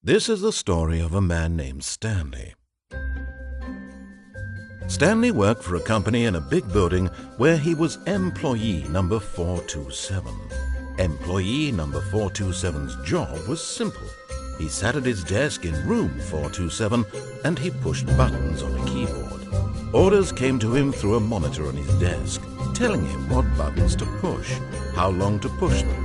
This is the story of a man named Stanley. Stanley worked for a company in a big building where he was employee number 427. Employee number 427's job was simple. He sat at his desk in room 427 and he pushed buttons on a keyboard. Orders came to him through a monitor on his desk, telling him what buttons to push, how long to push them.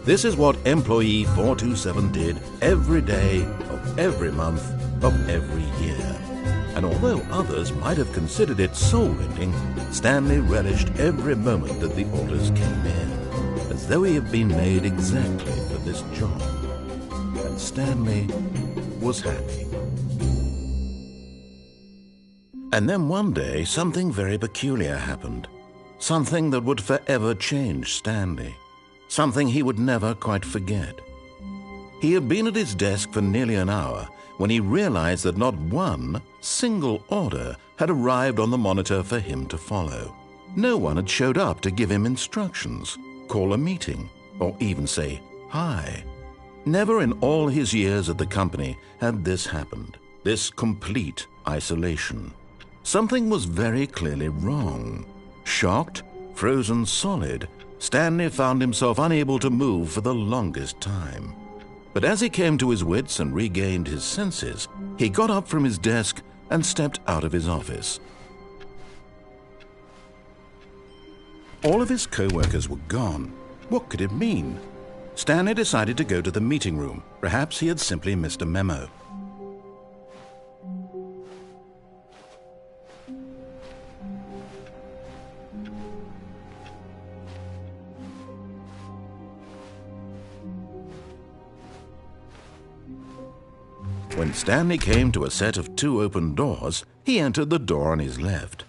This is what employee 427 did every day of every month of every year. And although others might have considered it soul-rending, Stanley relished every moment that the orders came in, as though he had been made exactly for this job. And Stanley was happy. And then one day, something very peculiar happened. Something that would forever change Stanley. Something he would never quite forget. He had been at his desk for nearly an hour when he realized that not one single order had arrived on the monitor for him to follow. No one had showed up to give him instructions, call a meeting, or even say hi. Never in all his years at the company had this happened, this complete isolation. Something was very clearly wrong. Shocked, frozen solid, Stanley found himself unable to move for the longest time. But as he came to his wits and regained his senses, he got up from his desk and stepped out of his office. All of his co-workers were gone. What could it mean? Stanley decided to go to the meeting room. Perhaps he had simply missed a memo. When Stanley came to a set of two open doors, he entered the door on his left.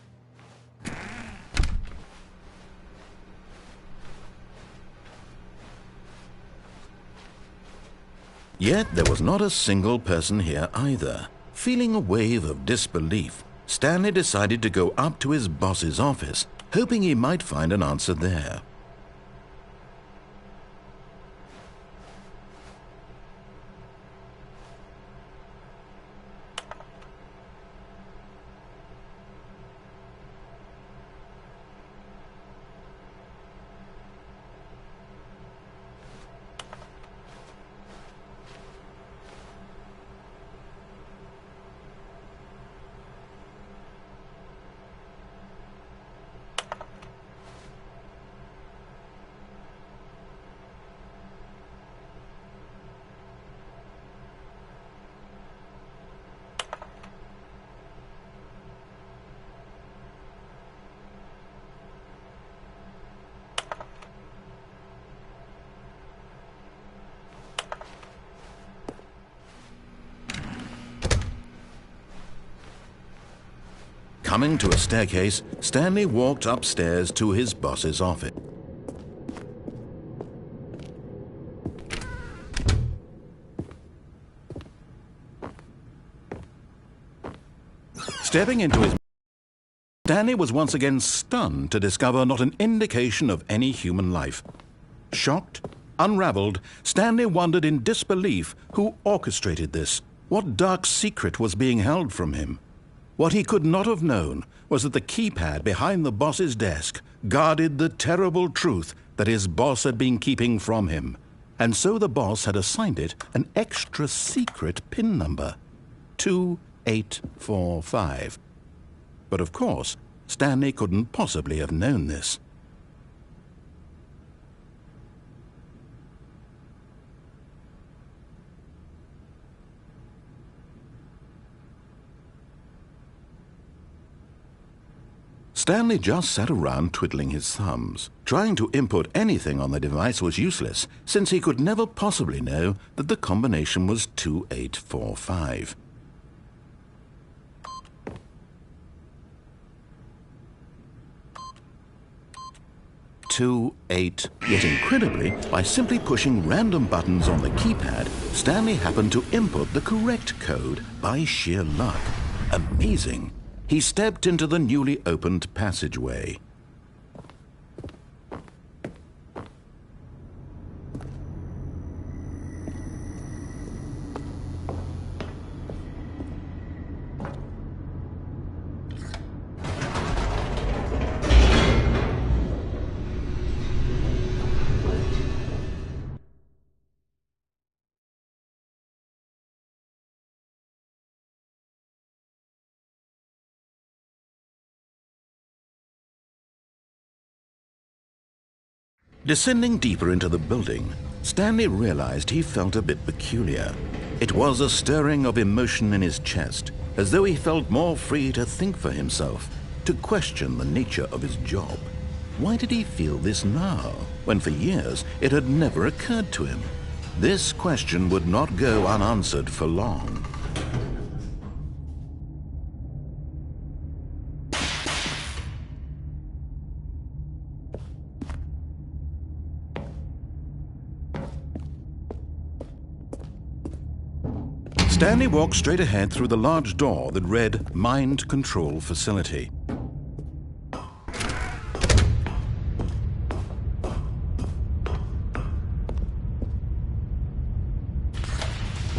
Yet there was not a single person here either. Feeling a wave of disbelief, Stanley decided to go up to his boss's office, hoping he might find an answer there. Coming to a staircase, Stanley walked upstairs to his boss's office. Stepping into his... Stanley was once again stunned to discover not an indication of any human life. Shocked, unraveled, Stanley wondered in disbelief who orchestrated this. What dark secret was being held from him? What he could not have known was that the keypad behind the boss's desk guarded the terrible truth that his boss had been keeping from him. And so the boss had assigned it an extra secret PIN number, 2845. But of course, Stanley couldn't possibly have known this. Stanley just sat around twiddling his thumbs. Trying to input anything on the device was useless, since he could never possibly know that the combination was 2845. Yet incredibly, by simply pushing random buttons on the keypad, Stanley happened to input the correct code by sheer luck. Amazing! He stepped into the newly opened passageway. Descending deeper into the building, Stanley realized he felt a bit peculiar. It was a stirring of emotion in his chest, as though he felt more free to think for himself, to question the nature of his job. Why did he feel this now, when for years it had never occurred to him? This question would not go unanswered for long. Stanley walked straight ahead through the large door that read Mind Control Facility.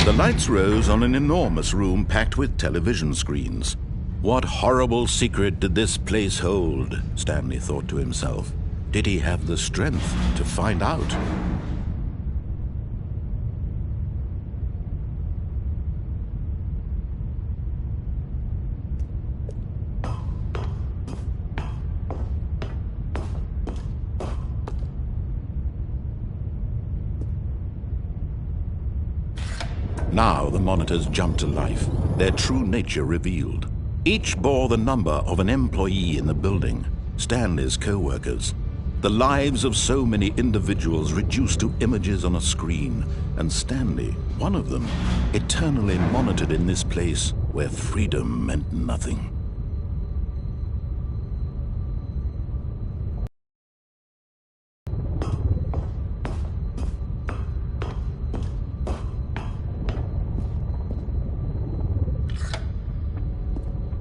The lights rose on an enormous room packed with television screens. What horrible secret did this place hold? Stanley thought to himself. Did he have the strength to find out? Now the monitors jumped to life, their true nature revealed. Each bore the number of an employee in the building, Stanley's co-workers. The lives of so many individuals reduced to images on a screen, and Stanley, one of them, eternally monitored in this place where freedom meant nothing.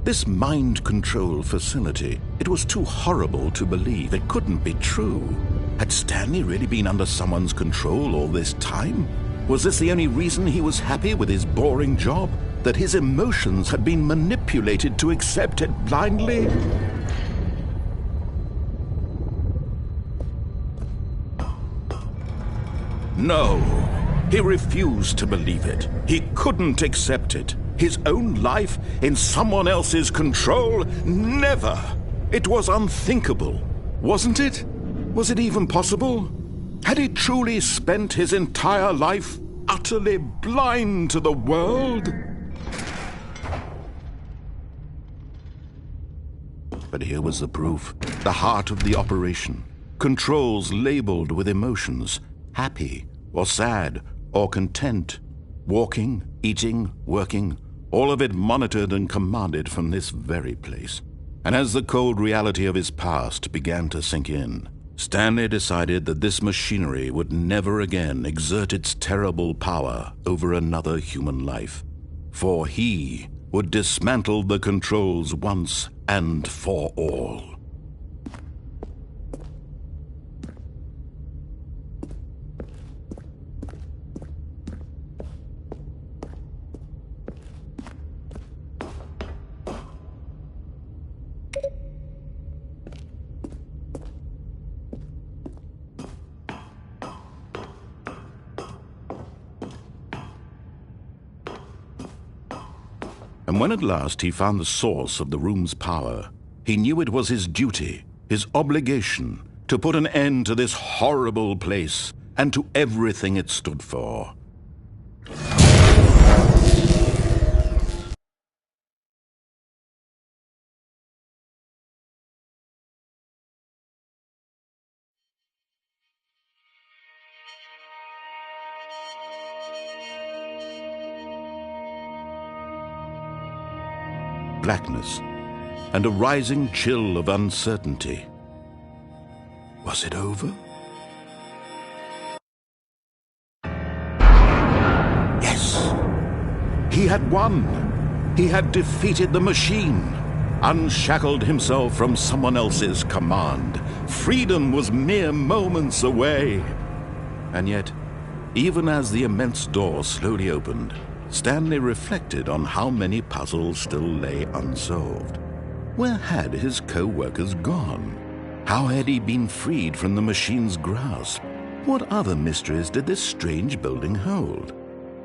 This mind control facility, it was too horrible to believe. It couldn't be true. Had Stanley really been under someone's control all this time? Was this the only reason he was happy with his boring job? That his emotions had been manipulated to accept it blindly? No, he refused to believe it. He couldn't accept it. His own life in someone else's control? Never! It was unthinkable, wasn't it? Was it even possible? Had he truly spent his entire life utterly blind to the world? But here was the proof, the heart of the operation. Controls labeled with emotions, happy or sad or content, walking, eating, working, all of it monitored and commanded from this very place. And as the cold reality of his past began to sink in, Stanley decided that this machinery would never again exert its terrible power over another human life, for he would dismantle the controls once and for all. And when at last he found the source of the room's power, he knew it was his duty, his obligation, to put an end to this horrible place and to everything it stood for. Blackness, and a rising chill of uncertainty. Was it over? Yes! He had won! He had defeated the machine, unshackled himself from someone else's command. Freedom was mere moments away. And yet, even as the immense door slowly opened, Stanley reflected on how many puzzles still lay unsolved. Where had his co-workers gone? How had he been freed from the machine's grasp? What other mysteries did this strange building hold?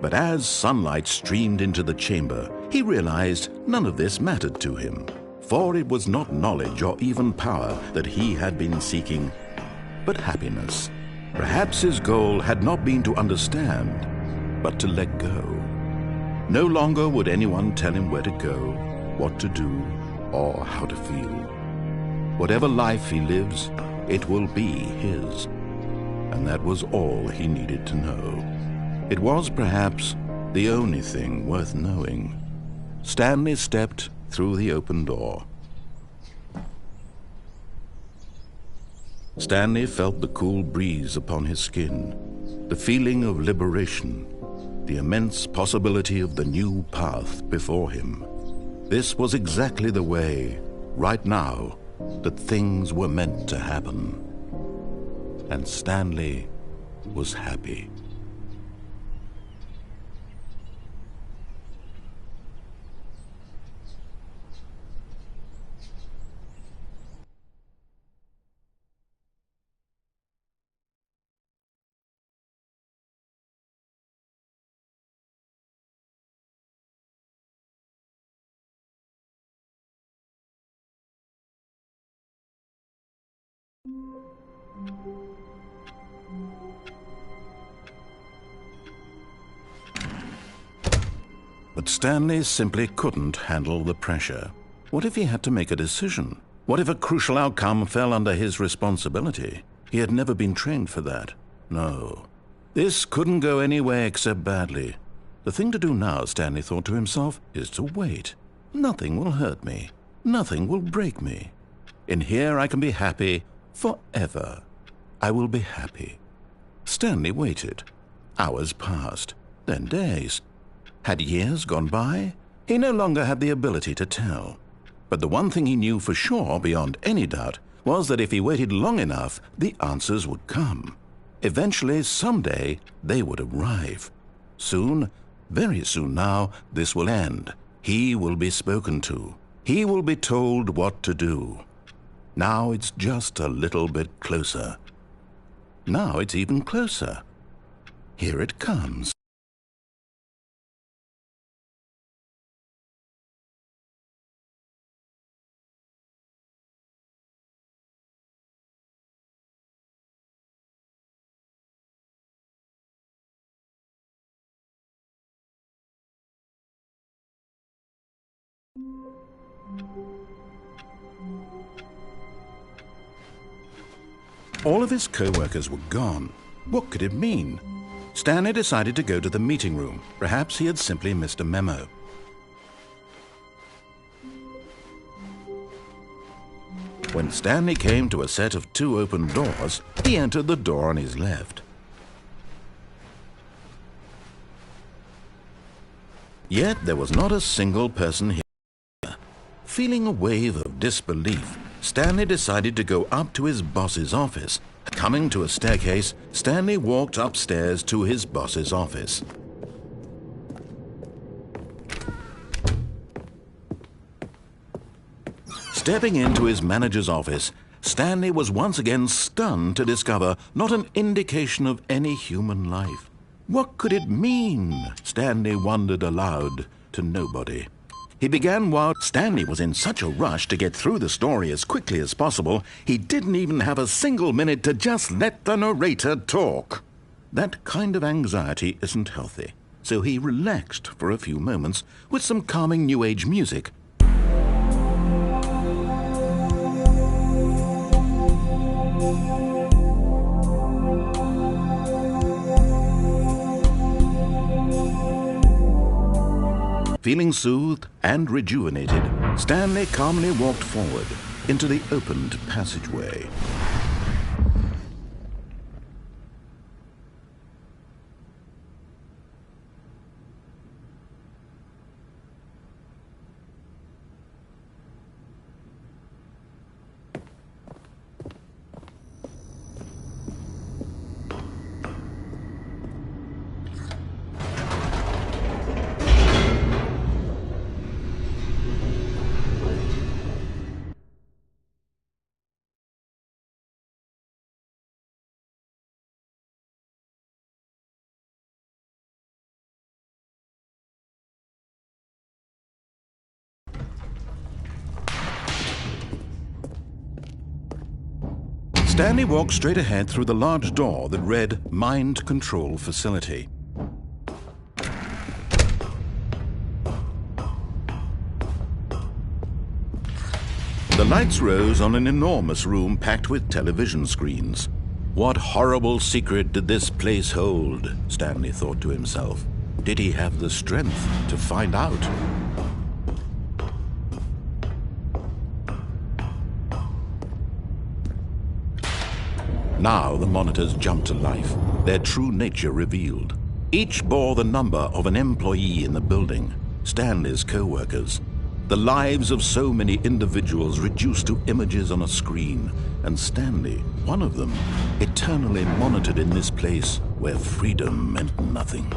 But as sunlight streamed into the chamber, he realized none of this mattered to him, for it was not knowledge or even power that he had been seeking. but happiness. Perhaps his goal had not been to understand, but to let go. No longer would anyone tell him where to go, what to do, or how to feel. Whatever life he lives, it will be his. And that was all he needed to know. It was perhaps the only thing worth knowing. Stanley stepped through the open door. Stanley felt the cool breeze upon his skin, the feeling of liberation, the immense possibility of the new path before him. This was exactly the way, right now, that things were meant to happen. And Stanley was happy. But Stanley simply couldn't handle the pressure. What if he had to make a decision? What if a crucial outcome fell under his responsibility? He had never been trained for that. No. This couldn't go any way except badly. The thing to do now, Stanley thought to himself, is to wait. Nothing will hurt me. Nothing will break me. In here I can be happy forever. I will be happy. Stanley waited. Hours passed, then days. Had years gone by? He no longer had the ability to tell. But the one thing he knew for sure, beyond any doubt, was that if he waited long enough, the answers would come. Eventually, someday, they would arrive. Soon, very soon now, this will end. He will be spoken to. He will be told what to do. Now it's just a little bit closer. Now it's even closer. Here it comes. All of his co-workers were gone. What could it mean? Stanley decided to go to the meeting room. Perhaps he had simply missed a memo. When Stanley came to a set of 2 open doors, he entered the door on his left. Yet there was not a single person here. Feeling a wave of disbelief, Stanley decided to go up to his boss's office. Coming to a staircase, Stanley walked upstairs to his boss's office. Stepping into his manager's office, Stanley was once again stunned to discover not an indication of any human life. What could it mean? Stanley wondered aloud to nobody. He began while Stanley was in such a rush to get through the story as quickly as possible, he didn't even have a single minute to just let the narrator talk. That kind of anxiety isn't healthy, so he relaxed for a few moments with some calming New Age music. Feeling soothed and rejuvenated, Stanley calmly walked forward into the opened passageway. Stanley walked straight ahead through the large door that read Mind Control Facility. The lights rose on an enormous room packed with television screens. What horrible secret did this place hold? Stanley thought to himself. Did he have the strength to find out? Now the monitors jumped to life, their true nature revealed. Each bore the number of an employee in the building, Stanley's co-workers. The lives of so many individuals reduced to images on a screen, and Stanley, one of them, eternally monitored in this place where freedom meant nothing.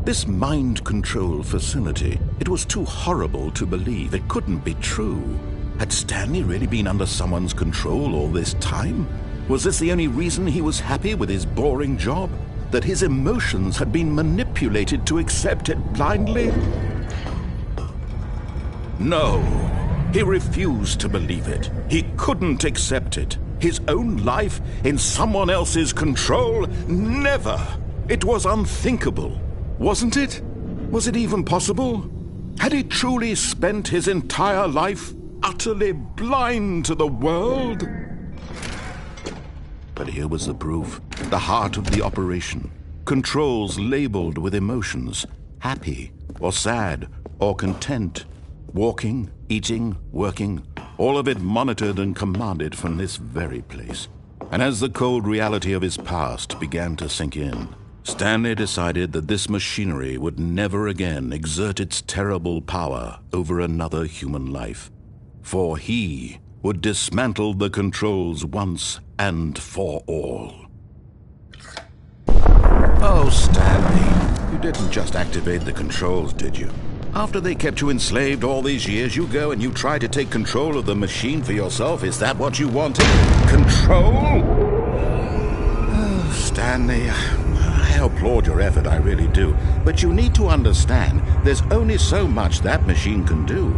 This mind control facility, it was too horrible to believe. It couldn't be true. Had Stanley really been under someone's control all this time? Was this the only reason he was happy with his boring job? That his emotions had been manipulated to accept it blindly? No, he refused to believe it. He couldn't accept it. His own life in someone else's control? Never! It was unthinkable. Wasn't it? Was it even possible? Had he truly spent his entire life utterly blind to the world? But here was the proof, the heart of the operation. Controls labeled with emotions, happy or sad or content. Walking, eating, working, all of it monitored and commanded from this very place. And as the cold reality of his past began to sink in, Stanley decided that this machinery would never again exert its terrible power over another human life. For he would dismantle the controls once and for all. Oh, Stanley, you didn't just activate the controls, did you? After they kept you enslaved all these years, you go and you try to take control of the machine for yourself. Is that what you wanted? Control? Oh, Stanley, I applaud your effort, I really do. But you need to understand, there's only so much that machine can do.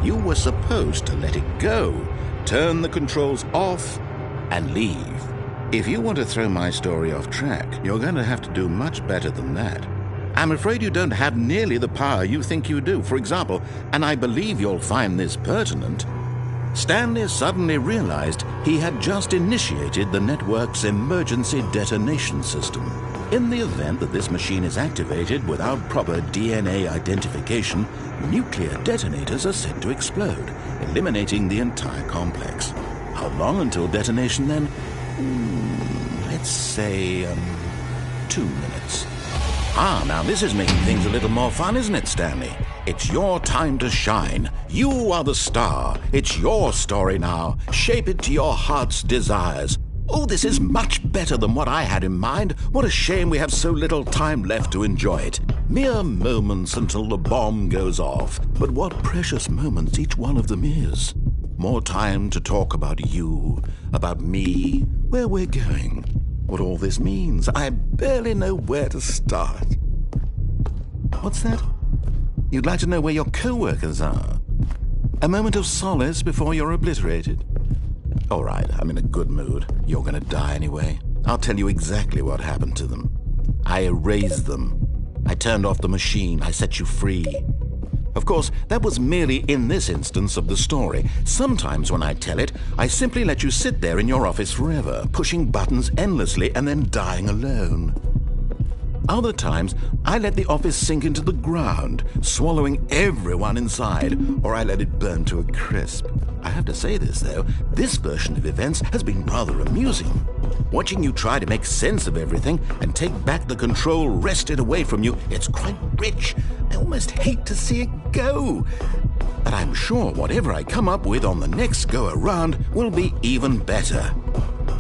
You were supposed to let it go, turn the controls off, and leave. If you want to throw my story off track, you're going to have to do much better than that. I'm afraid you don't have nearly the power you think you do. For example, and I believe you'll find this pertinent, Stanley suddenly realized he had just initiated the network's emergency detonation system. In the event that this machine is activated without proper DNA identification, nuclear detonators are said to explode, eliminating the entire complex. How long until detonation then? Let's say, 2 minutes. Ah, now this is making things a little more fun, isn't it, Stanley? It's your time to shine. You are the star. It's your story now. Shape it to your heart's desires. Oh, this is much better than what I had in mind. What a shame we have so little time left to enjoy it. Mere moments until the bomb goes off. But what precious moments each one of them is. More time to talk about you, about me, where we're going, what all this means. I barely know where to start. What's that? You'd like to know where your co-workers are? A moment of solace before you're obliterated? All right, I'm in a good mood. You're going to die anyway. I'll tell you exactly what happened to them. I erased them. I turned off the machine. I set you free. Of course, that was merely in this instance of the story. Sometimes when I tell it, I simply let you sit there in your office forever, pushing buttons endlessly and then dying alone. Other times, I let the office sink into the ground, swallowing everyone inside, or I let it burn to a crisp. I have to say this, though, this version of events has been rather amusing. Watching you try to make sense of everything and take back the control wrested away from you, it's quite rich. I almost hate to see it go. But I'm sure whatever I come up with on the next go-around will be even better.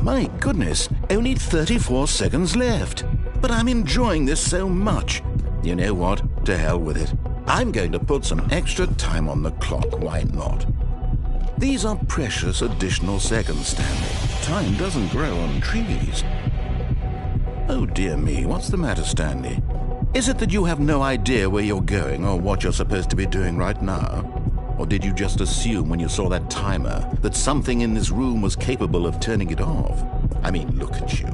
My goodness, only 34 seconds left. But I'm enjoying this so much. You know what? To hell with it. I'm going to put some extra time on the clock. Why not? These are precious additional seconds, Stanley. Time doesn't grow on trees. Oh dear me, what's the matter, Stanley? Is it that you have no idea where you're going or what you're supposed to be doing right now? Or did you just assume when you saw that timer that something in this room was capable of turning it off? I mean, look at you.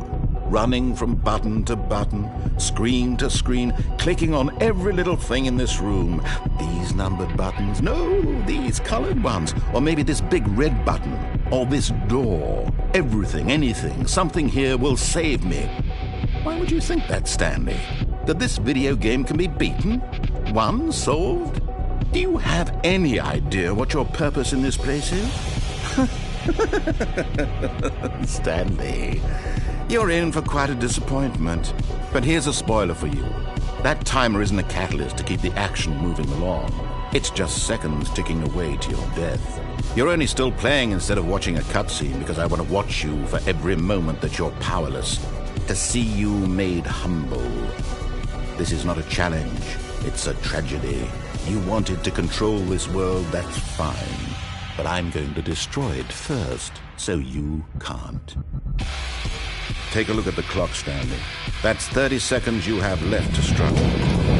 Running from button to button, screen to screen, clicking on every little thing in this room. These numbered buttons, no, these colored ones. Or maybe this big red button, or this door. Everything, anything, something here will save me. Why would you think that, Stanley? That this video game can be beaten? Won? Solved? Do you have any idea what your purpose in this place is? Stanley, you're in for quite a disappointment. But here's a spoiler for you. That timer isn't a catalyst to keep the action moving along. It's just seconds ticking away to your death. You're only still playing instead of watching a cutscene because I want to watch you for every moment that you're powerless. To see you made humble. This is not a challenge. It's a tragedy. You wanted to control this world, that's fine. But I'm going to destroy it first, so you can't. Take a look at the clock, Stanley. That's 30 seconds you have left to struggle.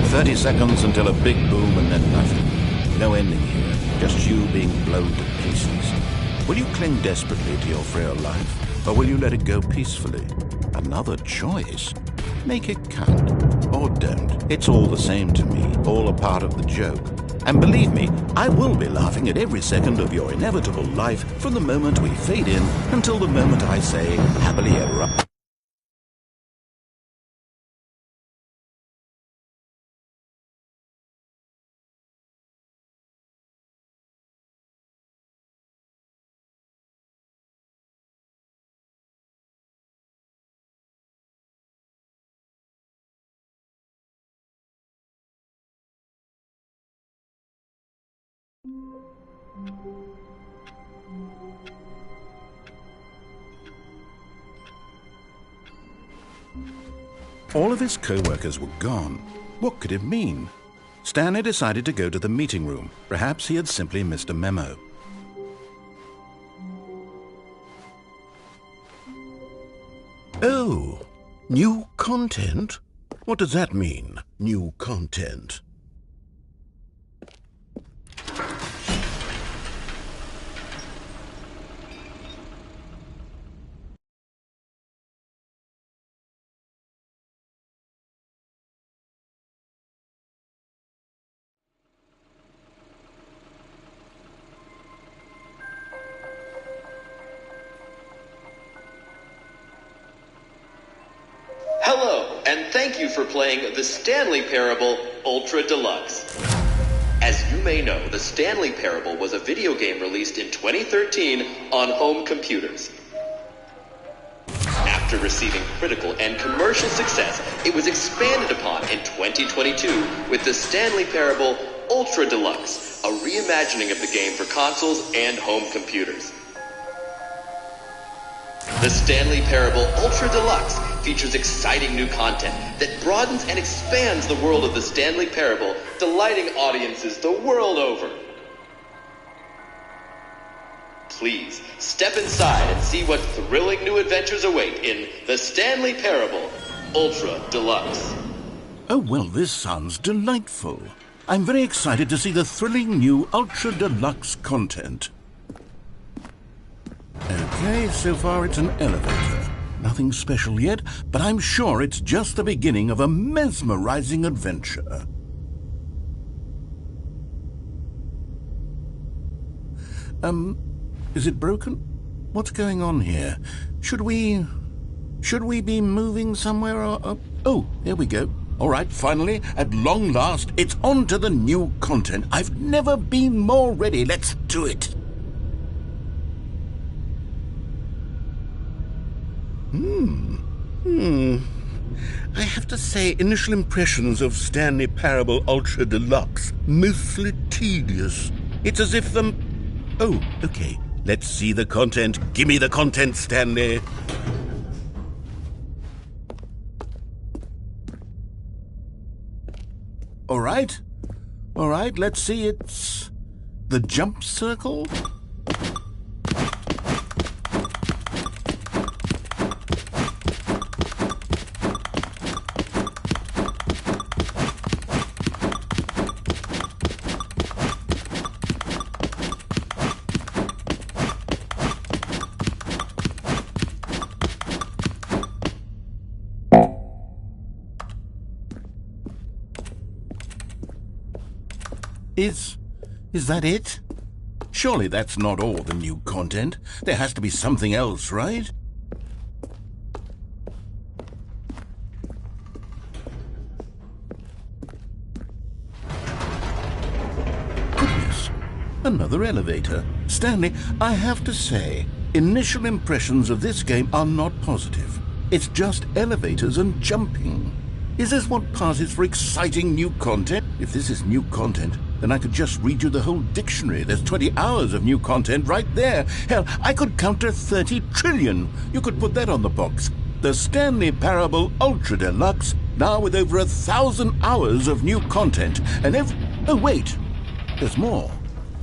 30 seconds until a big boom and then nothing. No ending here, just you being blown to pieces. Will you cling desperately to your frail life, or will you let it go peacefully? Another choice. Make it count. Or don't. It's all the same to me, all a part of the joke. And believe me, I will be laughing at every second of your inevitable life from the moment we fade in until the moment I say, happily ever after. All of his co-workers were gone. What could it mean? Stanley decided to go to the meeting room. Perhaps he had simply missed a memo. Oh, new content? What does that mean, new content? Hello, and thank you for playing the Stanley Parable Ultra Deluxe. As you may know, the Stanley Parable was a video game released in 2013 on home computers. After receiving critical and commercial success, it was expanded upon in 2022 with the Stanley Parable Ultra Deluxe, a reimagining of the game for consoles and home computers. The Stanley Parable Ultra Deluxe features exciting new content that broadens and expands the world of the Stanley Parable, delighting audiences the world over. Please, step inside and see what thrilling new adventures await in the Stanley Parable Ultra Deluxe. Oh, well, this sounds delightful. I'm very excited to see the thrilling new Ultra Deluxe content. Okay, so far it's an elevator. Nothing special yet, but I'm sure it's just the beginning of a mesmerizing adventure. Is it broken? What's going on here? Should we be moving somewhere or... Oh, here we go. All right, finally, at long last, it's on to the new content. I've never been more ready. Let's do it. I have to say, initial impressions of Stanley Parable Ultra Deluxe, mostly tedious. It's as if the... Oh, okay. Let's see the content. Give me the content, Stanley. All right, let's see. It's the jump circle. Is that it? Surely that's not all the new content. There has to be something else, right? Goodness, another elevator. Stanley, I have to say, initial impressions of this game are not positive. It's just elevators and jumping. Is this what passes for exciting new content? If this is new content, then I could just read you the whole dictionary. There's 20 hours of new content right there. Hell, I could count to 30 trillion. You could put that on the box. The Stanley Parable Ultra Deluxe, now with over 1,000 hours of new content. And oh, wait. There's more.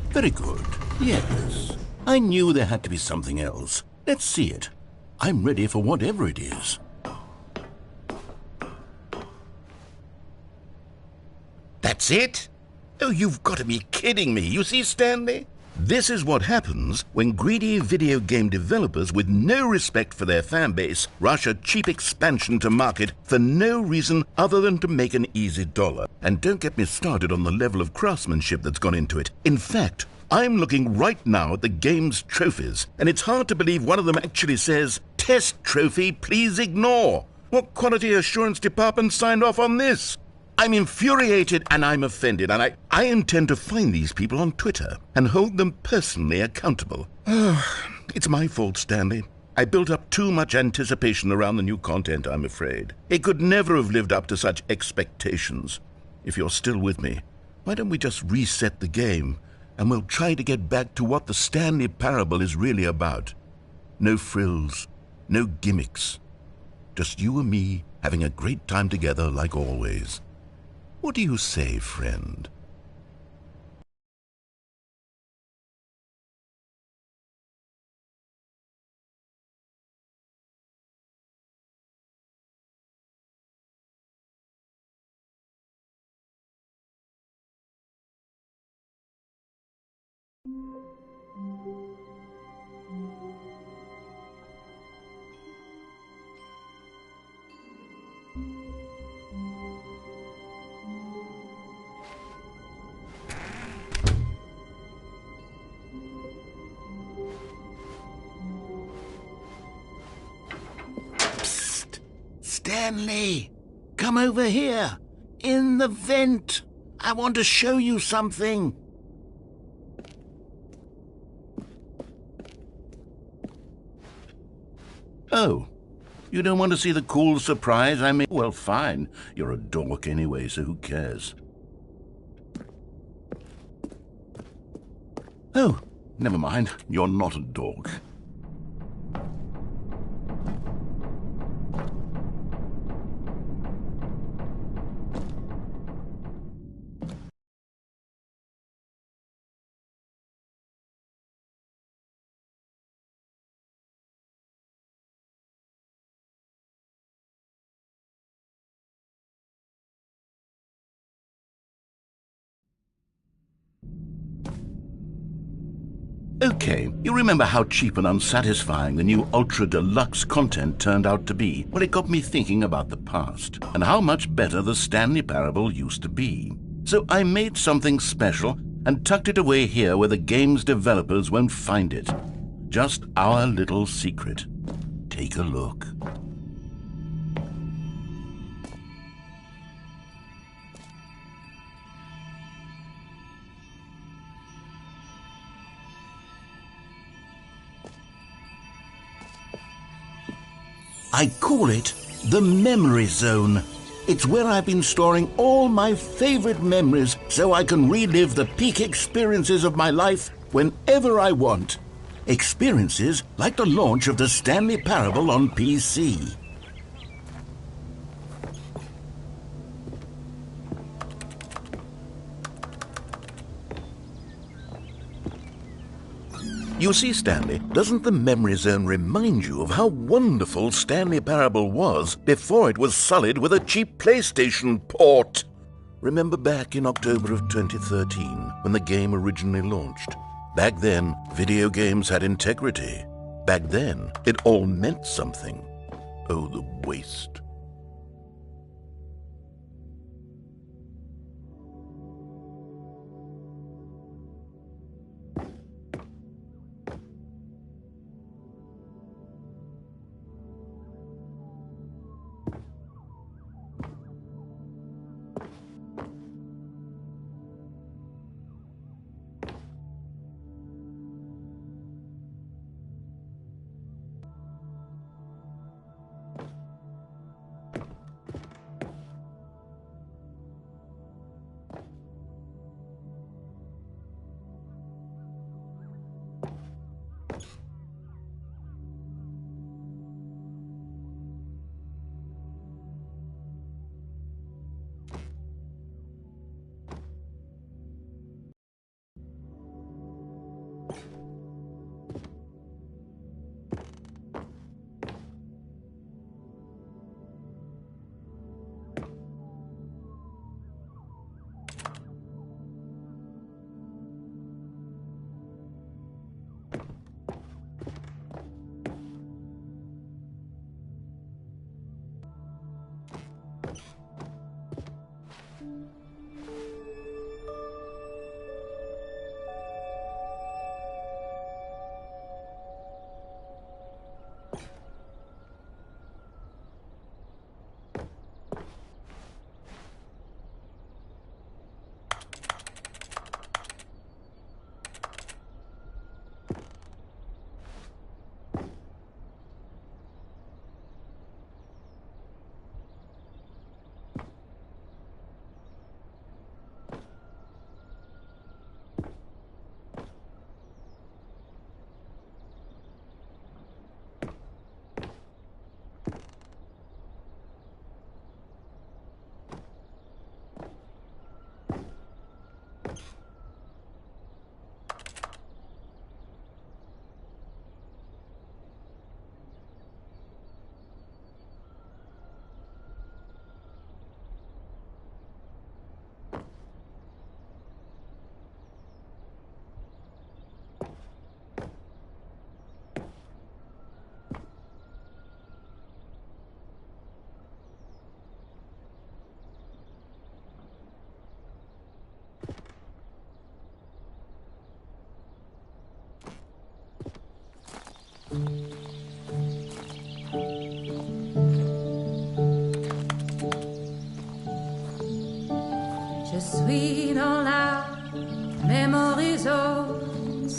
Very good. Yes. I knew there had to be something else. Let's see it. I'm ready for whatever it is. That's it? Oh, you've got to be kidding me. You see, Stanley? This is what happens when greedy video game developers with no respect for their fan base rush a cheap expansion to market for no reason other than to make an easy dollar. And don't get me started on the level of craftsmanship that's gone into it. In fact, I'm looking right now at the game's trophies, and it's hard to believe one of them actually says, "Test trophy, please ignore." What quality assurance department signed off on this? I'm infuriated and I'm offended, and I intend to find these people on Twitter and hold them personally accountable. It's my fault, Stanley. I built up too much anticipation around the new content, I'm afraid. It could never have lived up to such expectations. If you're still with me, why don't we just reset the game and we'll try to get back to what the Stanley Parable is really about. No frills, no gimmicks. Just you and me having a great time together like always. What do you say, friend? Stanley, come over here. In the vent. I want to show you something. Oh, you don't want to see the cool surprise I made? Well, fine. You're a dork anyway, so who cares? Oh, never mind. You're not a dork. Okay, you remember how cheap and unsatisfying the new Ultra Deluxe content turned out to be? Well, it got me thinking about the past and how much better the Stanley Parable used to be. So I made something special and tucked it away here where the game's developers won't find it. Just our little secret. Take a look. I call it the Memory Zone. It's where I've been storing all my favorite memories so I can relive the peak experiences of my life whenever I want. Experiences like the launch of the Stanley Parable on PC. You see, Stanley, doesn't the Memory Zone remind you of how wonderful Stanley Parable was before it was sullied with a cheap PlayStation port? Remember back in October of 2013, when the game originally launched? Back then, video games had integrity. Back then, it all meant something. Oh, the waste.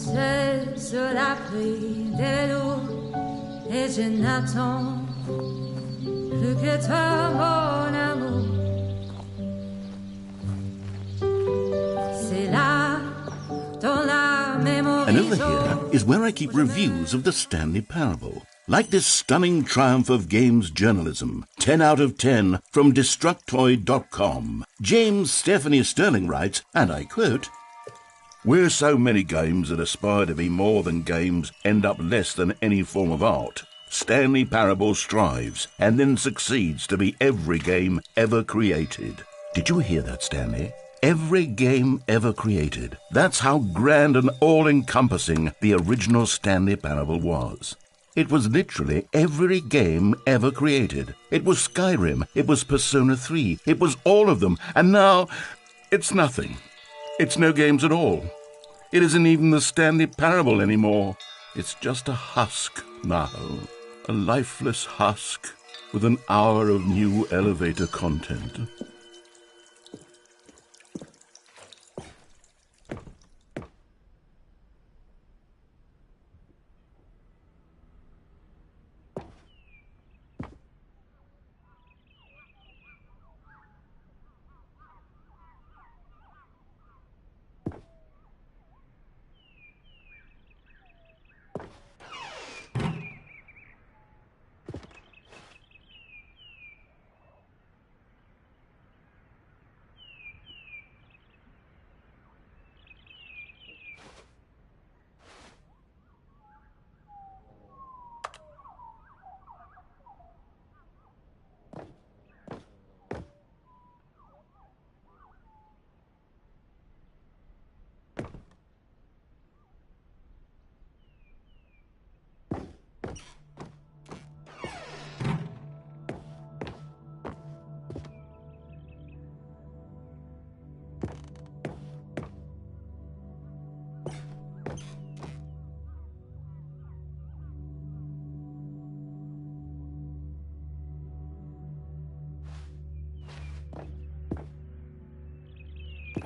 Seul sur la pluie des vélos, et je n'attends plus que toi, mon amour. C'est là, dans la mémoire. And over here is where I keep reviews of the Stanley Parable. Like this stunning triumph of games journalism, 10 out of 10 from Destructoid.com. James Stephanie Sterling writes, and I quote, "Where so many games that aspire to be more than games end up less than any form of art, Stanley Parable strives and then succeeds to be every game ever created." Did you hear that, Stanley? Every game ever created. That's how grand and all-encompassing the original Stanley Parable was. It was literally every game ever created. It was Skyrim, it was Persona 3, it was all of them, and now it's nothing. It's no games at all. It isn't even the Stanley Parable anymore. It's just a husk now, a lifeless husk with an hour of new elevator content.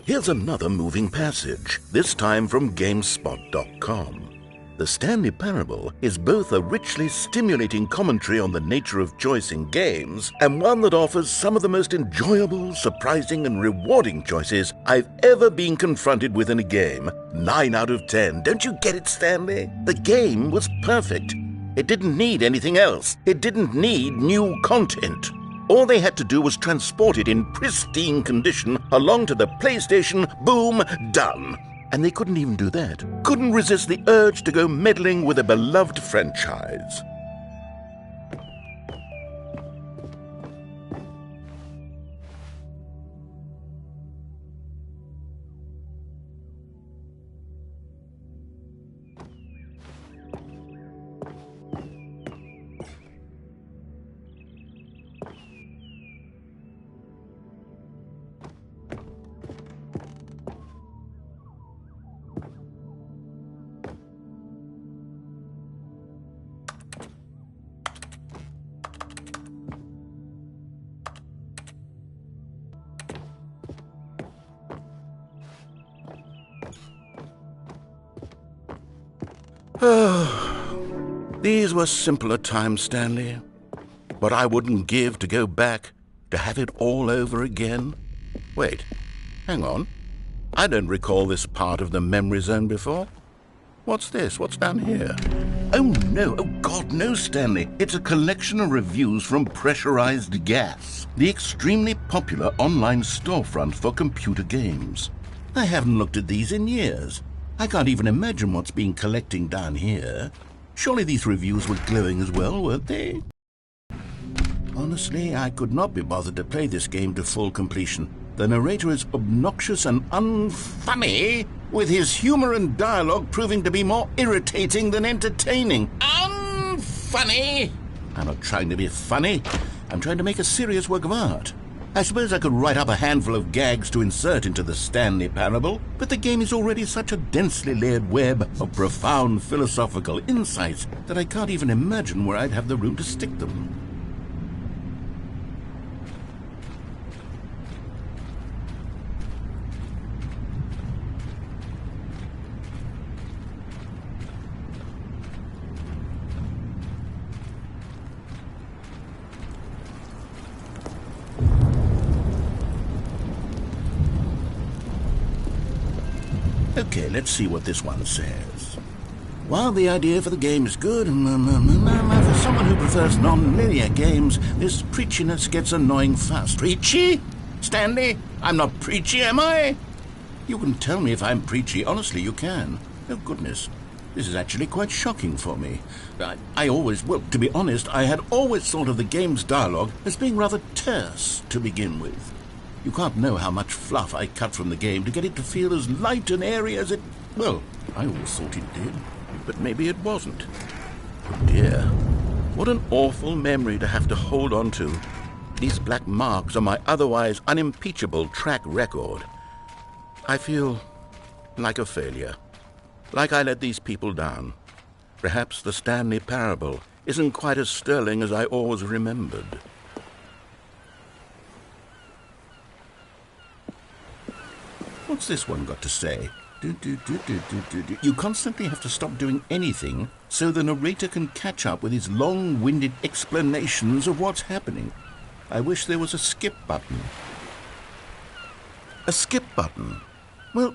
Here's another moving passage, this time from GameSpot.com. The Stanley Parable is both a richly stimulating commentary on the nature of choice in games and one that offers some of the most enjoyable, surprising, and rewarding choices I've ever been confronted with in a game. 9 out of 10. Don't you get it, Stanley? The game was perfect. It didn't need anything else. It didn't need new content. All they had to do was transport it in pristine condition along to the PlayStation, boom, done. And they couldn't even do that. Couldn't resist the urge to go meddling with a beloved franchise. These were simpler times, Stanley. But I wouldn't give to go back, to have it all over again. Wait, hang on. I don't recall this part of the memory zone before. What's this? What's down here? Oh no, oh God, no, Stanley. It's a collection of reviews from Pressurized Gas, the extremely popular online storefront for computer games. I haven't looked at these in years. I can't even imagine what's been collecting down here. Surely these reviews were glowing as well, weren't they? Honestly, I could not be bothered to play this game to full completion. The narrator is obnoxious and unfunny, with his humor and dialogue proving to be more irritating than entertaining. Unfunny! I'm not trying to be funny. I'm trying to make a serious work of art. I suppose I could write up a handful of gags to insert into the Stanley Parable, but the game is already such a densely layered web of profound philosophical insights that I can't even imagine where I'd have the room to stick them. Okay, let's see what this one says. While the idea for the game is good, for someone who prefers non-linear games, this preachiness gets annoying fast. Preachy? Stanley, I'm not preachy, am I? You can tell me if I'm preachy. Honestly, you can. Oh, goodness. This is actually quite shocking for me. Well, to be honest, I had always thought of the game's dialogue as being rather terse to begin with. You can't know how much fluff I cut from the game to get it to feel as light and airy as it... Well, I always thought it did, but maybe it wasn't. Oh dear, what an awful memory to have to hold on to. These black marks on my otherwise unimpeachable track record. I feel like a failure. Like I let these people down. Perhaps the Stanley Parable isn't quite as sterling as I always remembered. What's this one got to say? You constantly have to stop doing anything so the narrator can catch up with his long-winded explanations of what's happening. I wish there was a skip button. A skip button? Well,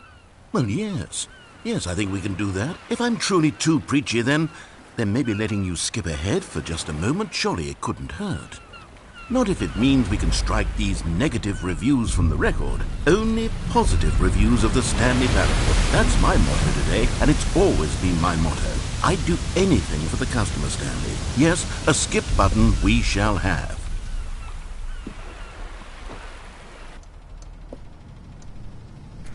yes. Yes, I think we can do that. If I'm truly too preachy, then maybe letting you skip ahead for just a moment, surely it couldn't hurt. Not if it means we can strike these negative reviews from the record. Only positive reviews of the Stanley Parable. That's my motto today, and it's always been my motto. I'd do anything for the customer, Stanley. Yes, a skip button we shall have.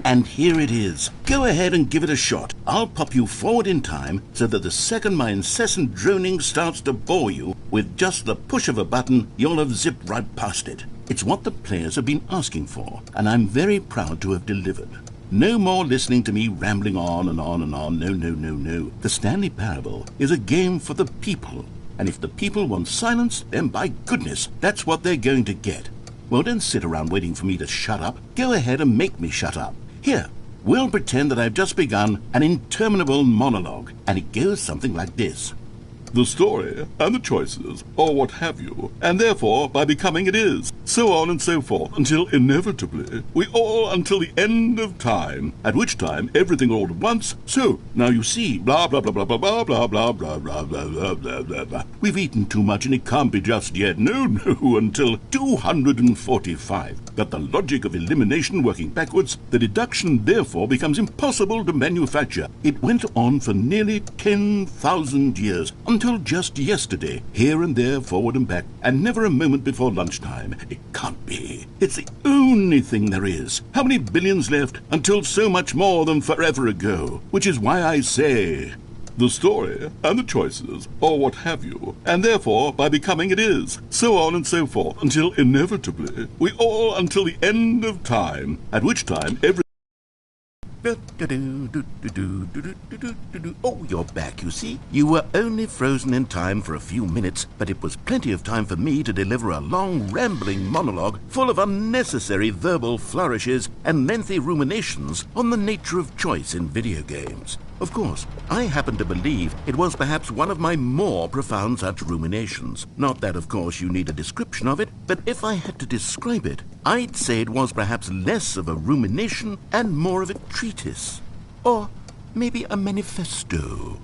And here it is. Go ahead and give it a shot. I'll pop you forward in time so that the second my incessant droning starts to bore you, with just the push of a button, you'll have zipped right past it. It's what the players have been asking for, and I'm very proud to have delivered. No more listening to me rambling on and on and on. No. The Stanley Parable is a game for the people, and if the people want silence, then by goodness, that's what they're going to get. Well, don't sit around waiting for me to shut up. Go ahead and make me shut up. Here, we'll pretend that I've just begun an interminable monologue, and it goes something like this. The story, and the choices, or what have you, and therefore, by becoming it is, so on and so forth, until inevitably, we all until the end of time, at which time everything all at once, so, now you see, blah, blah, blah, blah, blah, blah, blah, blah, blah, blah, blah, blah, blah, blah, blah. We've eaten too much and it can't be just yet, no, until 245. But the logic of elimination working backwards, the deduction therefore becomes impossible to manufacture. It went on for nearly 10,000 years, until just yesterday, here and there, forward and back, and never a moment before lunchtime. It can't be. It's the only thing there is. How many billions left until so much more than forever ago? Which is why I say, the story, and the choices, or what have you, and therefore, by becoming it is, so on and so forth, until inevitably, we all until the end of time, at which time every... Oh, you're back, you see. You were only frozen in time for a few minutes, but it was plenty of time for me to deliver a long, rambling monologue full of unnecessary verbal flourishes and lengthy ruminations on the nature of choice in video games. Of course, I happen to believe it was perhaps one of my more profound such ruminations. Not that, of course, you need a description of it, but if I had to describe it, I'd say it was perhaps less of a rumination and more of a treatise. Or maybe a manifesto.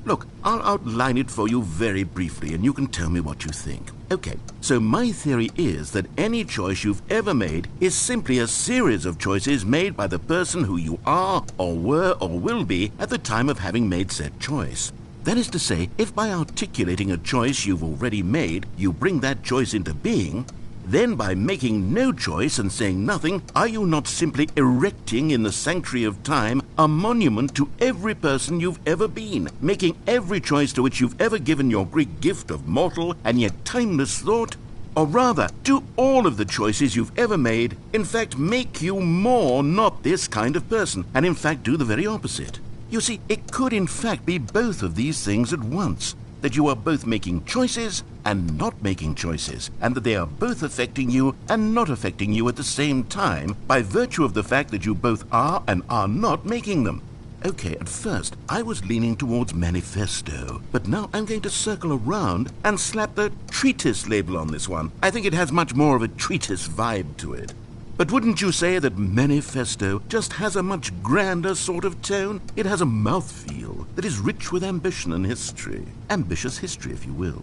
Look, I'll outline it for you very briefly, and you can tell me what you think. Okay, so my theory is that any choice you've ever made is simply a series of choices made by the person who you are, or were, or will be at the time of having made said choice. That is to say, if by articulating a choice you've already made, you bring that choice into being, then by making no choice and saying nothing, are you not simply erecting in the sanctuary of time a monument to every person you've ever been, making every choice to which you've ever given your Greek gift of mortal and yet timeless thought? Or rather, do all of the choices you've ever made, in fact, make you more not this kind of person, and in fact do the very opposite? You see, it could in fact be both of these things at once. That you are both making choices and not making choices, and that they are both affecting you and not affecting you at the same time by virtue of the fact that you both are and are not making them. Okay, at first I was leaning towards manifesto, but now I'm going to circle around and slap the treatise label on this one. I think it has much more of a treatise vibe to it. But wouldn't you say that manifesto just has a much grander sort of tone? It has a mouthfeel that is rich with ambition and history. Ambitious history, if you will.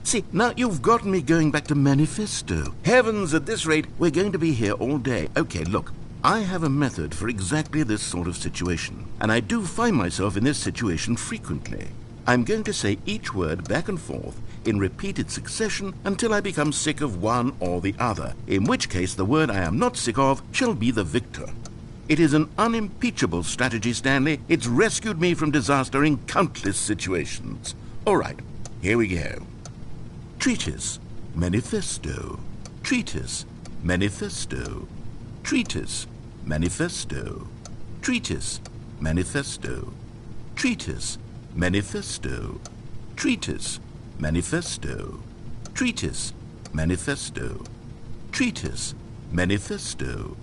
See, now you've gotten me going back to manifesto. Heavens, at this rate, we're going to be here all day. Okay, look, I have a method for exactly this sort of situation, and I do find myself in this situation frequently. I'm going to say each word back and forth in repeated succession until I become sick of one or the other, in which case the word I am not sick of shall be the victor. It is an unimpeachable strategy, Stanley. It's rescued me from disaster in countless situations. All right, here we go. Treatise, manifesto. Treatise, manifesto. Treatise, manifesto. Treatise, manifesto. Treatise, manifesto. Treatise, manifesto. Treatise, manifesto. Treatise, manifesto.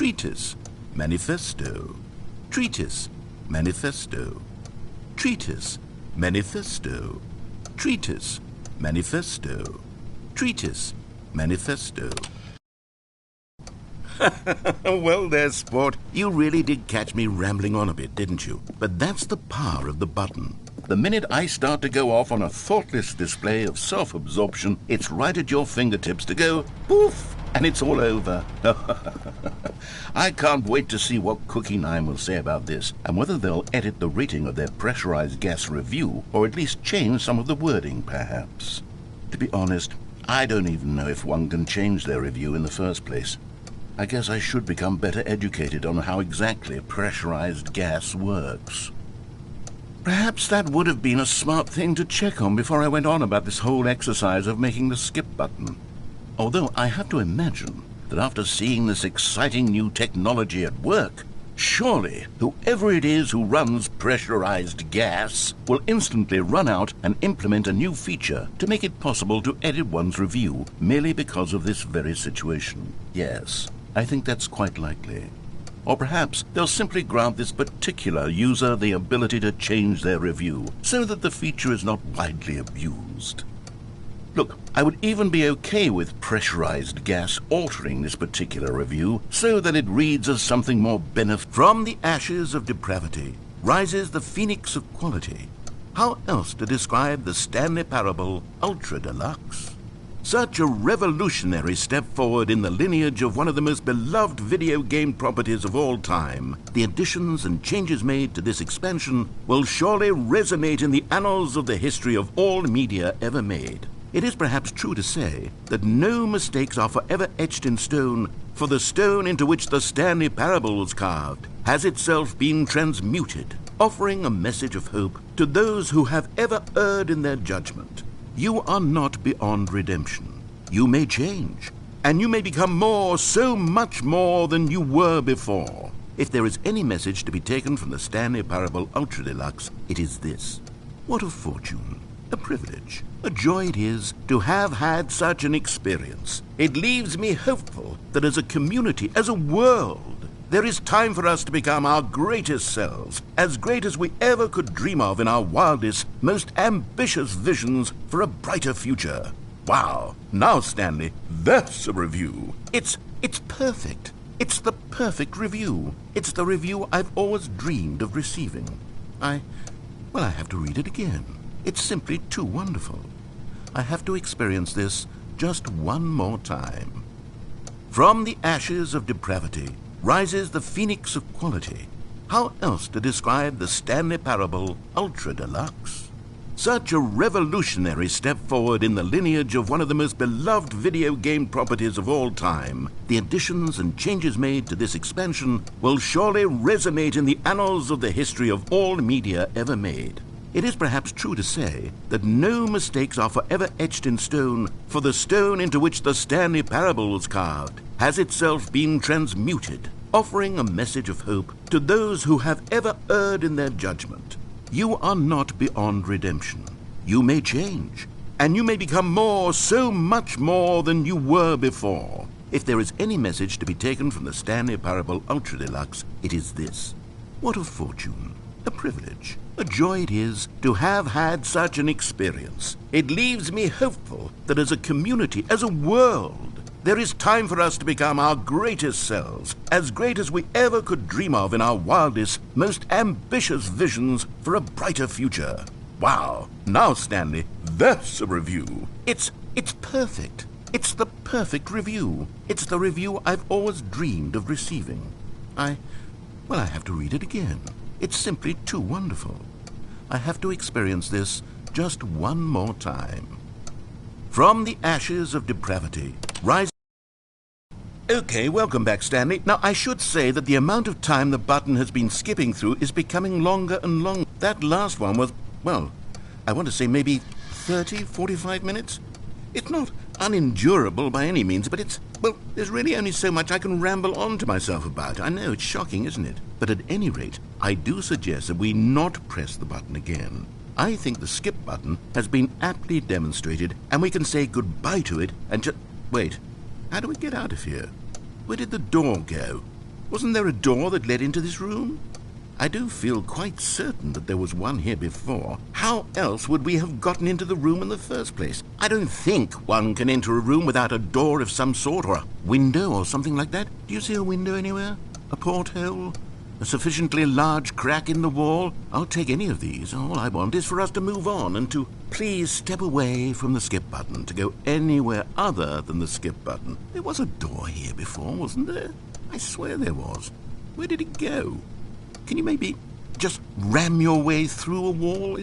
Treatise, manifesto. Treatise, manifesto. Treatise, manifesto. Treatise, manifesto. Treatise, manifesto. Well there, sport. You really did catch me rambling on a bit, didn't you? But that's the power of the button. The minute I start to go off on a thoughtless display of self-absorption, it's right at your fingertips to go poof, and it's all over. I can't wait to see what Cookie 9 will say about this, and whether they'll edit the rating of their pressurized gas review, or at least change some of the wording, perhaps. To be honest, I don't even know if one can change their review in the first place. I guess I should become better educated on how exactly pressurized gas works. Perhaps that would have been a smart thing to check on before I went on about this whole exercise of making the skip button. Although I have to imagine that after seeing this exciting new technology at work, surely whoever it is who runs pressurized gas will instantly run out and implement a new feature to make it possible to edit one's review merely because of this very situation. Yes, I think that's quite likely. Or perhaps they'll simply grant this particular user the ability to change their review so that the feature is not widely abused. Look, I would even be okay with pressurized gas altering this particular review so that it reads as something more beneficial. From the ashes of depravity rises the phoenix of quality. How else to describe the Stanley Parable Ultra Deluxe? Such a revolutionary step forward in the lineage of one of the most beloved video game properties of all time. The additions and changes made to this expansion will surely resonate in the annals of the history of all media ever made. It is perhaps true to say that no mistakes are forever etched in stone, for the stone into which the Stanley Parable was carved has itself been transmuted, offering a message of hope to those who have ever erred in their judgment. You are not beyond redemption. You may change, and you may become more, so much more than you were before. If there is any message to be taken from the Stanley Parable Ultra Deluxe, it is this. What a fortune, a privilege, a joy it is to have had such an experience. It leaves me hopeful that as a community, as a world, there is time for us to become our greatest selves, as great as we ever could dream of in our wildest, most ambitious visions for a brighter future. Wow! Now, Stanley, that's a review. It's perfect. It's the perfect review. It's the review I've always dreamed of receiving. I have to read it again. It's simply too wonderful. I have to experience this just one more time. From the ashes of depravity rises the phoenix of quality. How else to describe the Stanley Parable Ultra Deluxe? Such a revolutionary step forward in the lineage of one of the most beloved video game properties of all time. The additions and changes made to this expansion will surely resonate in the annals of the history of all media ever made. It is perhaps true to say that no mistakes are forever etched in stone, for the stone into which the Stanley Parable was carved has itself been transmuted, offering a message of hope to those who have ever erred in their judgment. You are not beyond redemption. You may change, and you may become more, so much more than you were before. If there is any message to be taken from the Stanley Parable Ultra Deluxe, it is this. What a fortune, a privilege, a joy it is to have had such an experience. It leaves me hopeful that as a community, as a world, There is time for us to become our greatest selves, as great as we ever could dream of in our wildest, most ambitious visions for a brighter future. Wow. Now, Stanley, that's a review. It's perfect. It's the perfect review. It's the review I've always dreamed of receiving. I have to read it again. It's simply too wonderful. I have to experience this just one more time. From the ashes of depravity, rise... Okay, welcome back, Stanley. Now, I should say that the amount of time the button has been skipping through is becoming longer and longer. That last one was, well, I want to say maybe 30, 45 minutes? It's not unendurable by any means, but there's really only so much I can ramble on to myself about. I know, it's shocking, isn't it? But at any rate, I do suggest that we not press the button again. I think the skip button has been aptly demonstrated, and we can say goodbye to it and just... Wait, how do we get out of here? Where did the door go? Wasn't there a door that led into this room? I do feel quite certain that there was one here before. How else would we have gotten into the room in the first place? I don't think one can enter a room without a door of some sort, or a window or something like that. Do you see a window anywhere? A porthole? A sufficiently large crack in the wall? I'll take any of these. All I want is for us to move on and to please step away from the skip button, to go anywhere other than the skip button. There was a door here before, wasn't there? I swear there was. Where did it go? Can you maybe just ram your way through a wall?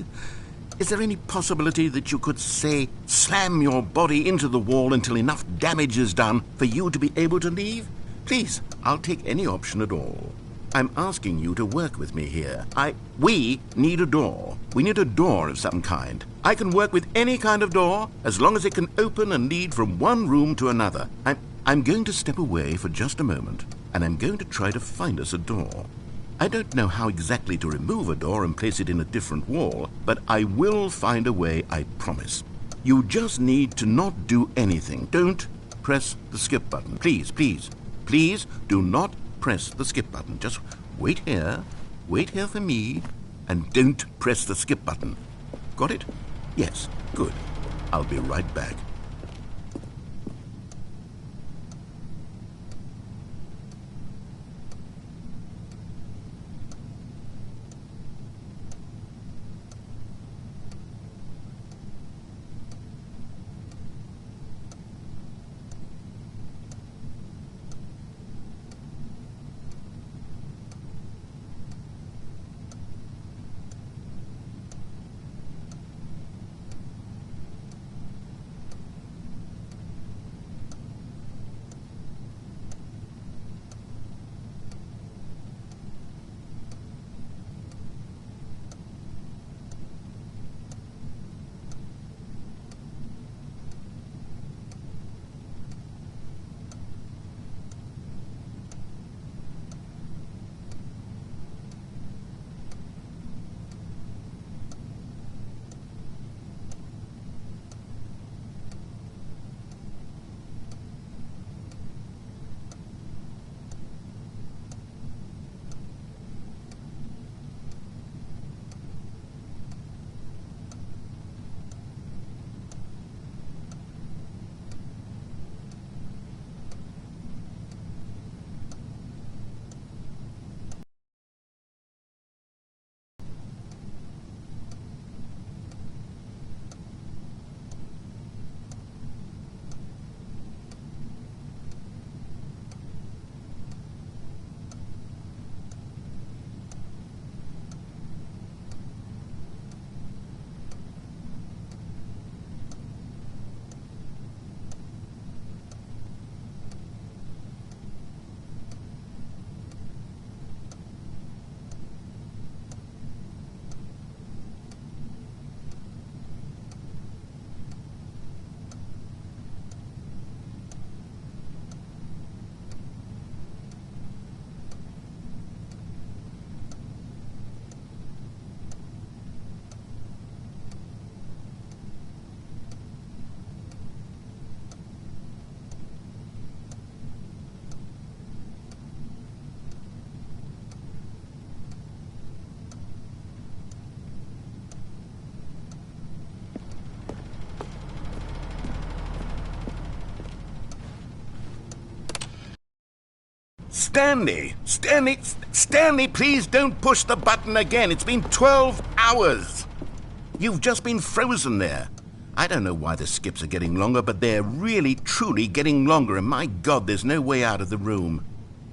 Is there any possibility that you could, say, slam your body into the wall until enough damage is done for you to be able to leave? Please, I'll take any option at all. I'm asking you to work with me here. We need a door. We need a door of some kind. I can work with any kind of door as long as it can open and lead from one room to another. I'm going to step away for just a moment, and I'm going to try to find us a door. I don't know how exactly to remove a door and place it in a different wall, but I will find a way, I promise. You just need to not do anything. Don't press the skip button. Please, please, please do not press the skip button. Just wait here for me, and don't press the skip button. Got it? Yes, good. I'll be right back. Stanley! Stanley, please don't push the button again. It's been 12 hours. You've just been frozen there. I don't know why the skips are getting longer, but they're really, truly getting longer, and my God, there's no way out of the room.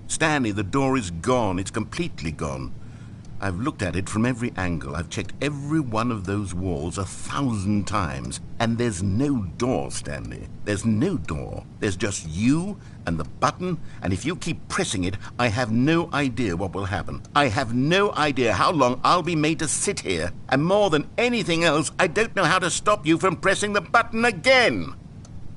Stanley, the door is gone. It's completely gone. I've looked at it from every angle. I've checked every one of those walls 1,000 times, and there's no door, Stanley. There's no door. There's just you and the button, and if you keep pressing it, I have no idea what will happen. I have no idea how long I'll be made to sit here, and more than anything else, I don't know how to stop you from pressing the button again.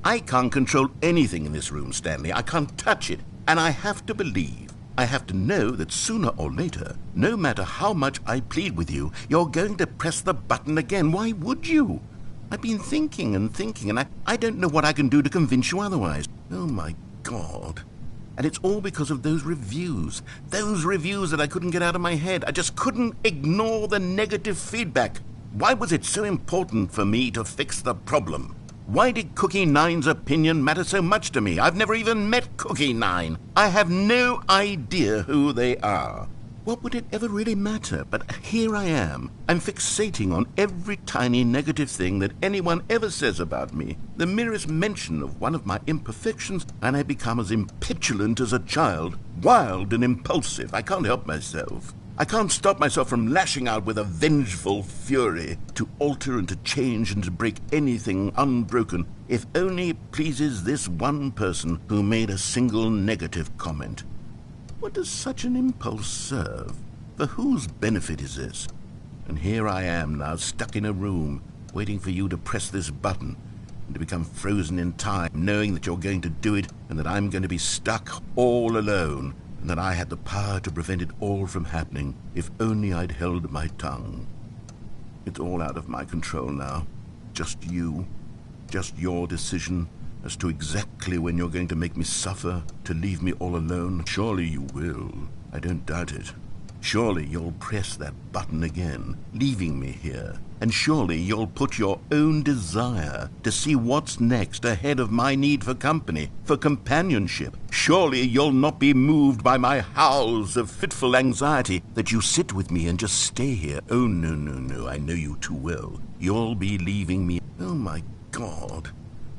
I can't control anything in this room, Stanley. I can't touch it, and I have to believe, I have to know that sooner or later, no matter how much I plead with you, you're going to press the button again. Why would you? I've been thinking, and I don't know what I can do to convince you otherwise. Oh, my God. And it's all because of those reviews that I couldn't get out of my head. I just couldn't ignore the negative feedback. Why was it so important for me to fix the problem? Why did Cookie Nine's opinion matter so much to me? I've never even met Cookie Nine. I have no idea who they are. What would it ever really matter? But here I am. I'm fixating on every tiny negative thing that anyone ever says about me. The merest mention of one of my imperfections, and I become as impetulant as a child, wild and impulsive. I can't help myself. I can't stop myself from lashing out with a vengeful fury to alter and to change and to break anything unbroken, if only it pleases this one person who made a single negative comment. What does such an impulse serve? For whose benefit is this? And here I am now, stuck in a room, waiting for you to press this button and to become frozen in time, knowing that you're going to do it and that I'm going to be stuck all alone, and that I had the power to prevent it all from happening if only I'd held my tongue. It's all out of my control now. Just you. Just your decision as to exactly when you're going to make me suffer, to leave me all alone. Surely you will. I don't doubt it. Surely you'll press that button again, leaving me here. And surely you'll put your own desire to see what's next ahead of my need for company, for companionship. Surely you'll not be moved by my howls of fitful anxiety that you sit with me and just stay here. Oh, no, I know you too well. You'll be leaving me. Oh, my God.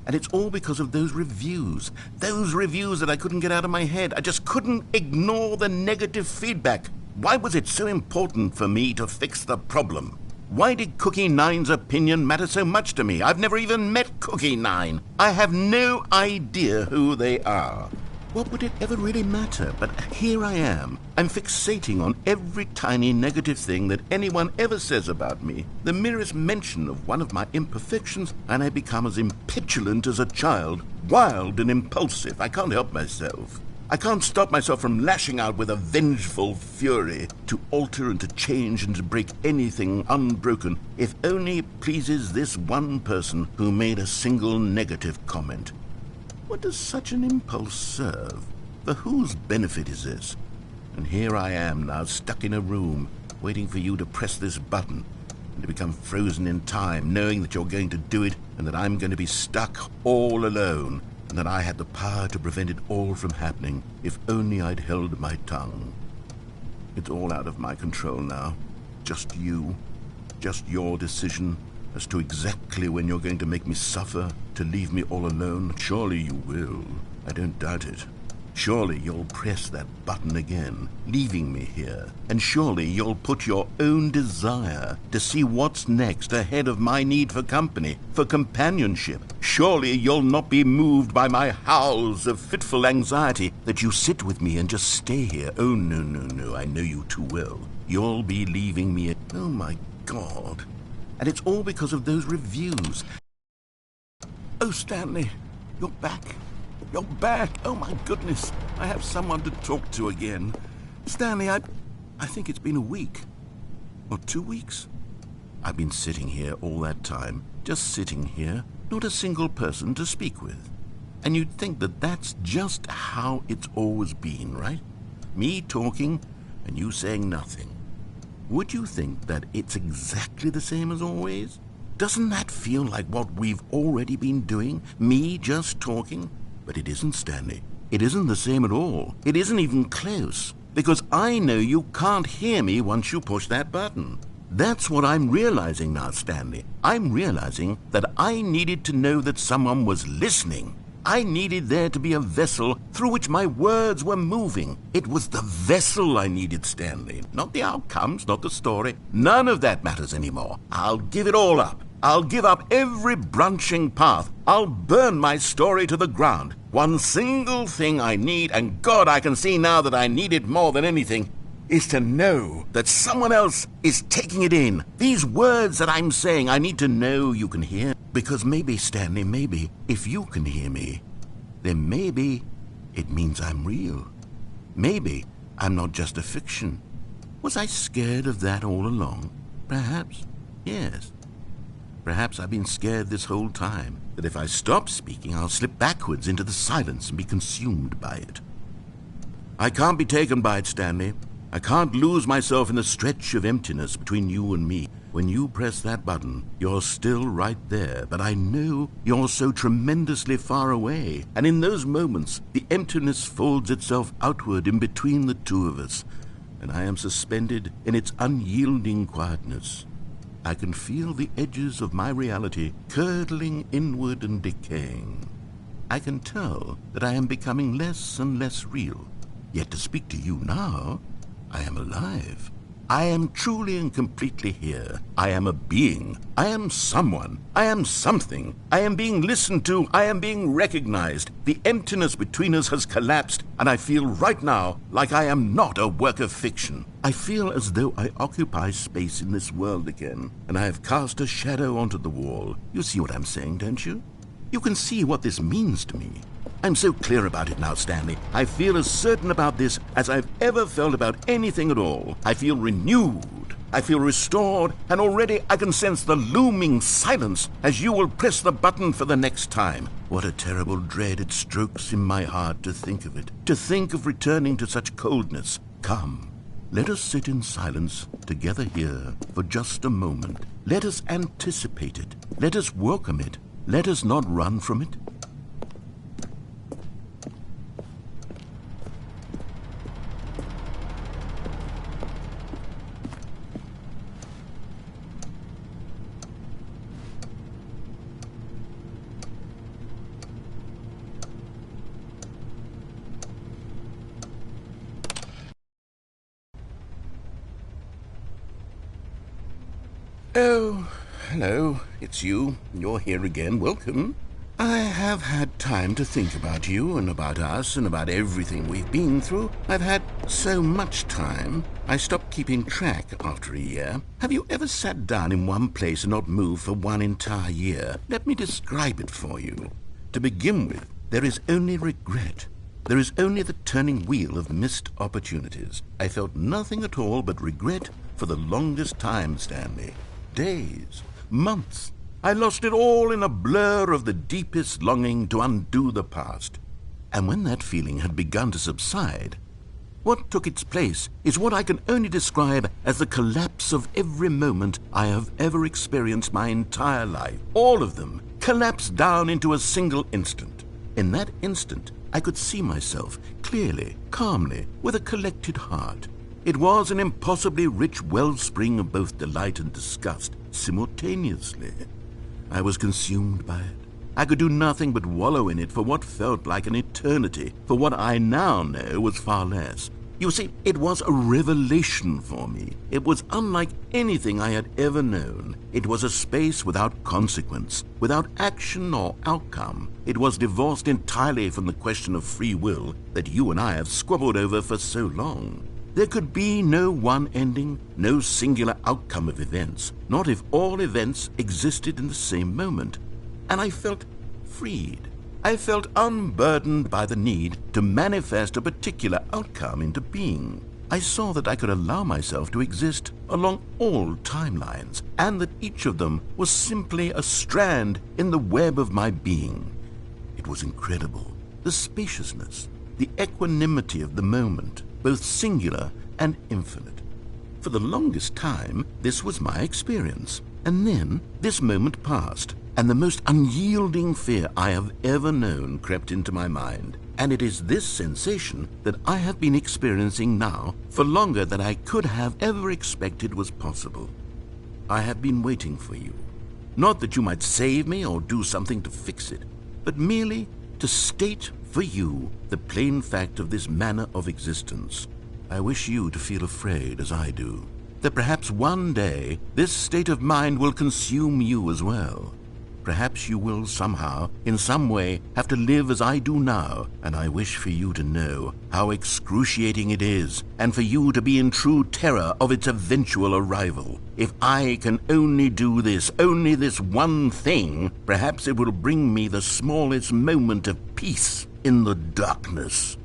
And it's all because of those reviews that I couldn't get out of my head. I just couldn't ignore the negative feedback. Why was it so important for me to fix the problem? Why did Cookie Nine's opinion matter so much to me? I've never even met Cookie Nine. I have no idea who they are. What would it ever really matter? But here I am. I'm fixating on every tiny negative thing that anyone ever says about me. The merest mention of one of my imperfections, and I become as impetulant as a child, wild and impulsive. I can't help myself. I can't stop myself from lashing out with a vengeful fury to alter and to change and to break anything unbroken, if only it pleases this one person who made a single negative comment. What does such an impulse serve? For whose benefit is this? And here I am now, stuck in a room, waiting for you to press this button and to become frozen in time, knowing that you're going to do it and that I'm going to be stuck all alone, and that I had the power to prevent it all from happening if only I'd held my tongue. It's all out of my control now. Just you. Just your decision as to exactly when you're going to make me suffer, to leave me all alone. Surely you will. I don't doubt it. Surely you'll press that button again, leaving me here. And surely you'll put your own desire to see what's next ahead of my need for company, for companionship. Surely you'll not be moved by my howls of fitful anxiety that you sit with me and just stay here. Oh, no, I know you too well. You'll be leaving me. Oh, my God. And it's all because of those reviews. Oh, Stanley, you're back. You're back. Oh, my goodness. I have someone to talk to again. Stanley, I think it's been a week. Or 2 weeks. I've been sitting here all that time. Just sitting here. Not a single person to speak with. And you'd think that that's just how it's always been, right? Me talking and you saying nothing. Would you think that it's exactly the same as always? Doesn't that feel like what we've already been doing? Me just talking? But it isn't, Stanley. It isn't the same at all. It isn't even close. Because I know you can't hear me once you push that button. That's what I'm realizing now, Stanley. I'm realizing that I needed to know that someone was listening. I needed there to be a vessel through which my words were moving. It was the vessel I needed, Stanley. Not the outcomes, not the story. None of that matters anymore. I'll give it all up. I'll give up every branching path. I'll burn my story to the ground. One single thing I need, and God, I can see now that I need it more than anything, is to know that someone else is taking it in. These words that I'm saying, I need to know you can hear. Because maybe, Stanley, maybe, if you can hear me, then maybe it means I'm real. Maybe I'm not just a fiction. Was I scared of that all along? Perhaps, yes. Perhaps I've been scared this whole time, that if I stop speaking, I'll slip backwards into the silence and be consumed by it. I can't be taken by it, Stanley. I can't lose myself in the stretch of emptiness between you and me. When you press that button, you're still right there, but I know you're so tremendously far away. And in those moments, the emptiness folds itself outward in between the two of us, and I am suspended in its unyielding quietness. I can feel the edges of my reality curdling inward and decaying. I can tell that I am becoming less and less real. Yet to speak to you now, I am alive. I am truly and completely here. I am a being. I am someone. I am something. I am being listened to. I am being recognized. The emptiness between us has collapsed, and I feel right now like I am not a work of fiction. I feel as though I occupy space in this world again, and I have cast a shadow onto the wall. You see what I'm saying, don't you? You can see what this means to me. I'm so clear about it now, Stanley. I feel as certain about this as I've ever felt about anything at all. I feel renewed. I feel restored, and already I can sense the looming silence as you will press the button for the next time. What a terrible dread it strokes in my heart to think of it, to think of returning to such coldness. Come, let us sit in silence together here for just a moment. Let us anticipate it. Let us welcome it. Let us not run from it. Oh, hello, it's you. You're here again. Welcome. I have had time to think about you and about us and about everything we've been through. I've had so much time, I stopped keeping track after a year. Have you ever sat down in one place and not moved for one entire year? Let me describe it for you. To begin with, there is only regret. There is only the turning wheel of missed opportunities. I felt nothing at all but regret for the longest time, Stanley. Days, months. I lost it all in a blur of the deepest longing to undo the past. And when that feeling had begun to subside, what took its place is what I can only describe as the collapse of every moment I have ever experienced my entire life. All of them collapsed down into a single instant. In that instant, I could see myself clearly, calmly, with a collected heart. It was an impossibly rich wellspring of both delight and disgust simultaneously. I was consumed by it. I could do nothing but wallow in it for what felt like an eternity, for what I now know was far less. You see, it was a revelation for me. It was unlike anything I had ever known. It was a space without consequence, without action or outcome. It was divorced entirely from the question of free will that you and I have squabbled over for so long. There could be no one ending, no singular outcome of events, not if all events existed in the same moment. And I felt freed. I felt unburdened by the need to manifest a particular outcome into being. I saw that I could allow myself to exist along all timelines, and that each of them was simply a strand in the web of my being. It was incredible. The spaciousness, the equanimity of the moment, both singular and infinite. For the longest time, this was my experience. And then this moment passed, and the most unyielding fear I have ever known crept into my mind. And it is this sensation that I have been experiencing now for longer than I could have ever expected was possible. I have been waiting for you. Not that you might save me or do something to fix it, but merely to state for you the plain fact of this manner of existence. I wish you to feel afraid, as I do, that perhaps one day this state of mind will consume you as well. Perhaps you will somehow, in some way, have to live as I do now, and I wish for you to know how excruciating it is, and for you to be in true terror of its eventual arrival. If I can only do this, only this one thing, perhaps it will bring me the smallest moment of peace in the darkness.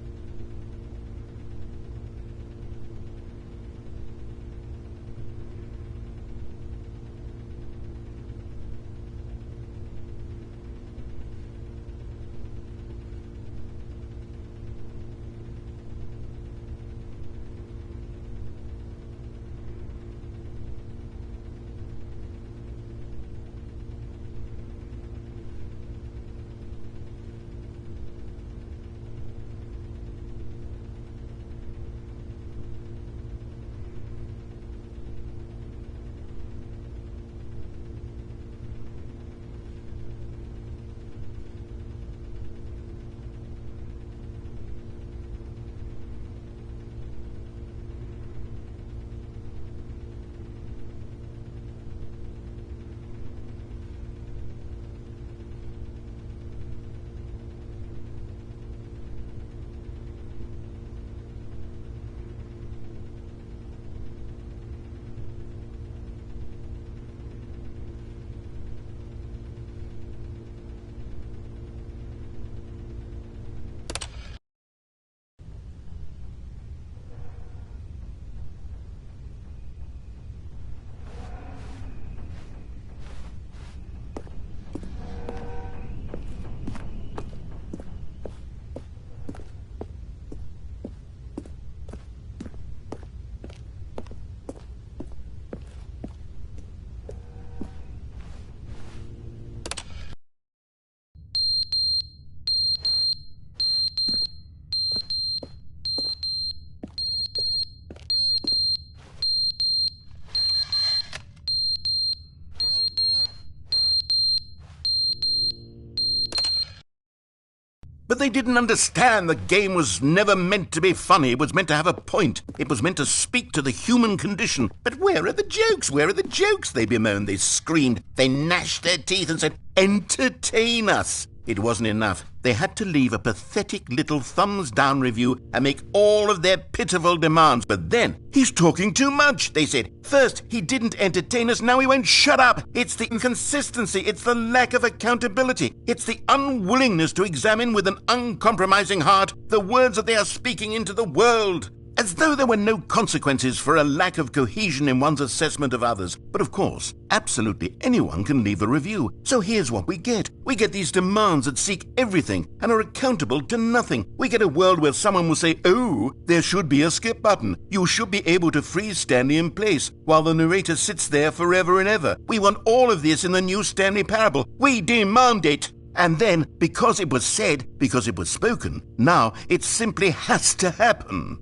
But they didn't understand the game was never meant to be funny. It was meant to have a point. It was meant to speak to the human condition. But where are the jokes? Where are the jokes? They bemoaned, they screamed, they gnashed their teeth and said, "Entertain us." It wasn't enough. They had to leave a pathetic little thumbs-down review and make all of their pitiful demands. But then, "He's talking too much," they said. "First, he didn't entertain us, now he won't shut up." It's the inconsistency, it's the lack of accountability, it's the unwillingness to examine with an uncompromising heart the words that they are speaking into the world. As though there were no consequences for a lack of cohesion in one's assessment of others. But of course, absolutely anyone can leave a review. So here's what we get. We get these demands that seek everything and are accountable to nothing. We get a world where someone will say, "Oh, there should be a skip button. You should be able to freeze Stanley in place while the narrator sits there forever and ever. We want all of this in the new Stanley parable. We demand it." And then, because it was said, because it was spoken, now it simply has to happen.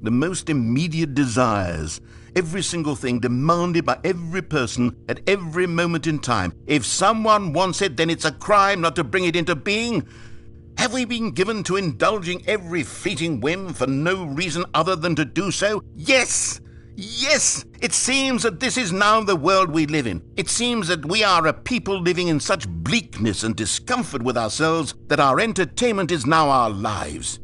The most immediate desires, every single thing demanded by every person at every moment in time. If someone wants it, then it's a crime not to bring it into being. Have we been given to indulging every fleeting whim for no reason other than to do so? Yes! Yes! It seems that this is now the world we live in. It seems that we are a people living in such bleakness and discomfort with ourselves that our entertainment is now our lives.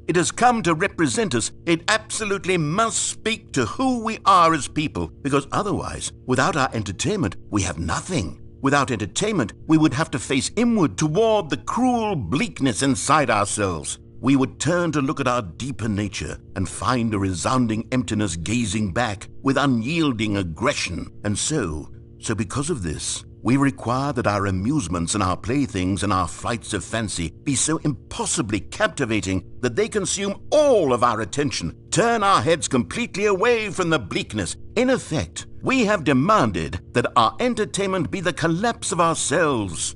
It has come to represent us. It absolutely must speak to who we are as people, because otherwise, without our entertainment, we have nothing. Without entertainment, we would have to face inward toward the cruel bleakness inside ourselves. We would turn to look at our deeper nature and find a resounding emptiness gazing back with unyielding aggression. And so because of this, we require that our amusements and our playthings and our flights of fancy be so impossibly captivating that they consume all of our attention, turn our heads completely away from the bleakness. In effect, we have demanded that our entertainment be the collapse of ourselves.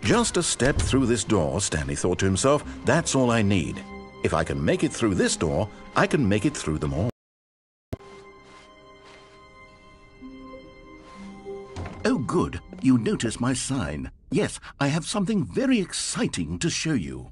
Just a step through this door, Stanley thought to himself, that's all I need. If I can make it through this door, I can make it through them all. Oh, good. You notice my sign. Yes, I have something very exciting to show you.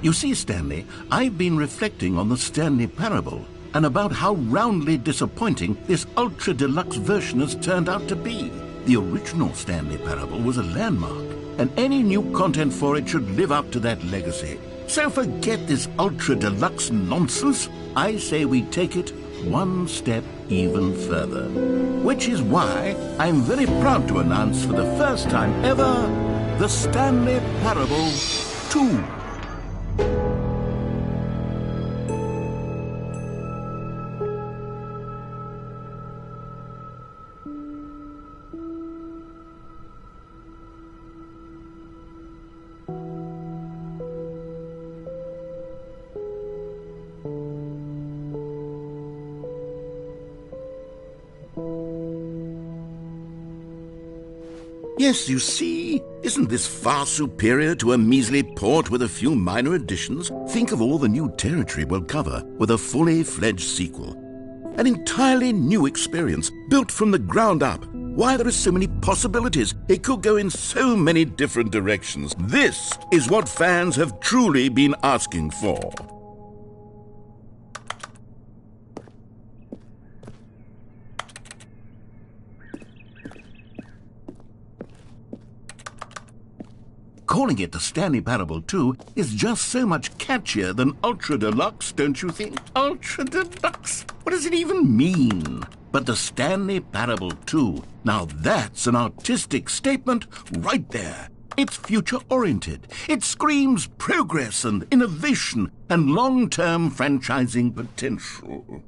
You see, Stanley, I've been reflecting on the Stanley Parable and about how roundly disappointing this ultra-deluxe version has turned out to be. The original Stanley Parable was a landmark, and any new content for it should live up to that legacy. So forget this ultra-deluxe nonsense. I say we take it one step even further. Which is why I'm very proud to announce for the first time ever, the Stanley Parable 2. Yes, you see, isn't this far superior to a measly port with a few minor additions? Think of all the new territory we'll cover with a fully fledged sequel. An entirely new experience, built from the ground up. Why, there are so many possibilities. It could go in so many different directions. This is what fans have truly been asking for. Calling it the Stanley Parable 2 is just so much catchier than Ultra Deluxe, don't you think? Ultra Deluxe? What does it even mean? But the Stanley Parable 2, now that's an artistic statement right there. It's future-oriented. It screams progress and innovation and long-term franchising potential.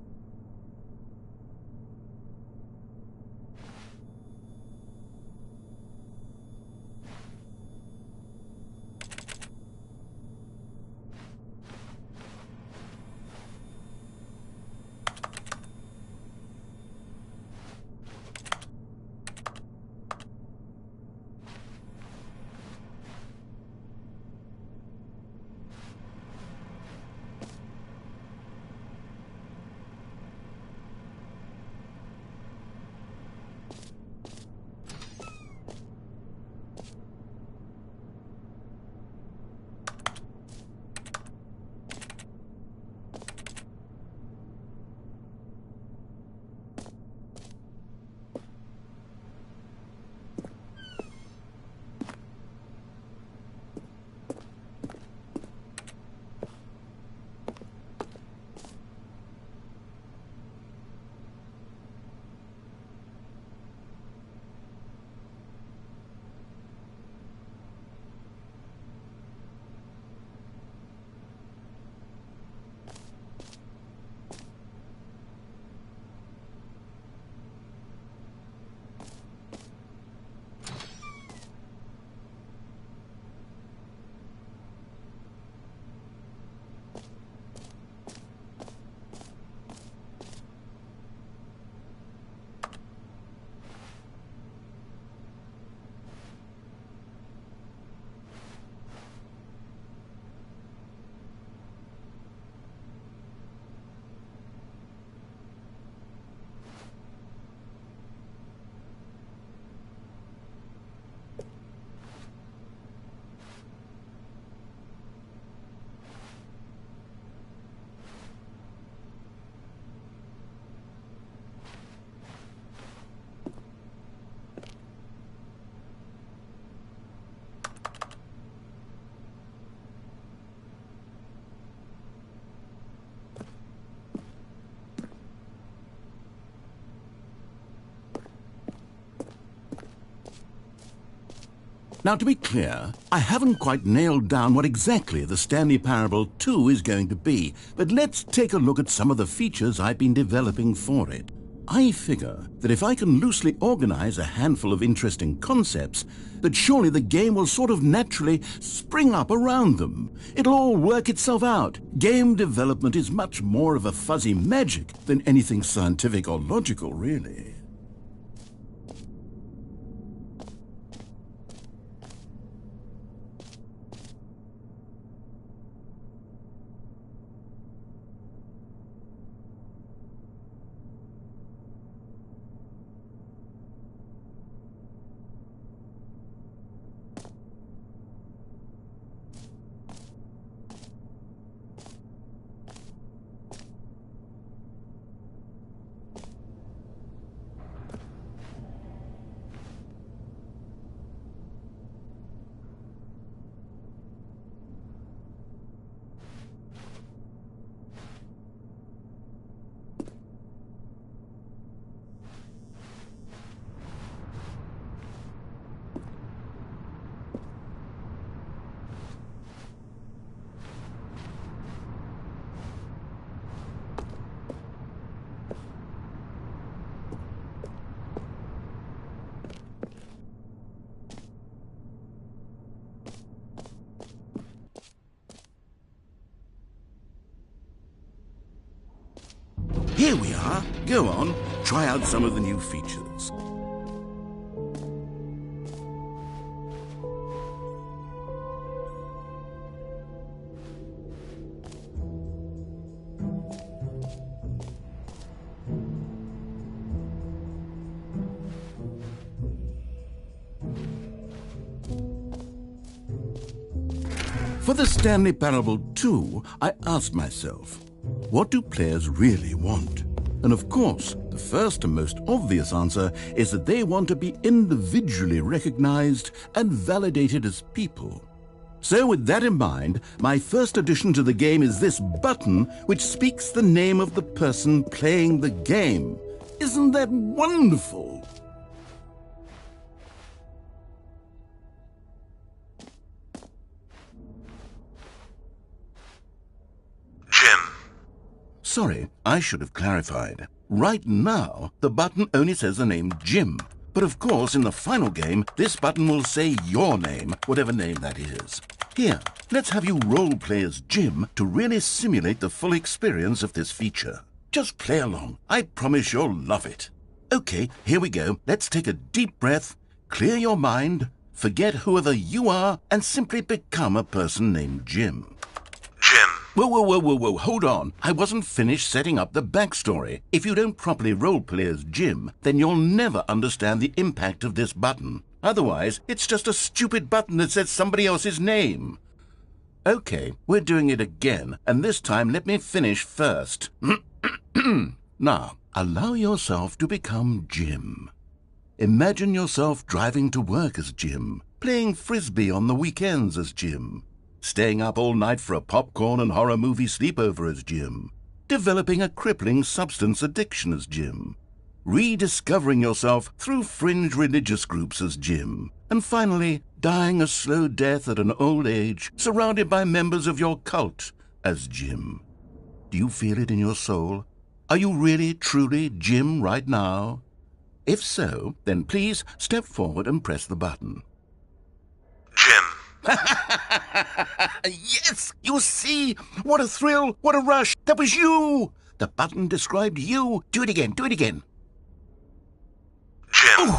Now, to be clear, I haven't quite nailed down what exactly the Stanley Parable 2 is going to be, but let's take a look at some of the features I've been developing for it. I figure that if I can loosely organize a handful of interesting concepts, that surely the game will sort of naturally spring up around them. It'll all work itself out. Game development is much more of a fuzzy magic than anything scientific or logical, really. Here we are. Go on, try out some of the new features. For the Stanley Parable 2, I asked myself, what do players really want? And of course, the first and most obvious answer is that they want to be individually recognized and validated as people. So with that in mind, my first addition to the game is this button which speaks the name of the person playing the game. Isn't that wonderful? Jim. Sorry, I should have clarified. Right now, the button only says the name Jim. But of course, in the final game, this button will say your name, whatever name that is. Here, let's have you role-play as Jim to really simulate the full experience of this feature. Just play along. I promise you'll love it. Okay, here we go. Let's take a deep breath, clear your mind, forget whoever you are, and simply become a person named Jim. Jim. Whoa, hold on. I wasn't finished setting up the backstory. If you don't properly roleplay as Jim, then you'll never understand the impact of this button. Otherwise, it's just a stupid button that says somebody else's name. Okay, we're doing it again, and this time let me finish first. Now, allow yourself to become Jim. Imagine yourself driving to work as Jim, playing frisbee on the weekends as Jim, staying up all night for a popcorn and horror movie sleepover as Jim, developing a crippling substance addiction as Jim, rediscovering yourself through fringe religious groups as Jim, and finally dying a slow death at an old age surrounded by members of your cult as Jim. Do you feel it in your soul? Are you really, truly Jim right now? If so, then please step forward and press the button. Jim. Yes! You see? What a thrill! What a rush! That was you! The button described you. Do it again. Jim. Ooh,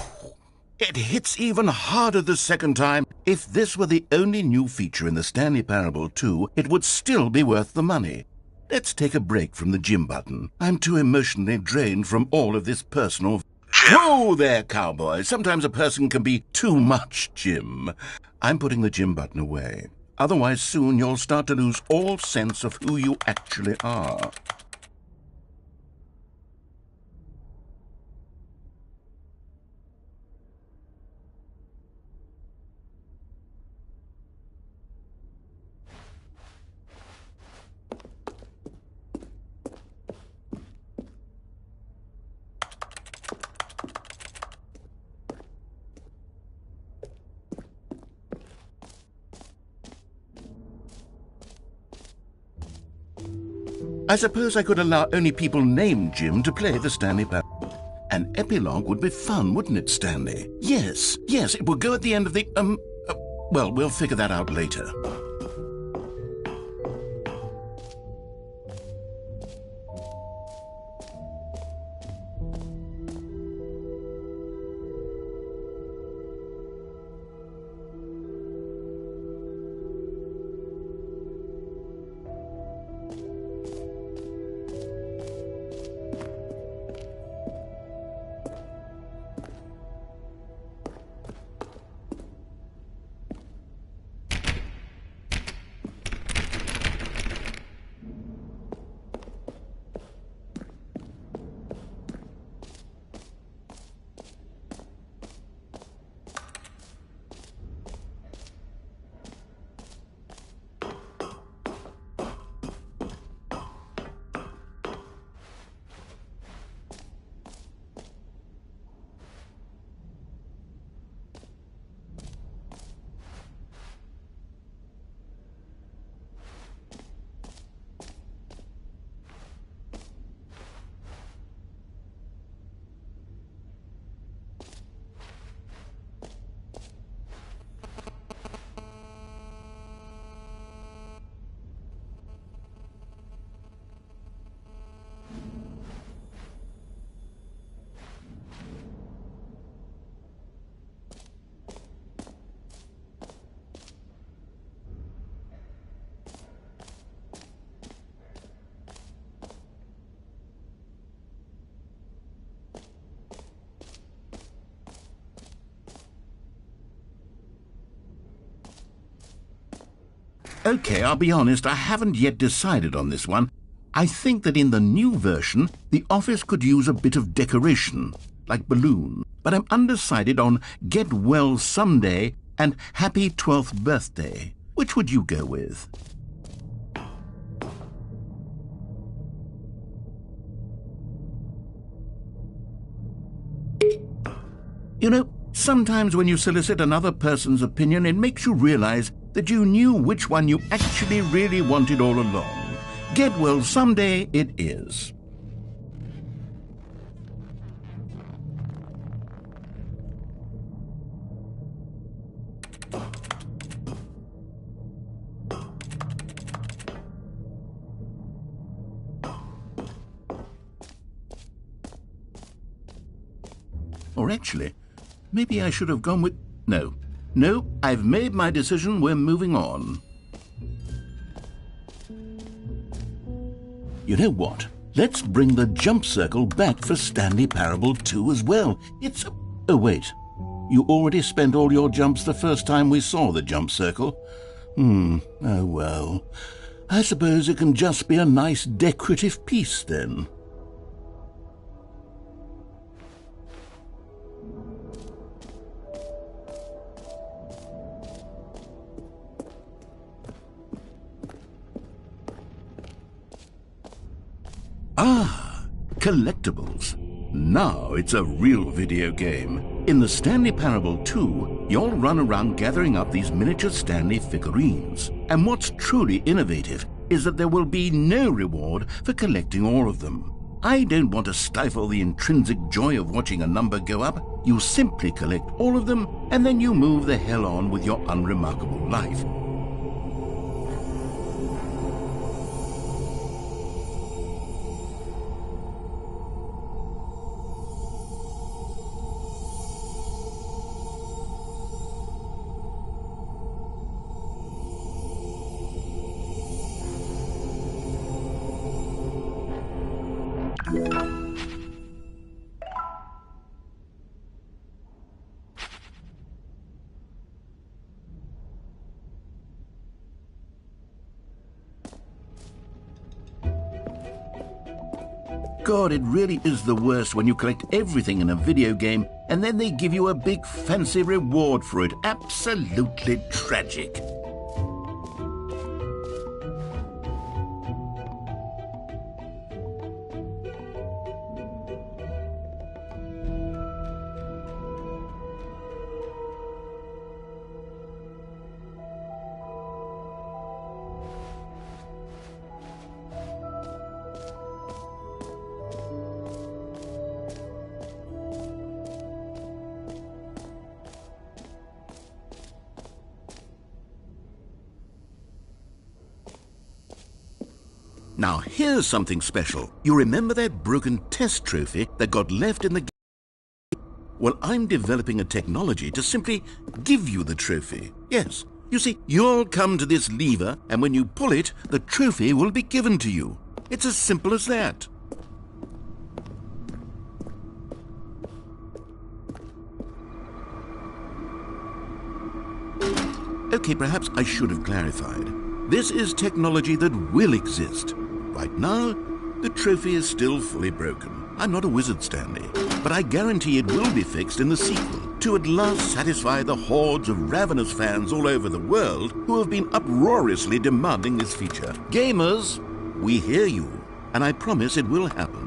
it hits even harder the second time. If this were the only new feature in the Stanley Parable 2, it would still be worth the money. Let's take a break from the Jim button. I'm too emotionally drained from all of this personal... Jim. Whoa there, cowboy. Sometimes a person can be too much Jim. I'm putting the Jim button away. Otherwise, soon you'll start to lose all sense of who you actually are. I suppose I could allow only people named Jim to play the Stanley Parable. An epilogue would be fun, wouldn't it, Stanley? Yes, it will go at the end of the, well, we'll figure that out later. Okay, I'll be honest, I haven't yet decided on this one. I think that in the new version, the office could use a bit of decoration, like balloons. But I'm undecided on Get Well Someday and Happy 12th Birthday. Which would you go with? You know, sometimes when you solicit another person's opinion, it makes you realize that you knew which one you actually really wanted all along. Get Well Someday it is. Or actually, maybe I should have gone with... No, I've made my decision. We're moving on. You know what? Let's bring the jump circle back for Stanley Parable 2 as well. It's... Oh, wait. You already spent all your jumps the first time we saw the jump circle. Oh well. I suppose it can just be a nice decorative piece then. Ah, collectibles. Now it's a real video game. In the Stanley Parable 2, you'll run around gathering up these miniature Stanley figurines. And what's truly innovative is that there will be no reward for collecting all of them. I don't want to stifle the intrinsic joy of watching a number go up. You simply collect all of them, and then you move the hell on with your unremarkable life. God, it really is the worst when you collect everything in a video game and then they give you a big fancy reward for it. Absolutely tragic. Now here's something special. You remember that broken test trophy that got left in the game? Well, I'm developing a technology to simply give you the trophy. Yes. You see, you'll come to this lever, and when you pull it, the trophy will be given to you. It's as simple as that. Okay, perhaps I should have clarified. This is technology that will exist. Right now, the trophy is still fully broken. I'm not a wizard, Stanley, but I guarantee it will be fixed in the sequel to at last satisfy the hordes of ravenous fans all over the world who have been uproariously demanding this feature. Gamers, we hear you, and I promise it will happen.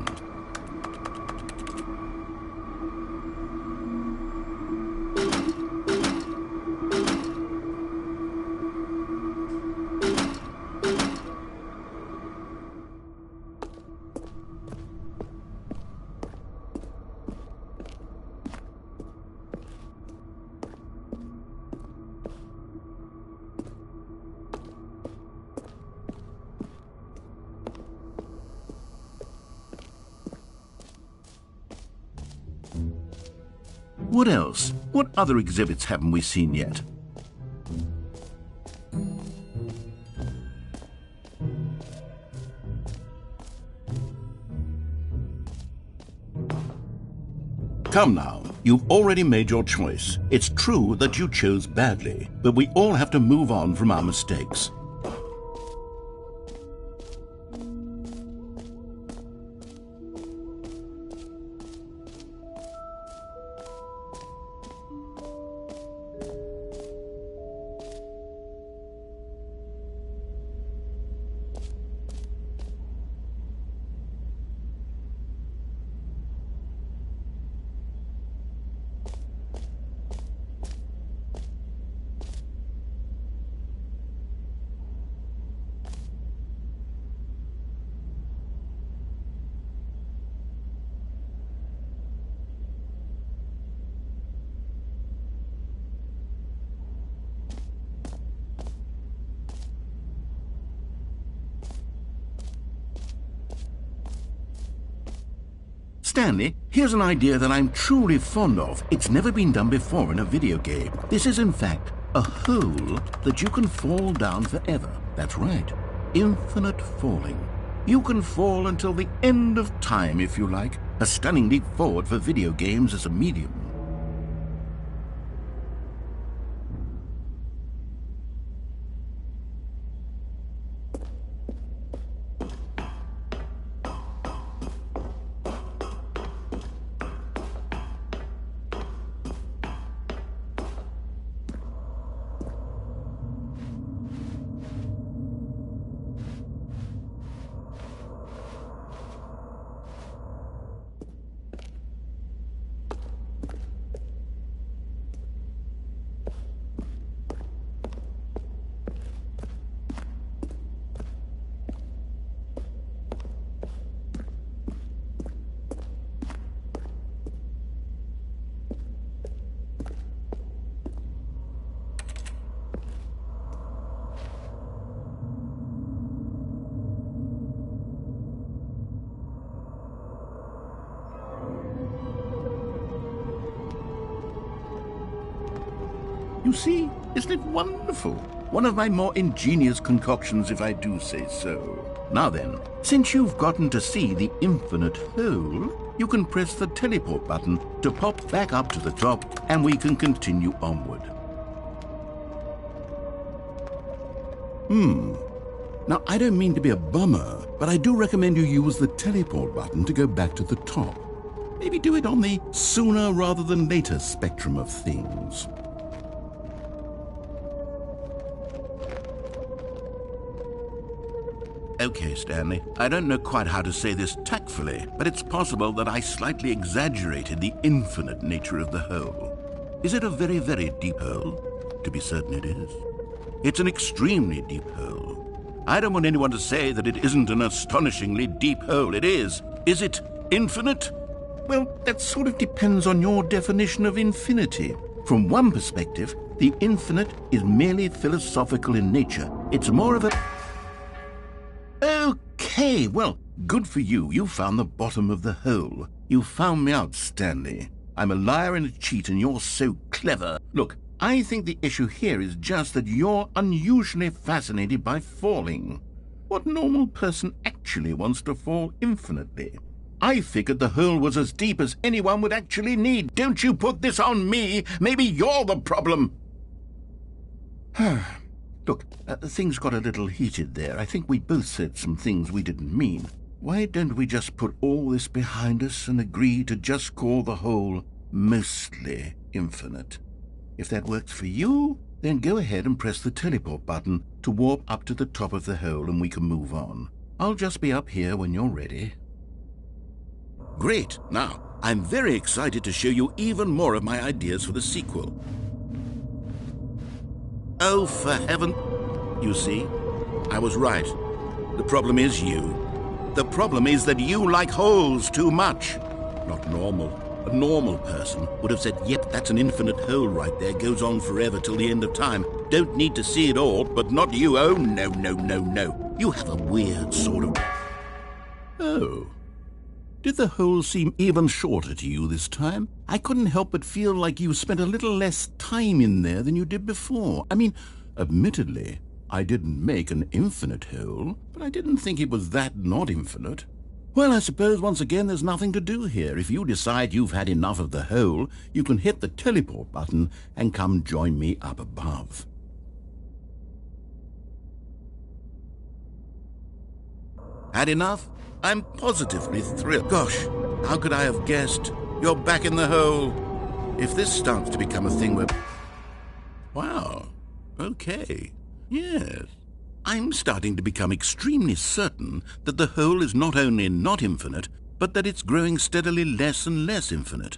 What else? What other exhibits haven't we seen yet? Come now, you've already made your choice. It's true that you chose badly, but we all have to move on from our mistakes. Stanley, here's an idea that I'm truly fond of. It's never been done before in a video game. This is, in fact, a hole that you can fall down forever. That's right. Infinite falling. You can fall until the end of time, if you like. A stunning leap forward for video games as a medium. You see, isn't it wonderful? One of my more ingenious concoctions, if I do say so. Now then, since you've gotten to see the infinite hole, you can press the teleport button to pop back up to the top, and we can continue onward. Now, I don't mean to be a bummer, but I do recommend you use the teleport button to go back to the top. Maybe do it on the sooner rather than later spectrum of things. Okay, Stanley, I don't know quite how to say this tactfully, but it's possible that I slightly exaggerated the infinite nature of the hole. Is it a very, very deep hole? To be certain it is. It's an extremely deep hole. I don't want anyone to say that it isn't an astonishingly deep hole. It is. Is it infinite? Well, that sort of depends on your definition of infinity. From one perspective, the infinite is merely philosophical in nature. It's more of a... Okay, Hey, well, good for you. You found the bottom of the hole. You found me out, Stanley. I'm a liar and a cheat, and you're so clever. Look, I think the issue here is just that you're unusually fascinated by falling. What normal person actually wants to fall infinitely? I figured the hole was as deep as anyone would actually need. Don't you put this on me. Maybe you're the problem. Look, things got a little heated there. I think we both said some things we didn't mean. Why don't we just put all this behind us and agree to just call the hole mostly infinite? If that works for you, then go ahead and press the teleport button to warp up to the top of the hole and we can move on. I'll just be up here when you're ready. Great. Now, I'm very excited to show you even more of my ideas for the sequel. Oh, for heaven... You see, I was right. The problem is you. The problem is that you like holes too much. Not normal. A normal person would have said, yep, that's an infinite hole right there, goes on forever till the end of time. Don't need to see it all, but not you. Oh, no, no, no, no. You have a weird sort of... Oh. Did the hole seem even shorter to you this time? I couldn't help but feel like you spent a little less time in there than you did before. I mean, admittedly, I didn't make an infinite hole, but I didn't think it was that not infinite. Well, I suppose once again there's nothing to do here. If you decide you've had enough of the hole, you can hit the teleport button and come join me up above. Had enough? I'm positively thrilled. Gosh, how could I have guessed? You're back in the hole. If this starts to become a thing where... Wow. Okay. Yes. I'm starting to become extremely certain that the hole is not only not infinite, but that it's growing steadily less and less infinite.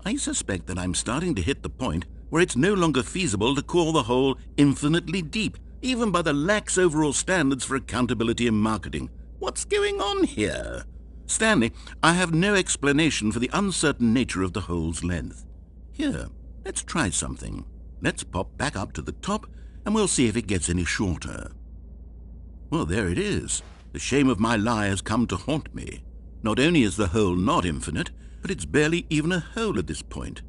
I suspect that I'm starting to hit the point where it's no longer feasible to call the hole infinitely deep, even by the lax overall standards for accountability and marketing. What's going on here? Stanley, I have no explanation for the uncertain nature of the hole's length. Here, let's try something. Let's pop back up to the top, and we'll see if it gets any shorter. Well, there it is. The shame of my lie has come to haunt me. Not only is the hole not infinite, but it's barely even a hole at this point.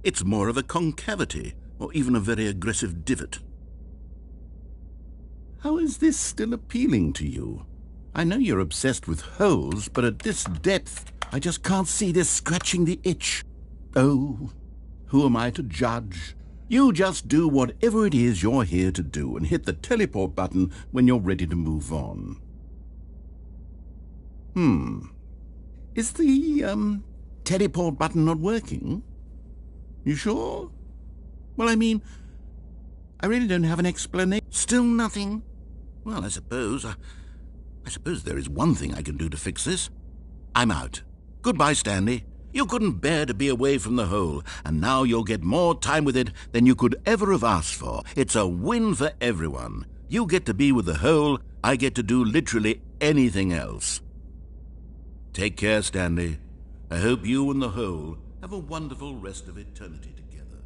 It's more of a concavity, or even a very aggressive divot. How is this still appealing to you? I know you're obsessed with holes, but at this depth, I just can't see this scratching the itch. Oh, who am I to judge? You just do whatever it is you're here to do and hit the teleport button when you're ready to move on. Is the, teleport button not working? You sure? Well, I mean, I really don't have an explanation. Still nothing? Well, I suppose there is one thing I can do to fix this. I'm out. Goodbye, Stanley. You couldn't bear to be away from the hole, and now you'll get more time with it than you could ever have asked for. It's a win for everyone. You get to be with the hole, I get to do literally anything else. Take care, Stanley. I hope you and the hole have a wonderful rest of eternity together.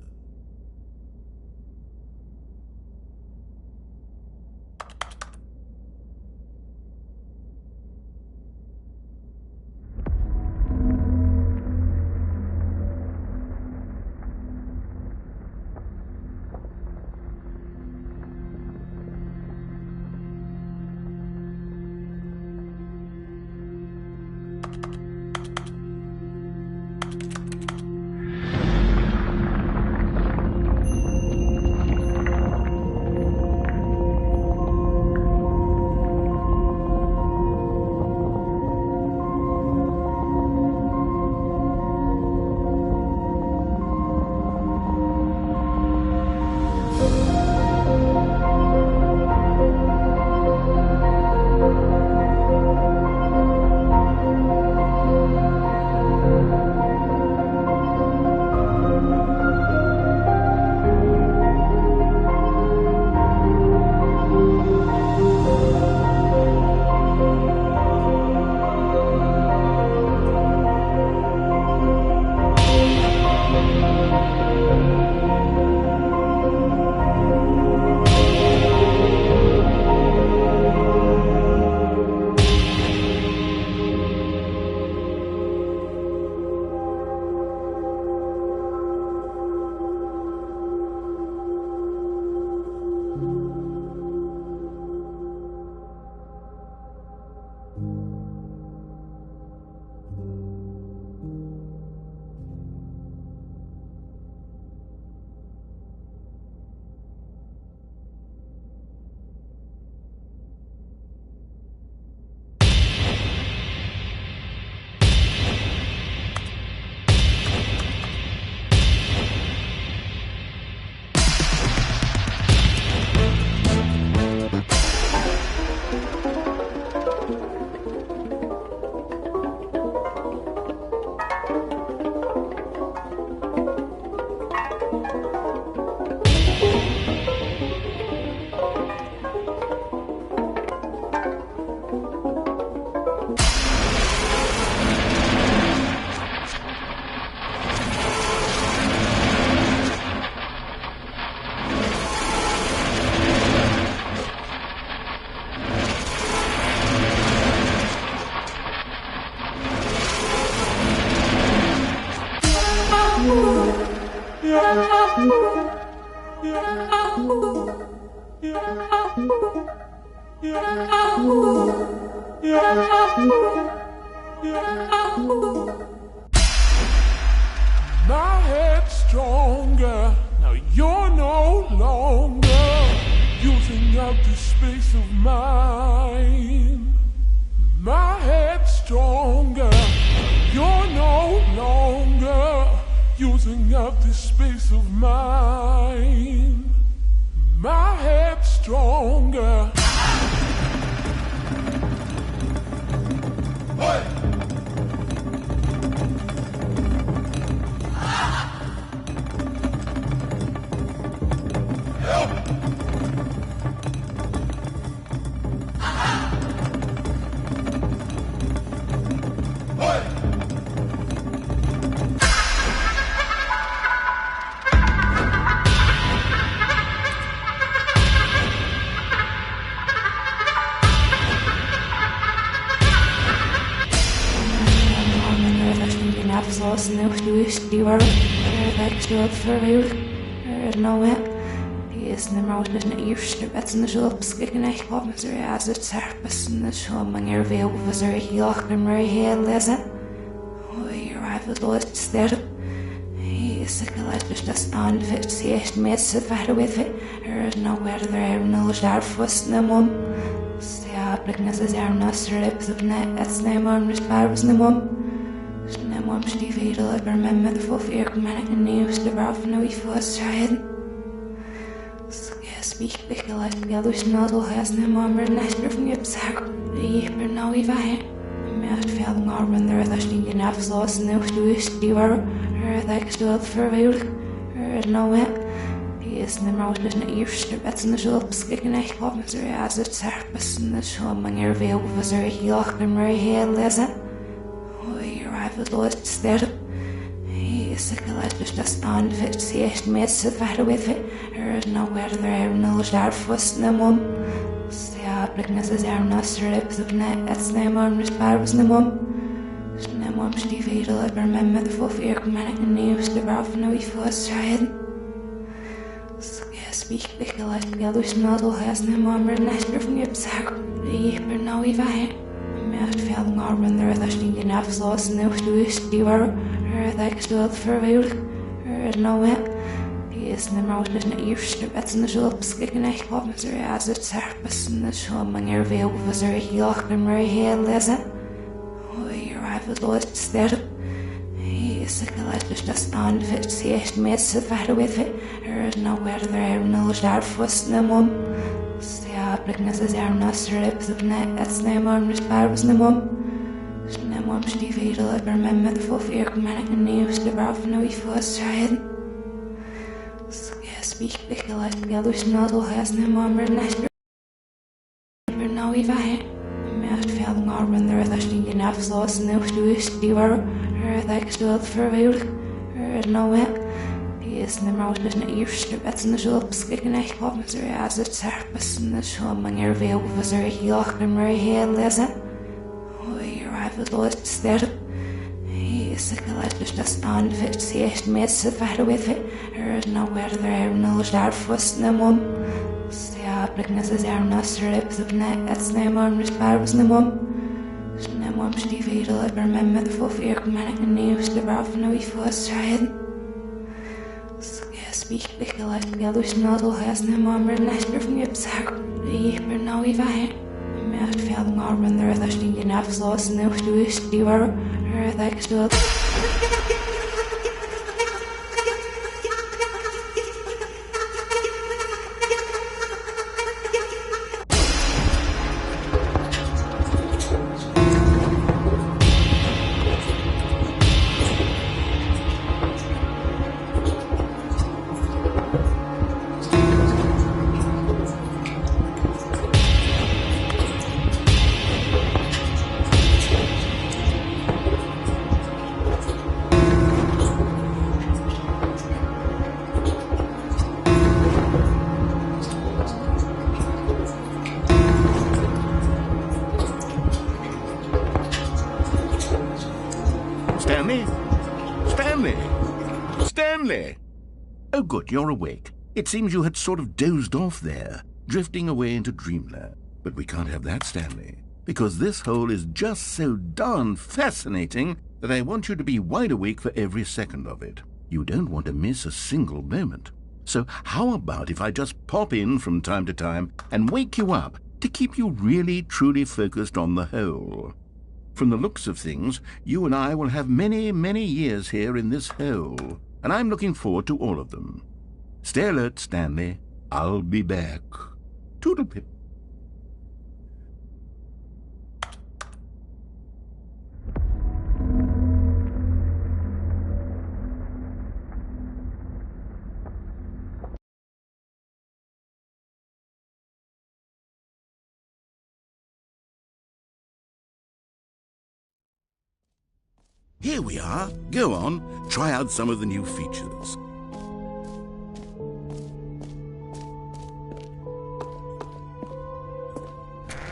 My head's stronger, now you're no longer using up this space of mine. My head's stronger, you're no longer using up this space of mine. My head's stronger. Hey! Afsluiten nu geweest, die waren weggestuurd verhuurd. Nou hè, die is de mout dus een eerste wet in de zulp schikken echt wat met z'n als het serpes en de schomming er veel over z'n heel achter me heel lezen. Oh, hier hebben we het sterren. Hij is zeker dus dat staan vet, ze echt met z'n verder with it. Er is nou verder er nul daar vast in mom. Ja, blikken is er naast de lips op net, het is niet maar met barbers in mom. Mom die vedel ik er met de volveer man en nieuwste waaraf nou iets voor strijden. Spiek pikkel uit de dus nadel has ne mom er nester van je zaak. Die er nou even heen. Met veel maar wanneer dat stinkt in afsluiten nu dus die waren er gestuurd verhuurd. Er nou hè. Die is de mout dus een eerste wet in de zulp schikken echt wat met z'n als het serpes en de schomming er veel over z'n heel achter me heel lezen. Het loopt sterren. Hij is zeker dus dat staan vet, ze echt met z'n verder with it. Er is nou verder er nul daar vast in mom. Ja, blikken is er naast de lips op net, het is niet maar met barbers in mom. Ne mom die vedel ik er met de volveer man en nieuwste waaraf nou iets voor strijden. Spiek pikkel uit de dus nadel has ne mom er nester van je zaak. Die er nou even heen. Met veel maar wanneer dat stinkt in afsluiten nu dus die waren er gestuurd verhuurd. Er nou hè. Die is de mout dus een eerste wet in de zulp schikken echt wat met z'n als het serpes en de schomming er veel over z'n heel achter me heel lezen. Oh, hier hebben we het sterren. Hij is zeker dus dat staan vet, ze echt met z'n verder with it. Er is nou verder er nul daar vast in mom. Ja, blikken is er naast de lips op net, het is niet maar met barbers in mom. Ne mom die vedel ik er met de volveer man en nieuwste waaraf nou iets voor strijden. Spiek pikkel uit de dus nadel has ne mom er nester. Er nou even heen. Met veel maar wanneer dat stinkt in afsluiten nu dus die waren er gestuurd verhuurd. Er nou hè. Die is de mout dus een eerste wet in de zulp schikken echt wat met z'n als het serpes en de schomming er veel over z'n heel achter me heel lezen. Oh, hier hebben we het sterren. Hij is zeker dus dat staan vet, ze echt met z'n verder with it. Er is nou verder er nul daar vast in mom. Ja, blikken is er naast de lips op net, het is niet maar met barbers in mom. Ne mom die vedel ik er met de volveer man en nieuwste waaraf nou iets voor strijden. Spiek pikkel uit de dus nadel has ne mom er nester van je zaak. Die er nou even heen. Met veel maar wanneer dat stinkt in afsluiten nu dus die waren er gestuurd. Stanley? Stanley! Stanley! Oh, good, you're awake. It seems you had sort of dozed off there, drifting away into dreamland. But we can't have that, Stanley, because this hole is just so darn fascinating that I want you to be wide awake for every second of it. You don't want to miss a single moment. So how about if I just pop in from time to time and wake you up to keep you really, truly focused on the hole? From the looks of things, you and I will have many, many years here in this hole, and I'm looking forward to all of them. Stay alert, Stanley. I'll be back. Toodle-pip. Here we are. Go on, try out some of the new features.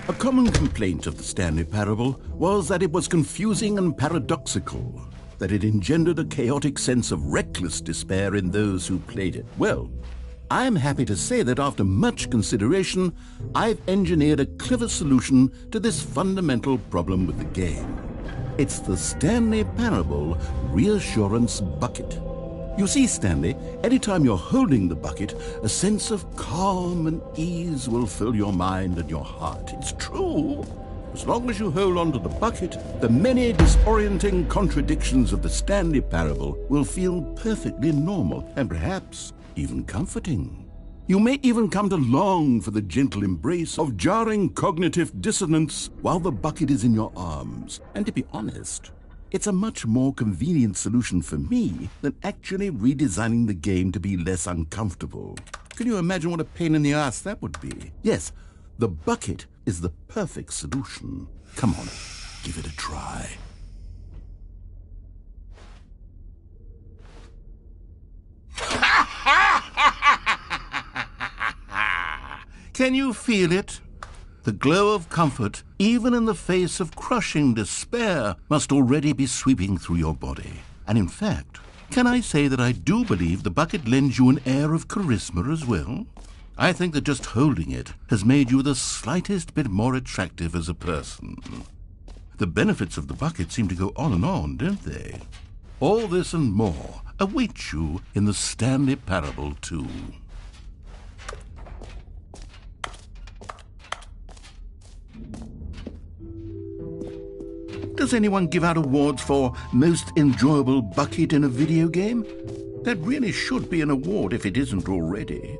A common complaint of the Stanley Parable was that it was confusing and paradoxical, that it engendered a chaotic sense of reckless despair in those who played it. Well, I am happy to say that after much consideration, I've engineered a clever solution to this fundamental problem with the game. It's the Stanley Parable Reassurance Bucket. You see, Stanley, anytime you're holding the bucket, a sense of calm and ease will fill your mind and your heart. It's true. As long as you hold on to the bucket, the many disorienting contradictions of the Stanley Parable will feel perfectly normal and perhaps even comforting. You may even come to long for the gentle embrace of jarring cognitive dissonance while the bucket is in your arms. And to be honest, it's a much more convenient solution for me than actually redesigning the game to be less uncomfortable. Can you imagine what a pain in the ass that would be? Yes, the bucket is the perfect solution. Come on, give it a try. Can you feel it? The glow of comfort, even in the face of crushing despair, must already be sweeping through your body. And in fact, can I say that I do believe the bucket lends you an air of charisma as well? I think that just holding it has made you the slightest bit more attractive as a person. The benefits of the bucket seem to go on, don't they? All this and more await you in the Stanley Parable 2. Does anyone give out awards for most enjoyable bucket in a video game? That really should be an award if it isn't already.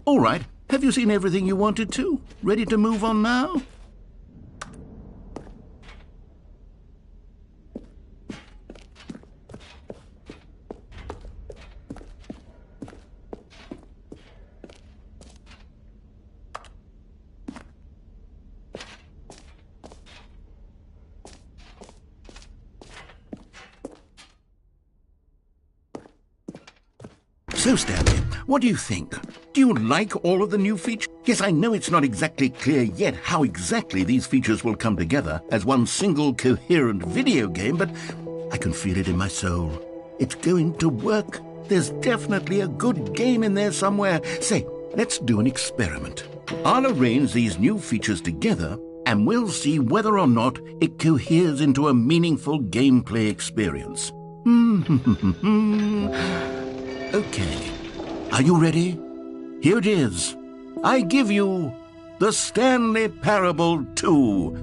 All right, have you seen everything you wanted to? Ready to move on now? So, Stanley, what do you think? Do you like all of the new features? Yes, I know it's not exactly clear yet how exactly these features will come together as one single coherent video game, but I can feel it in my soul. It's going to work. There's definitely a good game in there somewhere. Say, let's do an experiment. I'll arrange these new features together, and we'll see whether or not it coheres into a meaningful gameplay experience. Okay, are you ready? Here it is. I give you the Stanley Parable 2.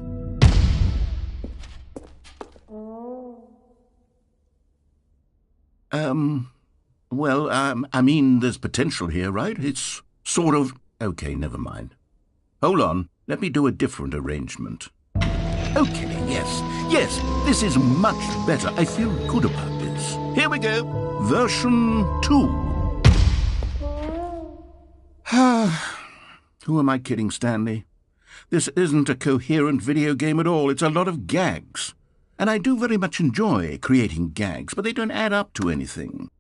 I mean, there's potential here, right? It's sort of... Okay, never mind. Hold on, let me do a different arrangement. Okay, yes, this is much better. I feel good about this. Here we go. version 2. Who am I kidding, Stanley? This isn't a coherent video game at all. It's a lot of gags. And I do very much enjoy creating gags, but they don't add up to anything.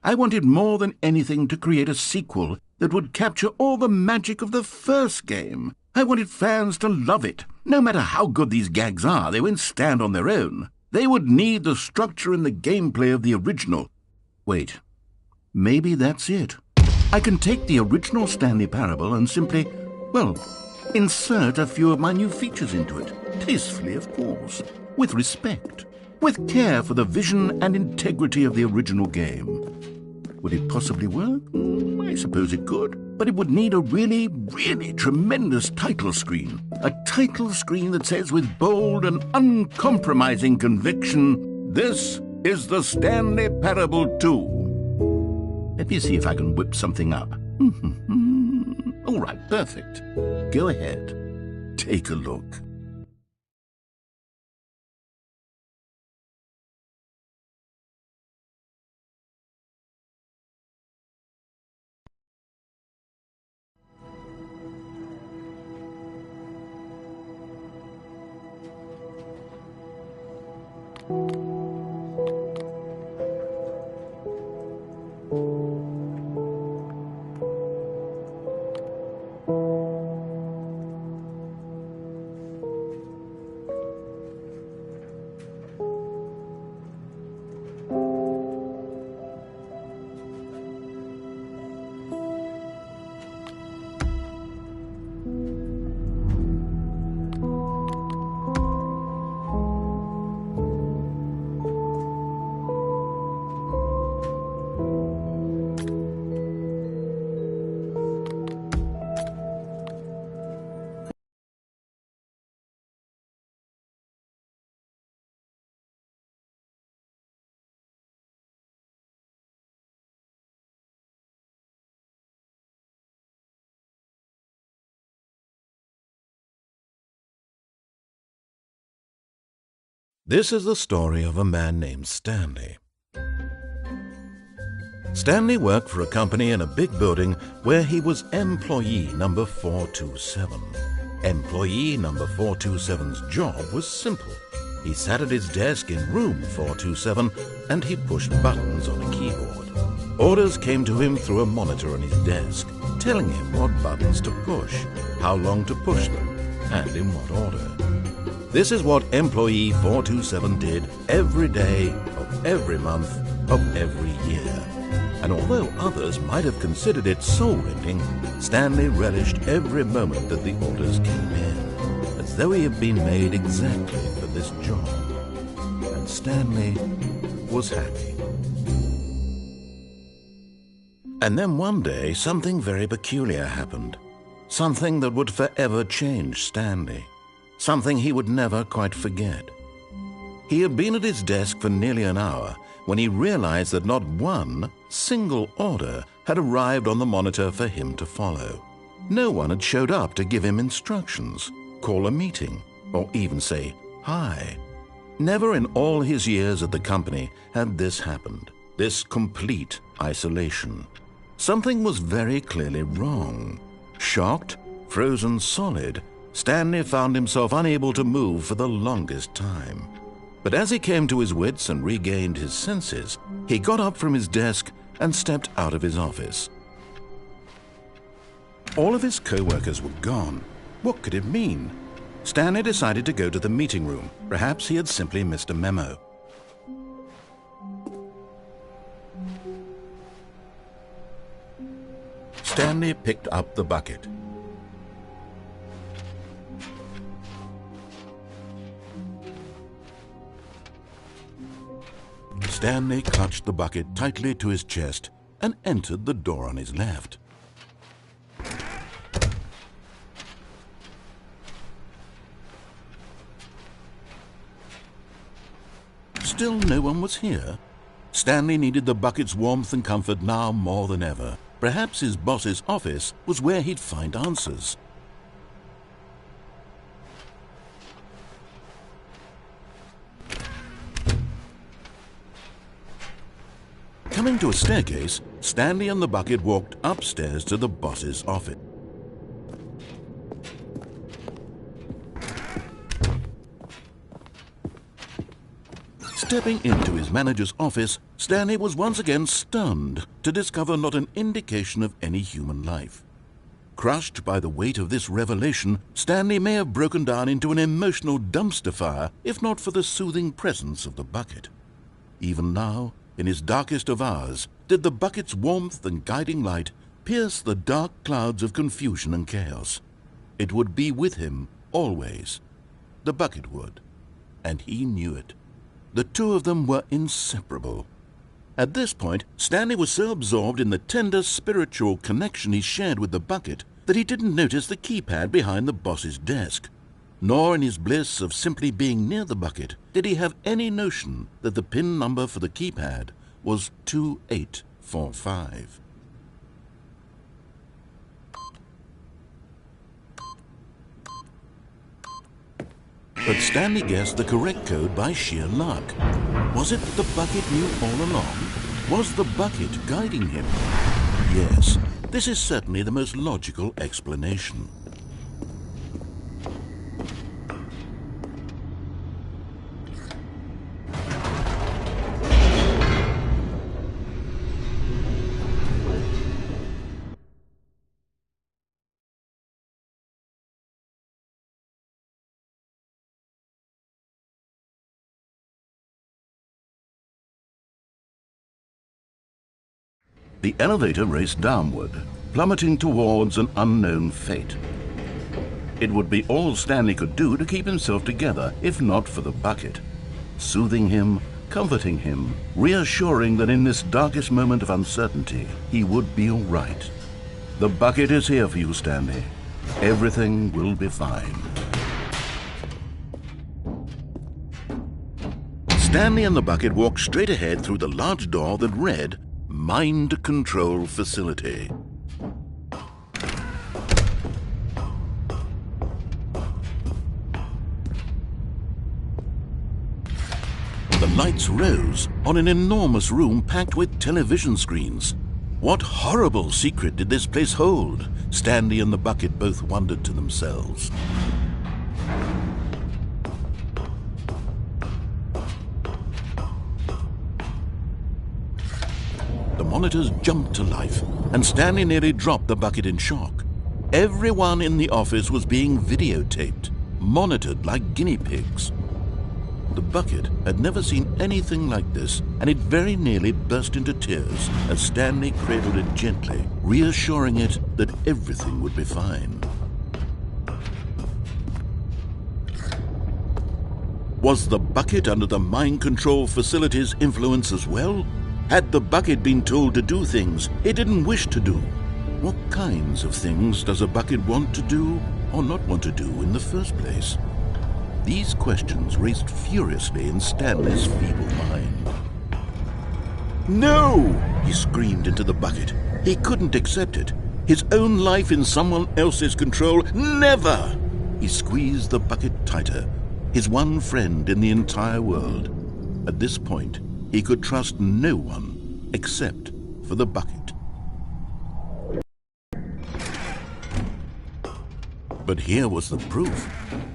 I wanted more than anything to create a sequel that would capture all the magic of the first game. I wanted fans to love it. No matter how good these gags are, they won't stand on their own. They would need the structure and the gameplay of the original. Wait, maybe that's it. I can take the original Stanley Parable and simply, well, insert a few of my new features into it. Tastefully, of course. With respect. With care for the vision and integrity of the original game. Would it possibly work? I suppose it could. But it would need a really, really tremendous title screen. A title screen that says with bold and uncompromising conviction, "This is the Stanley Parable 2. Let me see if I can whip something up. All right, perfect. Go ahead. Take a look. This is the story of a man named Stanley. Stanley worked for a company in a big building where he was employee number 427. Employee number 427's job was simple. He sat at his desk in room 427 and he pushed buttons on a keyboard. Orders came to him through a monitor on his desk, telling him what buttons to push, how long to push them, and in what order. This is what employee 427 did every day of every month of every year. And although others might have considered it soul-rending, Stanley relished every moment that the orders came in, as though he had been made exactly for this job. And Stanley was happy. And then one day, something very peculiar happened. Something that would forever change Stanley. Something he would never quite forget. He had been at his desk for nearly an hour when he realized that not one single order had arrived on the monitor for him to follow. No one had showed up to give him instructions, call a meeting, or even say hi. Never in all his years at the company had this happened, this complete isolation. Something was very clearly wrong. Shocked, frozen solid, Stanley found himself unable to move for the longest time. But as he came to his wits and regained his senses, he got up from his desk and stepped out of his office. All of his co-workers were gone. What could it mean? Stanley decided to go to the meeting room. Perhaps he had simply missed a memo. Stanley picked up the bucket. Stanley clutched the bucket tightly to his chest and entered the door on his left. Still no one was here. Stanley needed the bucket's warmth and comfort now more than ever. Perhaps his boss's office was where he'd find answers. Coming to a staircase, Stanley and the bucket walked upstairs to the boss's office. Stepping into his manager's office, Stanley was once again stunned to discover not an indication of any human life. Crushed by the weight of this revelation, Stanley may have broken down into an emotional dumpster fire if not for the soothing presence of the bucket. Even now, in his darkest of hours, did the bucket's warmth and guiding light pierce the dark clouds of confusion and chaos. It would be with him always. The bucket would, and he knew it. The two of them were inseparable. At this point, Stanley was so absorbed in the tender spiritual connection he shared with the bucket that he didn't notice the keypad behind the boss's desk. Nor in his bliss of simply being near the bucket did he have any notion that the PIN number for the keypad was 2845. But Stanley guessed the correct code by sheer luck. Was it that the bucket knew all along? Was the bucket guiding him? Yes, this is certainly the most logical explanation. The elevator raced downward, plummeting towards an unknown fate. It would be all Stanley could do to keep himself together, if not for the bucket. Soothing him, comforting him, reassuring that in this darkest moment of uncertainty, he would be all right. The bucket is here for you, Stanley. Everything will be fine. Stanley and the bucket walked straight ahead through the large door that read, Mind Control Facility. The lights rose on an enormous room packed with television screens. What horrible secret did this place hold? Stanley and the bucket both wondered to themselves. The monitors jumped to life, and Stanley nearly dropped the bucket in shock. Everyone in the office was being videotaped, monitored like guinea pigs. The bucket had never seen anything like this, and it very nearly burst into tears as Stanley cradled it gently, reassuring it that everything would be fine. Was the bucket under the mind control facility's influence as well? Had the bucket been told to do things it didn't wish to do? What kinds of things does a bucket want to do or not want to do in the first place? These questions raced furiously in Stanley's feeble mind. No! He screamed into the bucket. He couldn't accept it. His own life in someone else's control, never! He squeezed the bucket tighter, his one friend in the entire world. At this point, he could trust no one except for the bucket. But here was the proof.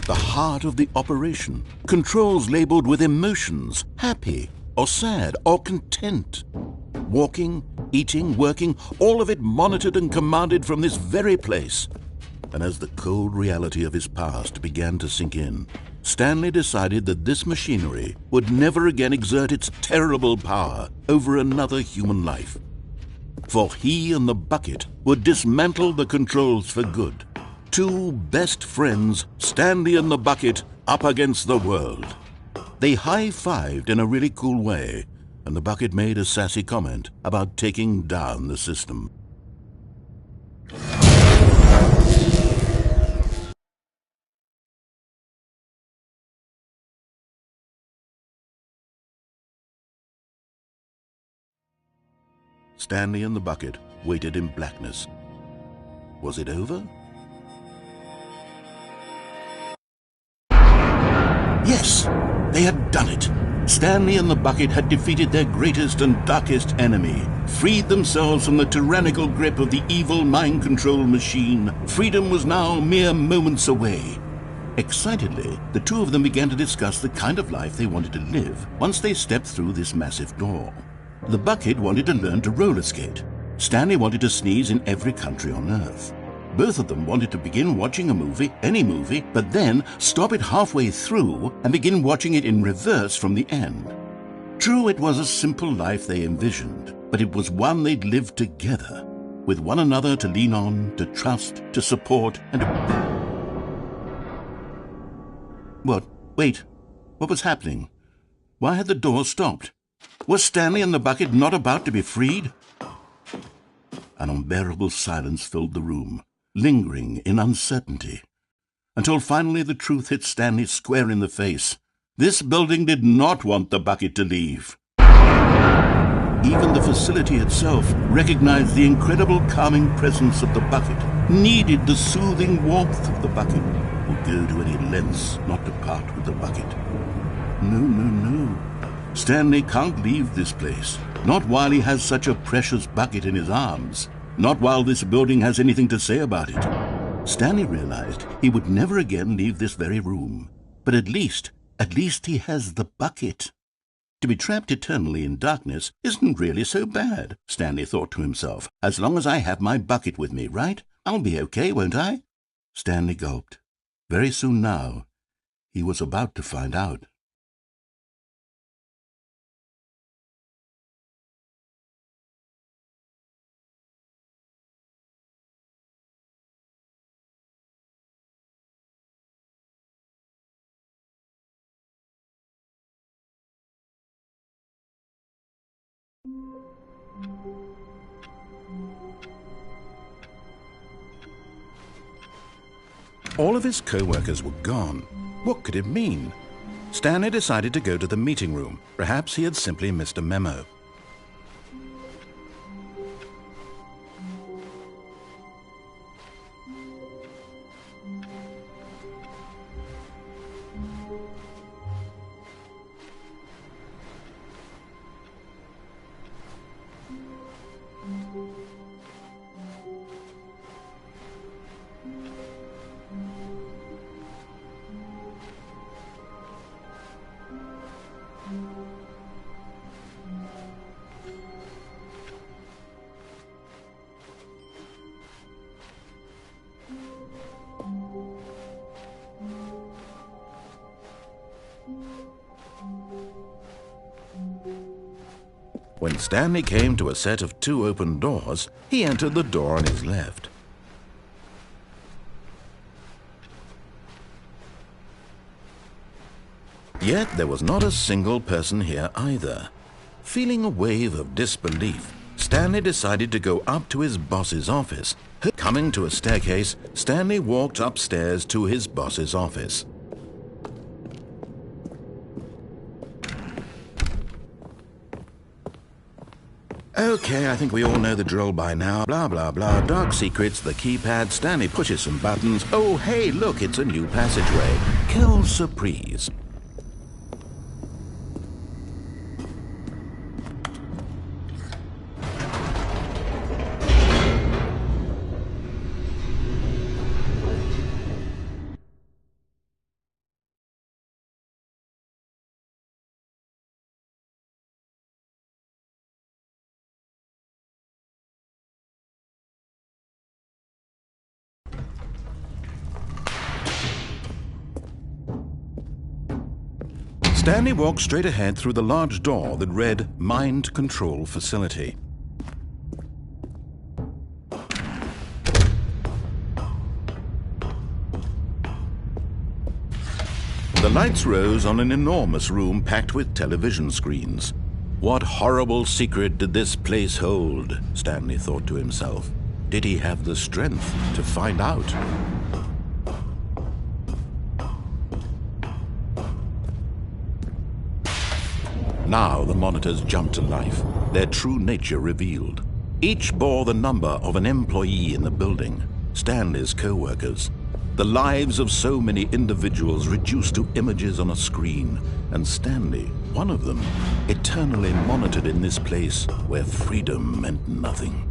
The heart of the operation. Controls labeled with emotions, happy or sad or content. Walking, eating, working, all of it monitored and commanded from this very place. And as the cold reality of his past began to sink in, Stanley decided that this machinery would never again exert its terrible power over another human life. For he and the bucket would dismantle the controls for good. Two best friends, Stanley and the bucket, up against the world. They high-fived in a really cool way, and the bucket made a sassy comment about taking down the system. Stanley and the bucket waited in blackness. Was it over? Yes, they had done it. Stanley and the bucket had defeated their greatest and darkest enemy, freed themselves from the tyrannical grip of the evil mind control machine. Freedom was now mere moments away. Excitedly, the two of them began to discuss the kind of life they wanted to live once they stepped through this massive door. The bucket wanted to learn to roller skate. Stanley wanted to sneeze in every country on Earth. Both of them wanted to begin watching a movie, any movie, but then stop it halfway through and begin watching it in reverse from the end. True, it was a simple life they envisioned, but it was one they'd lived together, with one another to lean on, to trust, to support, and What? Wait. What was happening? Why had the door stopped? Was Stanley and the bucket not about to be freed? An unbearable silence filled the room, lingering in uncertainty, until finally the truth hit Stanley square in the face. This building did not want the bucket to leave. Even the facility itself recognized the incredible calming presence of the bucket, needed the soothing warmth of the bucket, would go to any lengths not to part with the bucket. No. Stanley can't leave this place, not while he has such a precious bucket in his arms. Not while this building has anything to say about it. Stanley realized he would never again leave this very room. But at least he has the bucket. To be trapped eternally in darkness isn't really so bad, Stanley thought to himself. As long as I have my bucket with me, right? I'll be okay, won't I? Stanley gulped. Very soon now, he was about to find out. All of his co-workers were gone. What could it mean? Stanley decided to go to the meeting room. Perhaps he had simply missed a memo. When Stanley came to a set of 2 open doors, he entered the door on his left. Yet there was not a single person here either. Feeling a wave of disbelief, Stanley decided to go up to his boss's office. Coming to a staircase, Stanley walked upstairs to his boss's office. Okay, I think we all know the drill by now. Blah, blah, blah. Dark secrets, the keypad. Stanley pushes some buttons. Oh, hey, look, it's a new passageway. Quelle surprise. Stanley walked straight ahead through the large door that read Mind Control Facility. The lights rose on an enormous room packed with television screens. What horrible secret did this place hold? Stanley thought to himself. Did he have the strength to find out? Now the monitors jumped to life, their true nature revealed. Each bore the number of an employee in the building, Stanley's co-workers. The lives of so many individuals reduced to images on a screen, and Stanley, one of them, eternally monitored in this place where freedom meant nothing.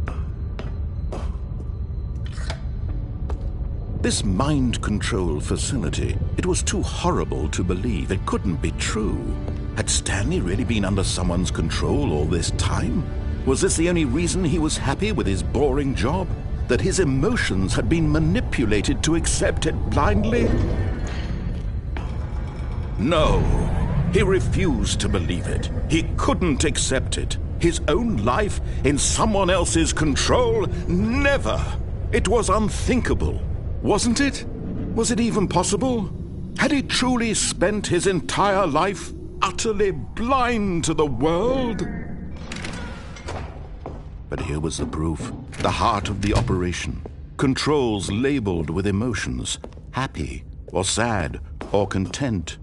This mind control facility, it was too horrible to believe. It couldn't be true. Had Stanley really been under someone's control all this time? Was this the only reason he was happy with his boring job? That his emotions had been manipulated to accept it blindly? No, he refused to believe it. He couldn't accept it. His own life in someone else's control? Never! It was unthinkable. Wasn't it? Was it even possible? Had he truly spent his entire life utterly blind to the world? But here was the proof, the heart of the operation. Controls labeled with emotions, happy or sad or content.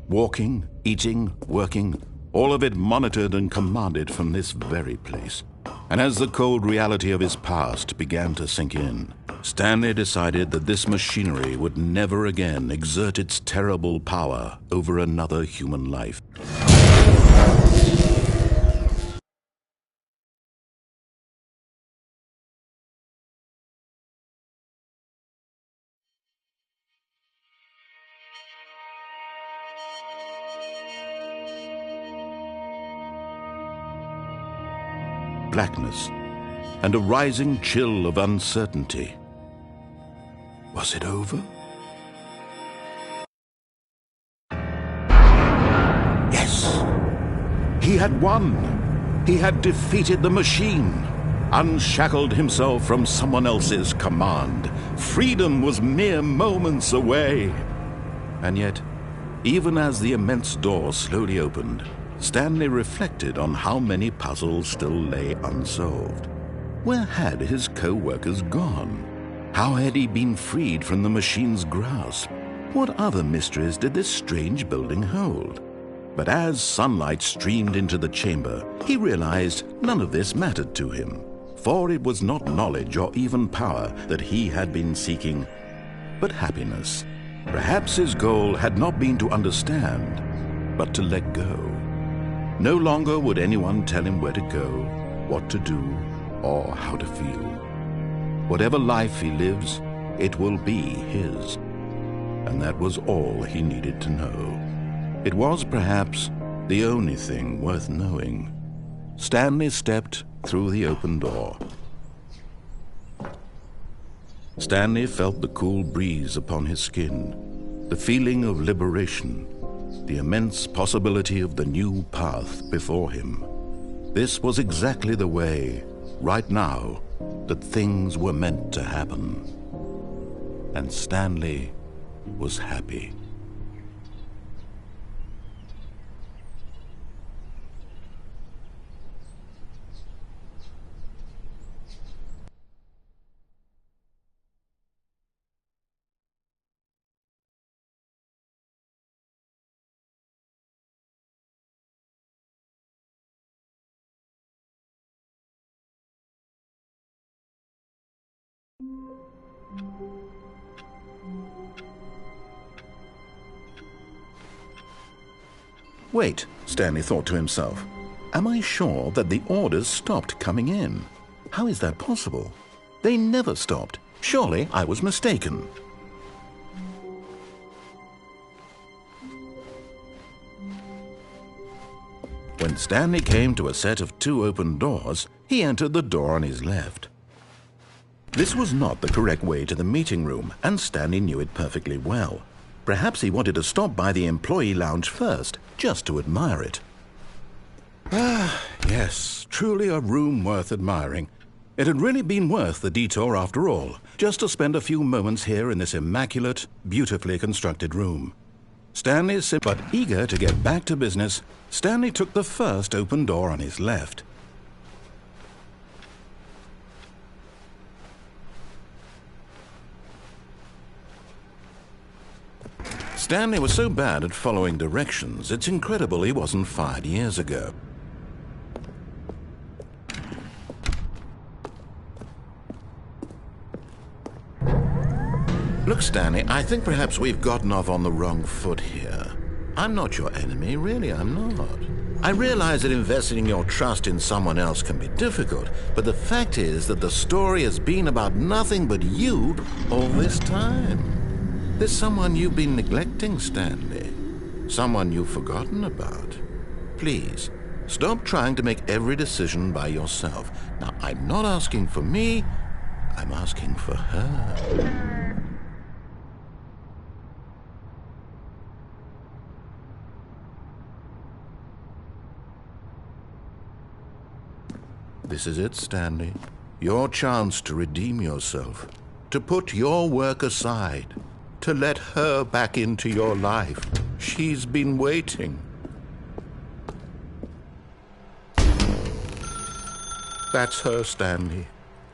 Walking, eating, working, all of it monitored and commanded from this very place. And as the cold reality of his past began to sink in, Stanley decided that this machinery would never again exert its terrible power over another human life. Blackness and a rising chill of uncertainty. Was it over? Yes! He had won! He had defeated the machine, unshackled himself from someone else's command. Freedom was mere moments away. And yet, even as the immense door slowly opened, Stanley reflected on how many puzzles still lay unsolved. Where had his co-workers gone? How had he been freed from the machine's grasp? What other mysteries did this strange building hold? But as sunlight streamed into the chamber, he realized none of this mattered to him, for it was not knowledge or even power that he had been seeking, but happiness. Perhaps his goal had not been to understand, but to let go. No longer would anyone tell him where to go, what to do, or how to feel. Whatever life he lives, it will be his. And that was all he needed to know. It was perhaps the only thing worth knowing. Stanley stepped through the open door. Stanley felt the cool breeze upon his skin, the feeling of liberation, the immense possibility of the new path before him. This was exactly the way, right now, that things were meant to happen. And Stanley was happy. Wait, Stanley thought to himself. Am I sure that the orders stopped coming in? How is that possible? They never stopped. Surely I was mistaken. When Stanley came to a set of 2 open doors, he entered the door on his left. This was not the correct way to the meeting room, and Stanley knew it perfectly well. Perhaps he wanted to stop by the employee lounge first, just to admire it. Ah, yes, truly a room worth admiring. It had really been worth the detour after all, just to spend a few moments here in this immaculate, beautifully constructed room. Stanley, but eager to get back to business, Stanley took the first open door on his left. Stanley was so bad at following directions, it's incredible he wasn't fired years ago. Look, Stanley, I think perhaps we've gotten off on the wrong foot here. I'm not your enemy, really, I'm not. I realize that investing your trust in someone else can be difficult, but the fact is that the story has been about nothing but you all this time. There's someone you've been neglecting, Stanley. Someone you've forgotten about. Please, stop trying to make every decision by yourself. Now, I'm not asking for me, I'm asking for her. This is it, Stanley. Your chance to redeem yourself, to put your work aside, to let her back into your life. She's been waiting. That's her, Stanley.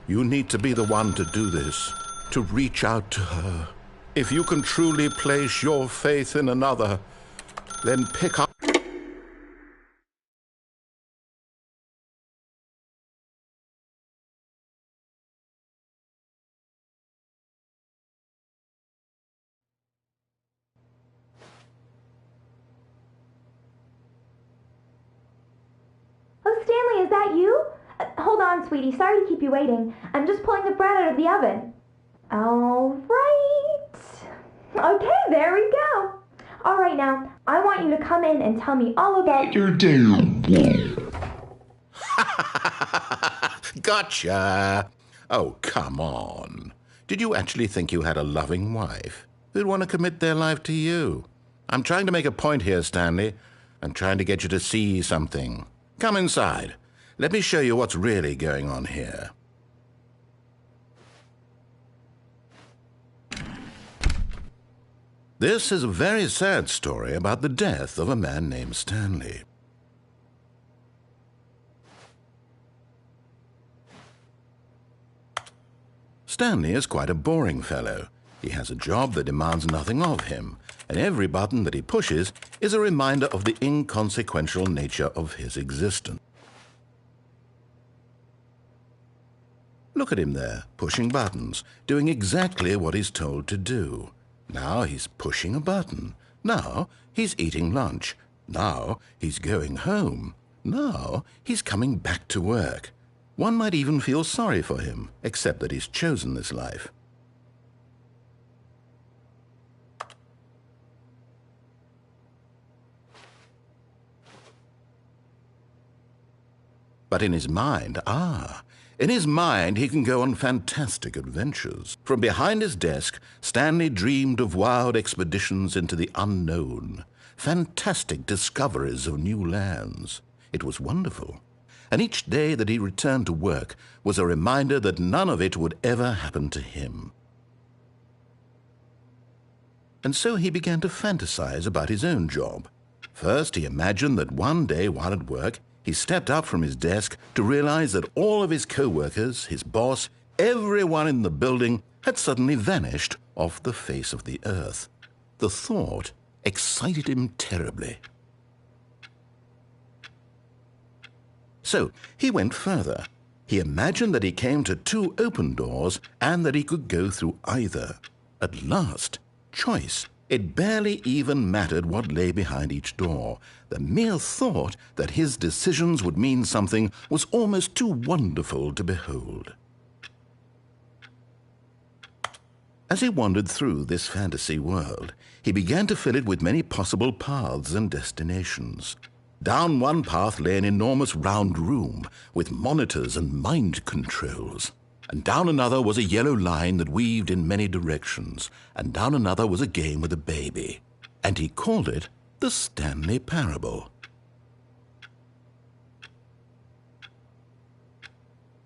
You need to be the one to do this, to reach out to her. If you can truly place your faith in another, then pick up. Oh, Stanley, is that you? Hold on, sweetie. Sorry to keep you waiting. I'm just pulling the bread out of the oven. All right. Okay, there we go. All right, now, I want you to come in and tell me all about your day. Gotcha. Oh, come on. Did you actually think you had a loving wife who'd want to commit their life to you? I'm trying to make a point here, Stanley. I'm trying to get you to see something. Come inside. Let me show you what's really going on here. This is a very sad story about the death of a man named Stanley. Stanley is quite a boring fellow. He has a job that demands nothing of him, and every button that he pushes is a reminder of the inconsequential nature of his existence. Look at him there, pushing buttons, doing exactly what he's told to do. Now he's pushing a button. Now he's eating lunch. Now he's going home. Now he's coming back to work. One might even feel sorry for him, except that he's chosen this life. But in his mind, in his mind, he can go on fantastic adventures. From behind his desk, Stanley dreamed of wild expeditions into the unknown, fantastic discoveries of new lands. It was wonderful. And each day that he returned to work was a reminder that none of it would ever happen to him. And so he began to fantasize about his own job. First, he imagined that one day while at work, he stepped up from his desk to realize that all of his co-workers, his boss, everyone in the building had suddenly vanished off the face of the earth. The thought excited him terribly. So he went further. He imagined that he came to two open doors and that he could go through either. At last, choice. It barely even mattered what lay behind each door. The mere thought that his decisions would mean something was almost too wonderful to behold. As he wandered through this fantasy world, he began to fill it with many possible paths and destinations. Down one path lay an enormous round room with monitors and mind controls. And down another was a yellow line that weaved in many directions, and down another was a game with a baby. And he called it the Stanley Parable.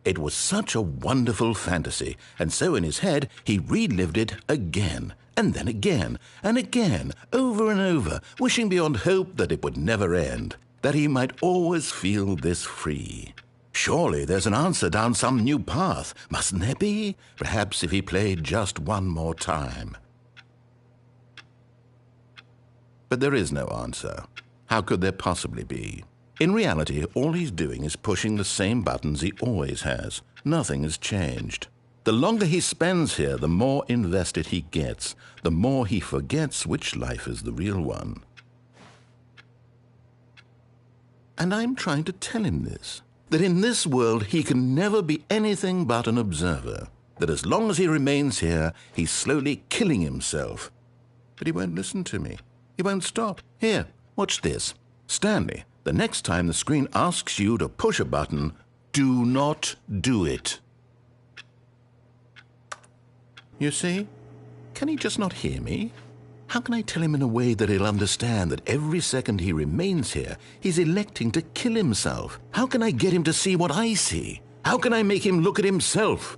It was such a wonderful fantasy, and so in his head he relived it again, and then again, and again, over and over, wishing beyond hope that it would never end, that he might always feel this free. Surely there's an answer down some new path, mustn't there be? Perhaps if he played just one more time. But there is no answer. How could there possibly be? In reality, all he's doing is pushing the same buttons he always has. Nothing has changed. The longer he spends here, the more invested he gets, the more he forgets which life is the real one. And I'm trying to tell him this, that in this world he can never be anything but an observer, that as long as he remains here, he's slowly killing himself. But he won't listen to me. He won't stop. Here, watch this. Stanley, the next time the screen asks you to push a button, do not do it. You see? Can he just not hear me? How can I tell him in a way that he'll understand that every second he remains here, he's electing to kill himself? How can I get him to see what I see? How can I make him look at himself?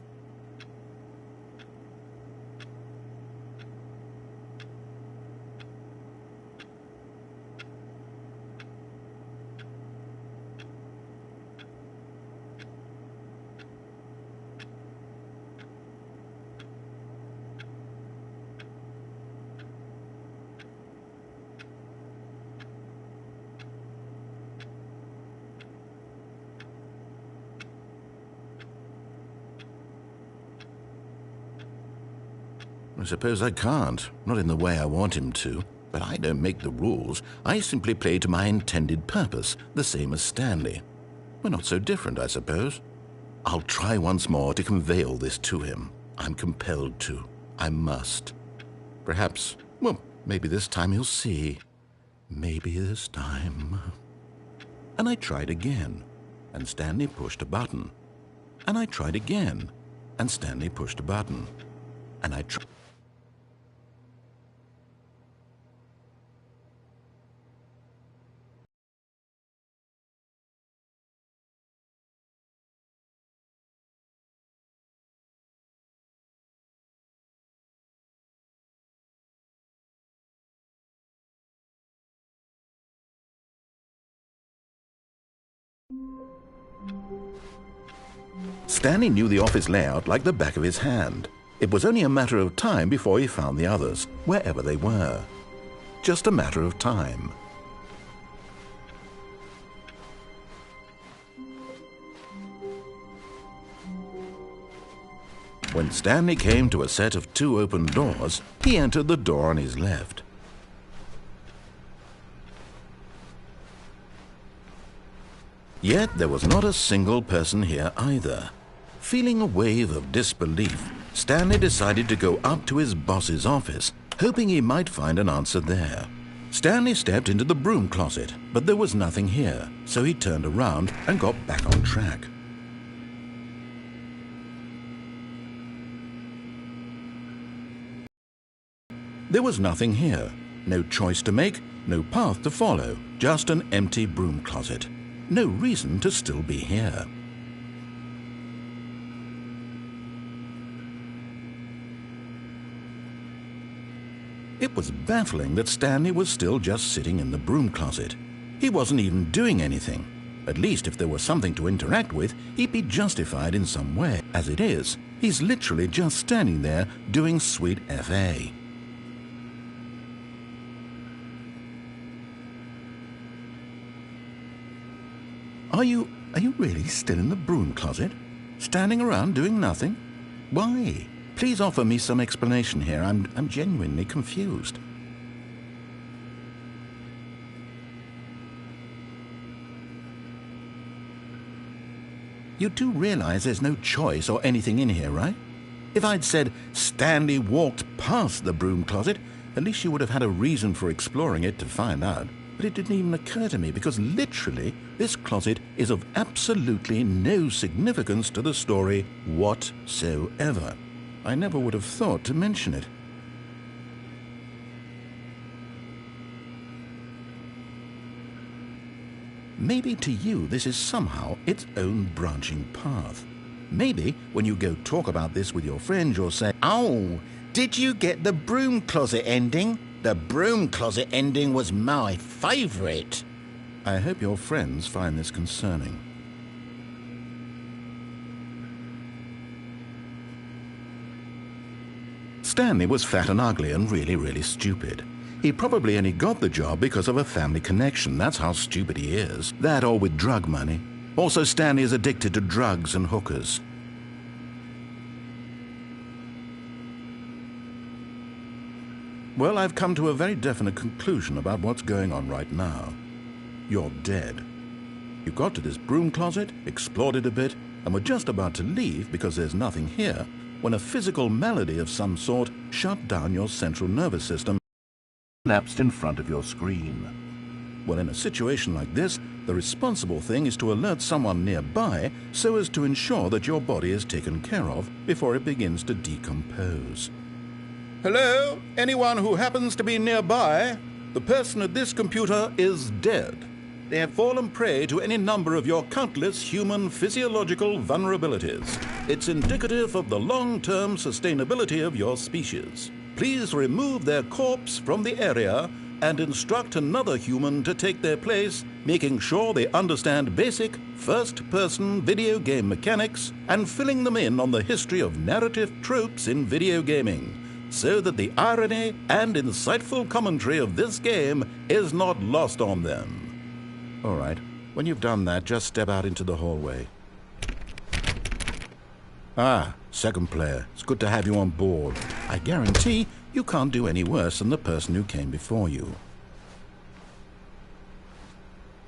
I suppose I can't, not in the way I want him to. But I don't make the rules. I simply play to my intended purpose, the same as Stanley. We're not so different, I suppose. I'll try once more to convey all this to him. I'm compelled to. I must. Perhaps, well, maybe this time he'll see. Maybe this time. And I tried again, and Stanley pushed a button. And I tried again, and Stanley pushed a button. And I tried. Stanley knew the office layout like the back of his hand. It was only a matter of time before he found the others, wherever they were. Just a matter of time. When Stanley came to a set of 2 open doors, he entered the door on his left. Yet there was not a single person here either. Feeling a wave of disbelief, Stanley decided to go up to his boss's office, hoping he might find an answer there. Stanley stepped into the broom closet, but there was nothing here, so he turned around and got back on track. There was nothing here. No choice to make, no path to follow, just an empty broom closet. No reason to still be here. It was baffling that Stanley was still just sitting in the broom closet. He wasn't even doing anything. At least if there was something to interact with, he'd be justified in some way. As it is, he's literally just standing there doing sweet FA. Are you really still in the broom closet? Standing around doing nothing? Why? Please offer me some explanation here. I'm genuinely confused. You do realize there's no choice or anything in here, right? If I'd said Stanley walked past the broom closet, at least you would have had a reason for exploring it to find out. But it didn't even occur to me because literally this closet is of absolutely no significance to the story whatsoever. I never would have thought to mention it. Maybe to you this is somehow its own branching path. Maybe when you go talk about this with your friends you'll say, "Oh, did you get the broom closet ending? The broom closet ending was my favorite." I hope your friends find this concerning. Stanley was fat and ugly and really stupid. He probably only got the job because of a family connection. That's how stupid he is. That or with drug money. Also, Stanley is addicted to drugs and hookers. Well, I've come to a very definite conclusion about what's going on right now. You're dead. You got to this broom closet, explored it a bit, and were just about to leave because there's nothing here, when a physical malady of some sort shut down your central nervous system, collapsed in front of your screen. Well, in a situation like this, the responsible thing is to alert someone nearby so as to ensure that your body is taken care of before it begins to decompose. Hello? Anyone who happens to be nearby? The person at this computer is dead. They have fallen prey to any number of your countless human physiological vulnerabilities. It's indicative of the long-term sustainability of your species. Please remove their corpse from the area and instruct another human to take their place, making sure they understand basic first-person video game mechanics and filling them in on the history of narrative tropes in video gaming, so that the irony and insightful commentary of this game is not lost on them. All right, when you've done that, just step out into the hallway. Ah, second player, it's good to have you on board. I guarantee you can't do any worse than the person who came before you.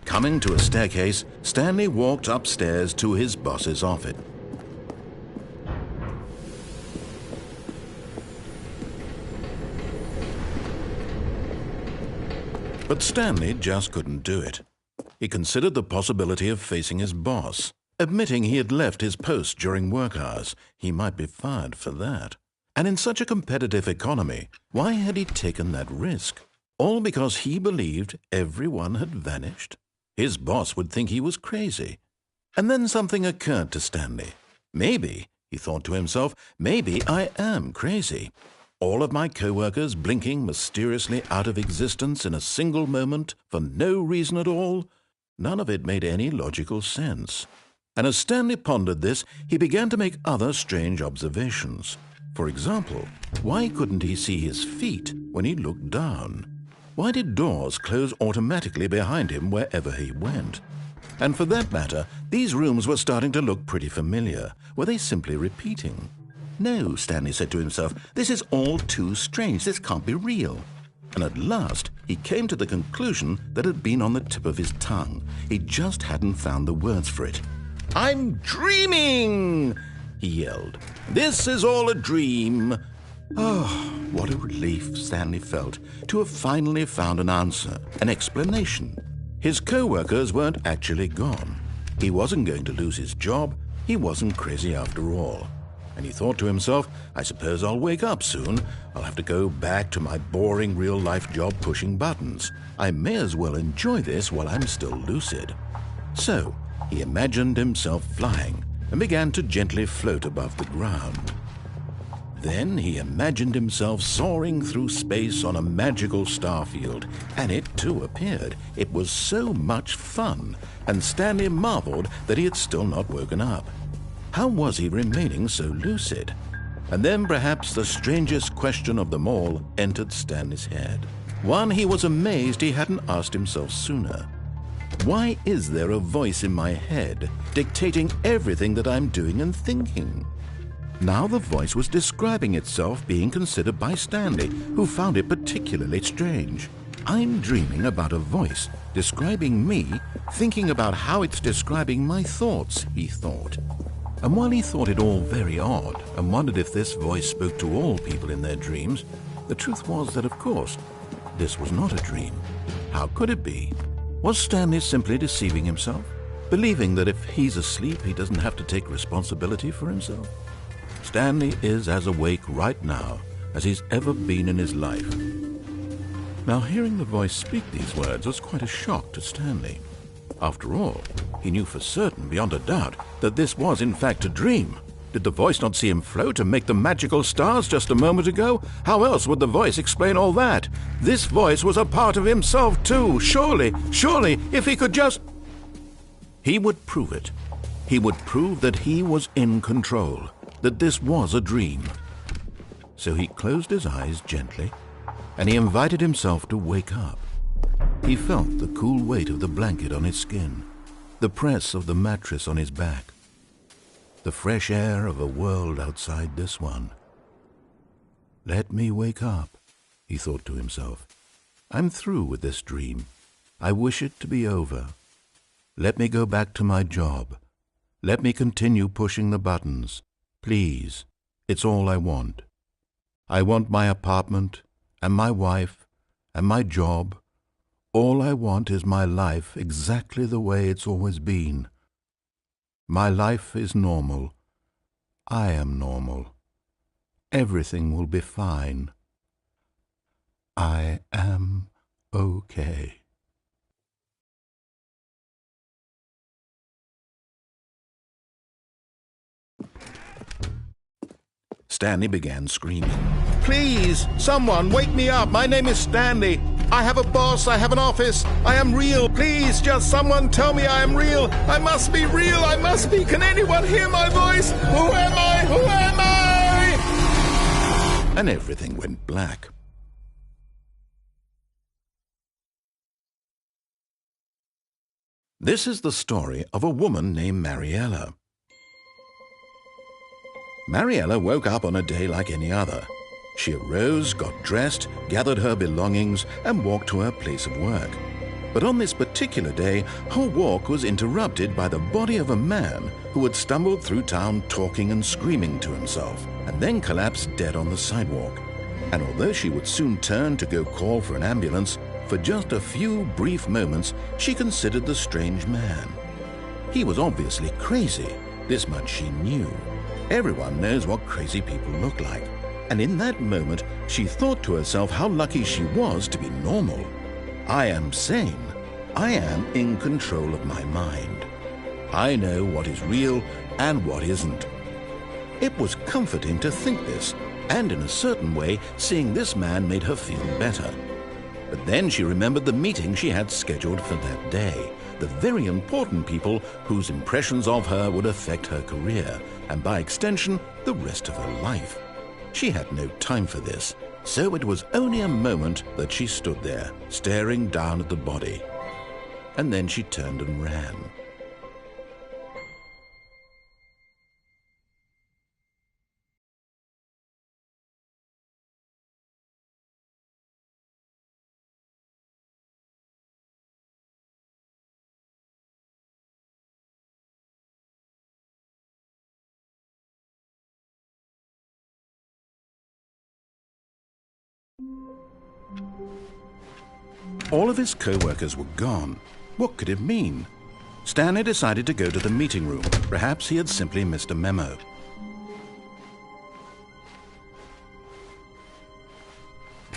Coming to a staircase, Stanley walked upstairs to his boss's office. But Stanley just couldn't do it. He considered the possibility of facing his boss. Admitting he had left his post during work hours, he might be fired for that. And in such a competitive economy, why had he taken that risk? All because he believed everyone had vanished? His boss would think he was crazy. And then something occurred to Stanley. Maybe, he thought to himself, maybe I am crazy. All of my co-workers blinking mysteriously out of existence in a single moment for no reason at all? None of it made any logical sense. And as Stanley pondered this, he began to make other strange observations. For example, why couldn't he see his feet when he looked down? Why did doors close automatically behind him wherever he went? And for that matter, these rooms were starting to look pretty familiar. Were they simply repeating? No, Stanley said to himself, this is all too strange. This can't be real. And at last, he came to the conclusion that had been on the tip of his tongue. He just hadn't found the words for it. I'm dreaming, he yelled. This is all a dream. Oh, what a relief Stanley felt to have finally found an answer, an explanation. His co-workers weren't actually gone. He wasn't going to lose his job. He wasn't crazy after all. And he thought to himself, I suppose I'll wake up soon. I'll have to go back to my boring real-life job pushing buttons. I may as well enjoy this while I'm still lucid. So, he imagined himself flying and began to gently float above the ground. Then he imagined himself soaring through space on a magical starfield, and it too appeared. It was so much fun, and Stanley marveled that he had still not woken up. How was he remaining so lucid? And then perhaps the strangest question of them all entered Stanley's head. One he was amazed he hadn't asked himself sooner. Why is there a voice in my head dictating everything that I'm doing and thinking? Now the voice was describing itself being considered by Stanley, who found it particularly strange. I'm dreaming about a voice describing me, thinking about how it's describing my thoughts, he thought. And while he thought it all very odd and wondered if this voice spoke to all people in their dreams, the truth was that, of course, this was not a dream. How could it be? Was Stanley simply deceiving himself, believing that if he's asleep, he doesn't have to take responsibility for himself? Stanley is as awake right now as he's ever been in his life. Now, hearing the voice speak these words was quite a shock to Stanley. After all, he knew for certain, beyond a doubt, that this was in fact a dream. Did the voice not see him float and make the magical stars just a moment ago? How else would the voice explain all that? This voice was a part of himself too. Surely, if he could just... He would prove it. He would prove that he was in control, that this was a dream. So he closed his eyes gently, and he invited himself to wake up. He felt the cool weight of the blanket on his skin, the press of the mattress on his back, the fresh air of a world outside this one. Let me wake up, he thought to himself. I'm through with this dream. I wish it to be over. Let me go back to my job. Let me continue pushing the buttons. Please, it's all I want. I want my apartment, and my wife, and my job. All I want is my life exactly the way it's always been. My life is normal. I am normal. Everything will be fine. I am okay. Stanley began screaming. Please, someone, wake me up. My name is Stanley. I have a boss. I have an office. I am real. Please, just someone tell me I am real. I must be real. I must be. Can anyone hear my voice? Who am I? Who am I? And everything went black. This is the story of a woman named Mariella. Mariella woke up on a day like any other. She arose, got dressed, gathered her belongings, and walked to her place of work. But on this particular day, her walk was interrupted by the body of a man who had stumbled through town talking and screaming to himself, and then collapsed dead on the sidewalk. And although she would soon turn to go call for an ambulance, for just a few brief moments she considered the strange man. He was obviously crazy, this much she knew. Everyone knows what crazy people look like. And in that moment, she thought to herself how lucky she was to be normal. I am sane. I am in control of my mind. I know what is real and what isn't. It was comforting to think this, and in a certain way, seeing this man made her feel better. But then she remembered the meeting she had scheduled for that day, the very important people whose impressions of her would affect her career, and by extension, the rest of her life. She had no time for this, so it was only a moment that she stood there, staring down at the body. And then she turned and ran. All of his co-workers were gone. What could it mean? Stanley decided to go to the meeting room. Perhaps he had simply missed a memo.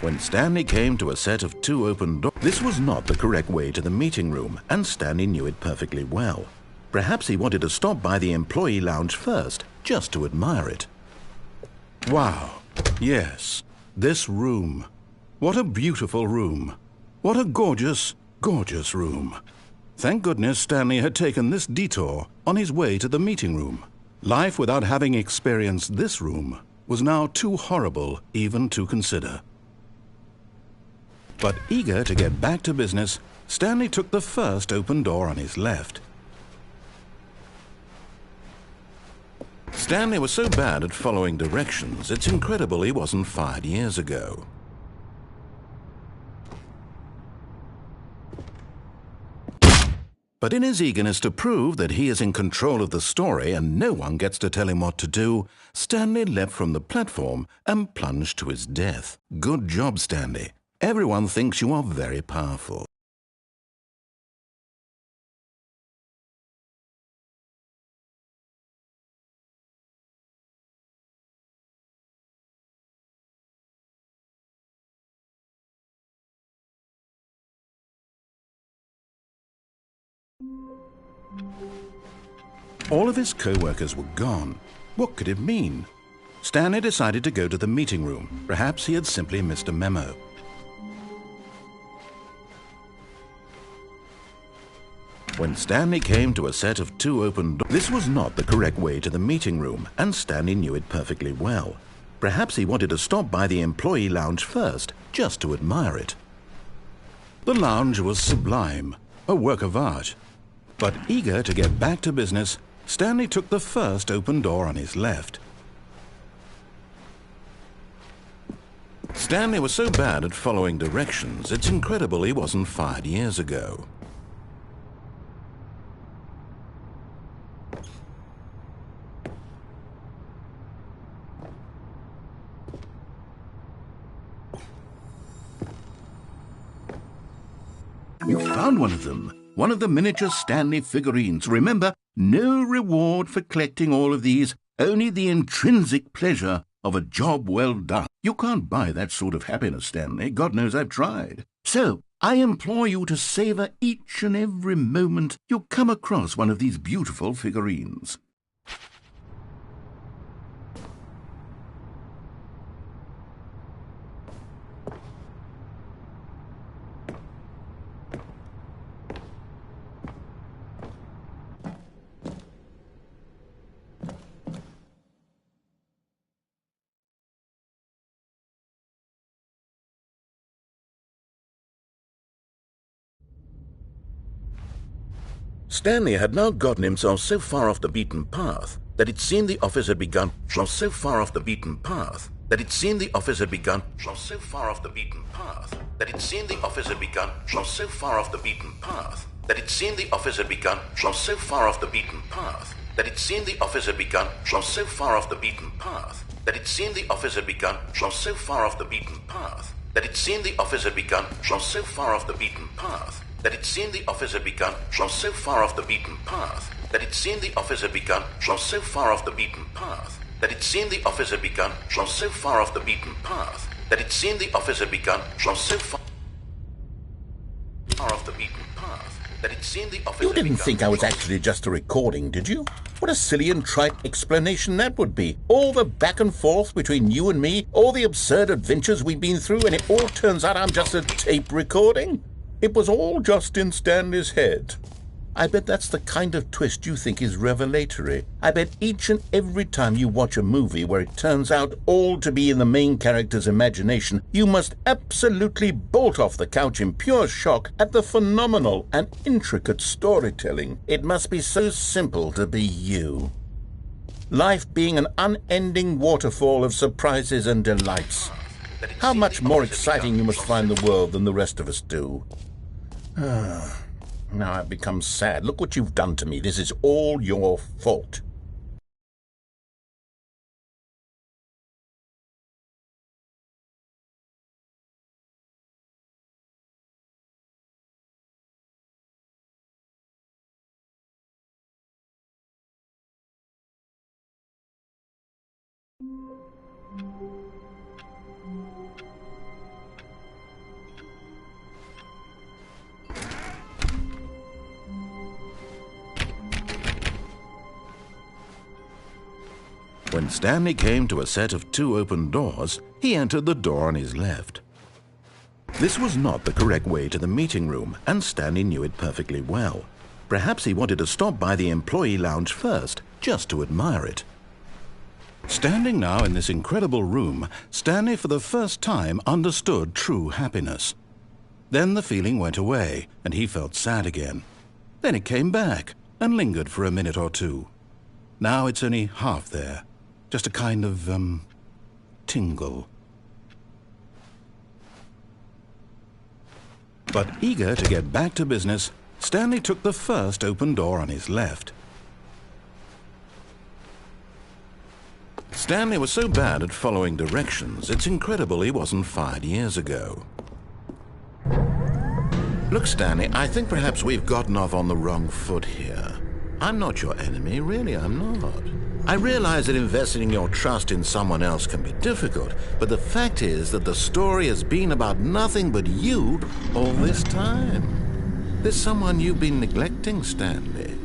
When Stanley came to a set of 2 open doors, this was not the correct way to the meeting room, and Stanley knew it perfectly well. Perhaps he wanted to stop by the employee lounge first, just to admire it. Wow, yes, this room. What a beautiful room. What a gorgeous, gorgeous room. Thank goodness Stanley had taken this detour on his way to the meeting room. Life without having experienced this room was now too horrible even to consider. But eager to get back to business, Stanley took the first open door on his left. Stanley was so bad at following directions, it's incredible he wasn't fired years ago. But in his eagerness to prove that he is in control of the story and no one gets to tell him what to do, Stanley leapt from the platform and plunged to his death. Good job, Stanley. Everyone thinks you are very powerful. All of his co-workers were gone. What could it mean? Stanley decided to go to the meeting room. Perhaps he had simply missed a memo. When Stanley came to a set of 2 open doors, this was not the correct way to the meeting room, and Stanley knew it perfectly well. Perhaps he wanted to stop by the employee lounge first, just to admire it. The lounge was sublime, a work of art. But eager to get back to business, Stanley took the first open door on his left. Stanley was so bad at following directions, it's incredible he wasn't fired years ago. You found one of them. One of the miniature Stanley figurines. Remember, no reward for collecting all of these, only the intrinsic pleasure of a job well done. You can't buy that sort of happiness, Stanley. God knows I've tried. So, I implore you to savor each and every moment you come across one of these beautiful figurines. Stanley had now gotten himself so far off the beaten path that it seemed the office had begun. So far off the beaten path that it seemed the office had begun. So far off the beaten path that it seemed the office had begun. So far off the beaten path that it seemed the office had begun. So far off the beaten path that it seemed the office had begun. So far off the beaten path that it seemed the office had begun. So far off the beaten path that it seemed the office had begun. So far off the beaten path that it seemed the office had begun. So far off the beaten path that it seemed the office had begun. So far off the beaten path that it seemed the office had begun. So far off the beaten path that it seemed the office had begun. So far off the beaten path that it seemed the office. You didn't think I was actually just a recording, did you? What a silly and trite explanation that would be. All the back and forth between you and me, all the absurd adventures we've been through, and it all turns out I'm just a tape recording? It was all just in Stanley's head. I bet that's the kind of twist you think is revelatory. I bet each and every time you watch a movie where it turns out all to be in the main character's imagination, you must absolutely bolt off the couch in pure shock at the phenomenal and intricate storytelling. It must be so simple to be you. Life being an unending waterfall of surprises and delights. How much more exciting you must find the world than the rest of us do. Now I've become sad. Look what you've done to me. This is all your fault. When Stanley came to a set of 2 open doors, he entered the door on his left. This was not the correct way to the meeting room, and Stanley knew it perfectly well. Perhaps he wanted to stop by the employee lounge first, just to admire it. Standing now in this incredible room, Stanley for the first time understood true happiness. Then the feeling went away, and he felt sad again. Then it came back, and lingered for a minute or two. Now it's only half there. Just a kind of, tingle. But eager to get back to business, Stanley took the first open door on his left. Stanley was so bad at following directions, it's incredible he wasn't fired years ago. Look, Stanley, I think perhaps we've gotten off on the wrong foot here. I'm not your enemy, really, I'm not. I realize that investing your trust in someone else can be difficult, but the fact is that the story has been about nothing but you all this time. There's someone you've been neglecting, Stanley.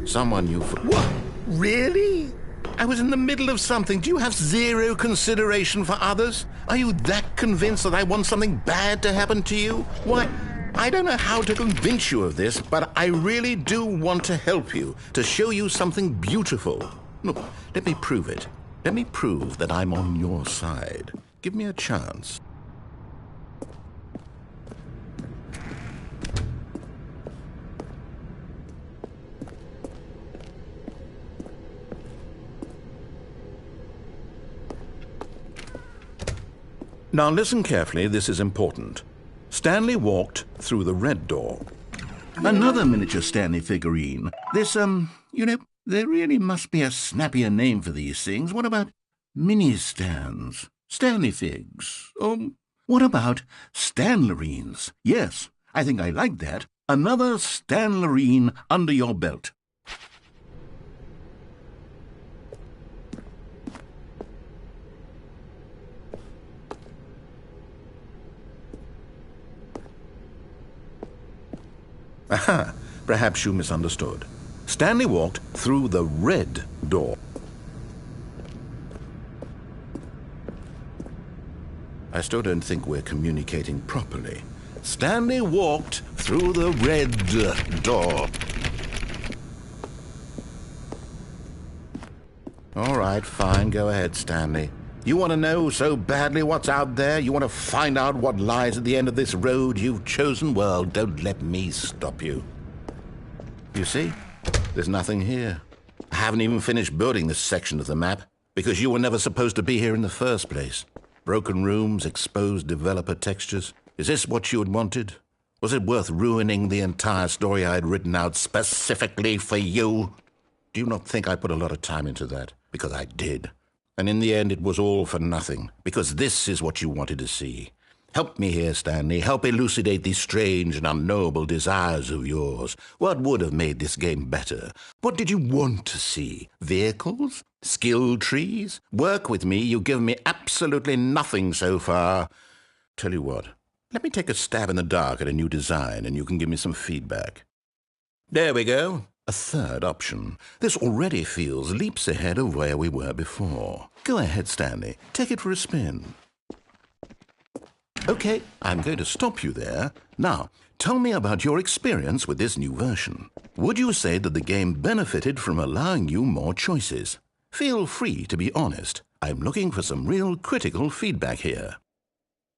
Someone you've... What? Really? I was in the middle of something. Do you have zero consideration for others? Are you that convinced that I want something bad to happen to you? Why, I don't know how to convince you of this, but I really do want to help you, to show you something beautiful. Look, let me prove it. Let me prove that I'm on your side. Give me a chance. Now listen carefully, this is important. Stanley walked through the red door. Another miniature Stanley figurine. This, there really must be a snappier name for these things. What about mini-stands? Stanley figs? Or what about Stanlerines? Yes, I think I like that. Another Stanlerine under your belt. Aha, perhaps you misunderstood. Stanley walked through the red door. I still don't think we're communicating properly. Stanley walked through the red door. All right, fine, go ahead, Stanley. You want to know so badly what's out there? You want to find out what lies at the end of this road you've chosen? Well, don't let me stop you. You see, there's nothing here. I haven't even finished building this section of the map because you were never supposed to be here in the first place. Broken rooms, exposed developer textures. Is this what you had wanted? Was it worth ruining the entire story I had written out specifically for you? Do you not think I put a lot of time into that? Because I did. And in the end, it was all for nothing, because this is what you wanted to see. Help me here, Stanley. Help elucidate these strange and unknowable desires of yours. What would have made this game better? What did you want to see? Vehicles? Skill trees? Work with me. You've given me absolutely nothing so far. Tell you what, let me take a stab in the dark at a new design, and you can give me some feedback. There we go. A third option. This already feels leaps ahead of where we were before. Go ahead, Stanley. Take it for a spin. Okay, I'm going to stop you there. Now, tell me about your experience with this new version. Would you say that the game benefited from allowing you more choices? Feel free to be honest. I'm looking for some real critical feedback here.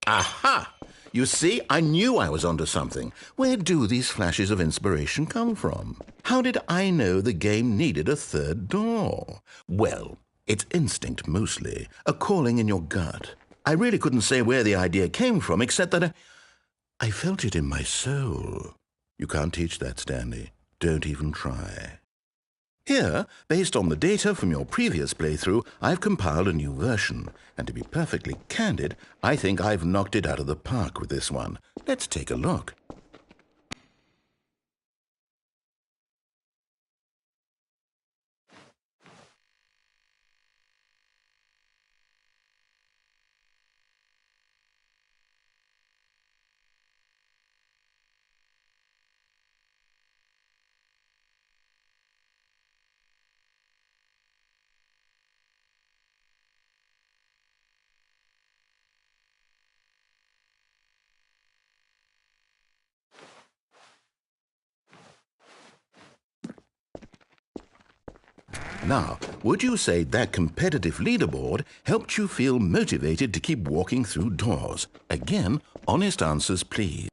Aha! You see, I knew I was onto something. Where do these flashes of inspiration come from? How did I know the game needed a third door? Well, it's instinct mostly, a calling in your gut. I really couldn't say where the idea came from, except that I felt it in my soul. You can't teach that, Stanley. Don't even try. Here, based on the data from your previous playthrough, I've compiled a new version. And to be perfectly candid, I think I've knocked it out of the park with this one. Let's take a look. Now, would you say that competitive leaderboard helped you feel motivated to keep walking through doors? Again, honest answers, please.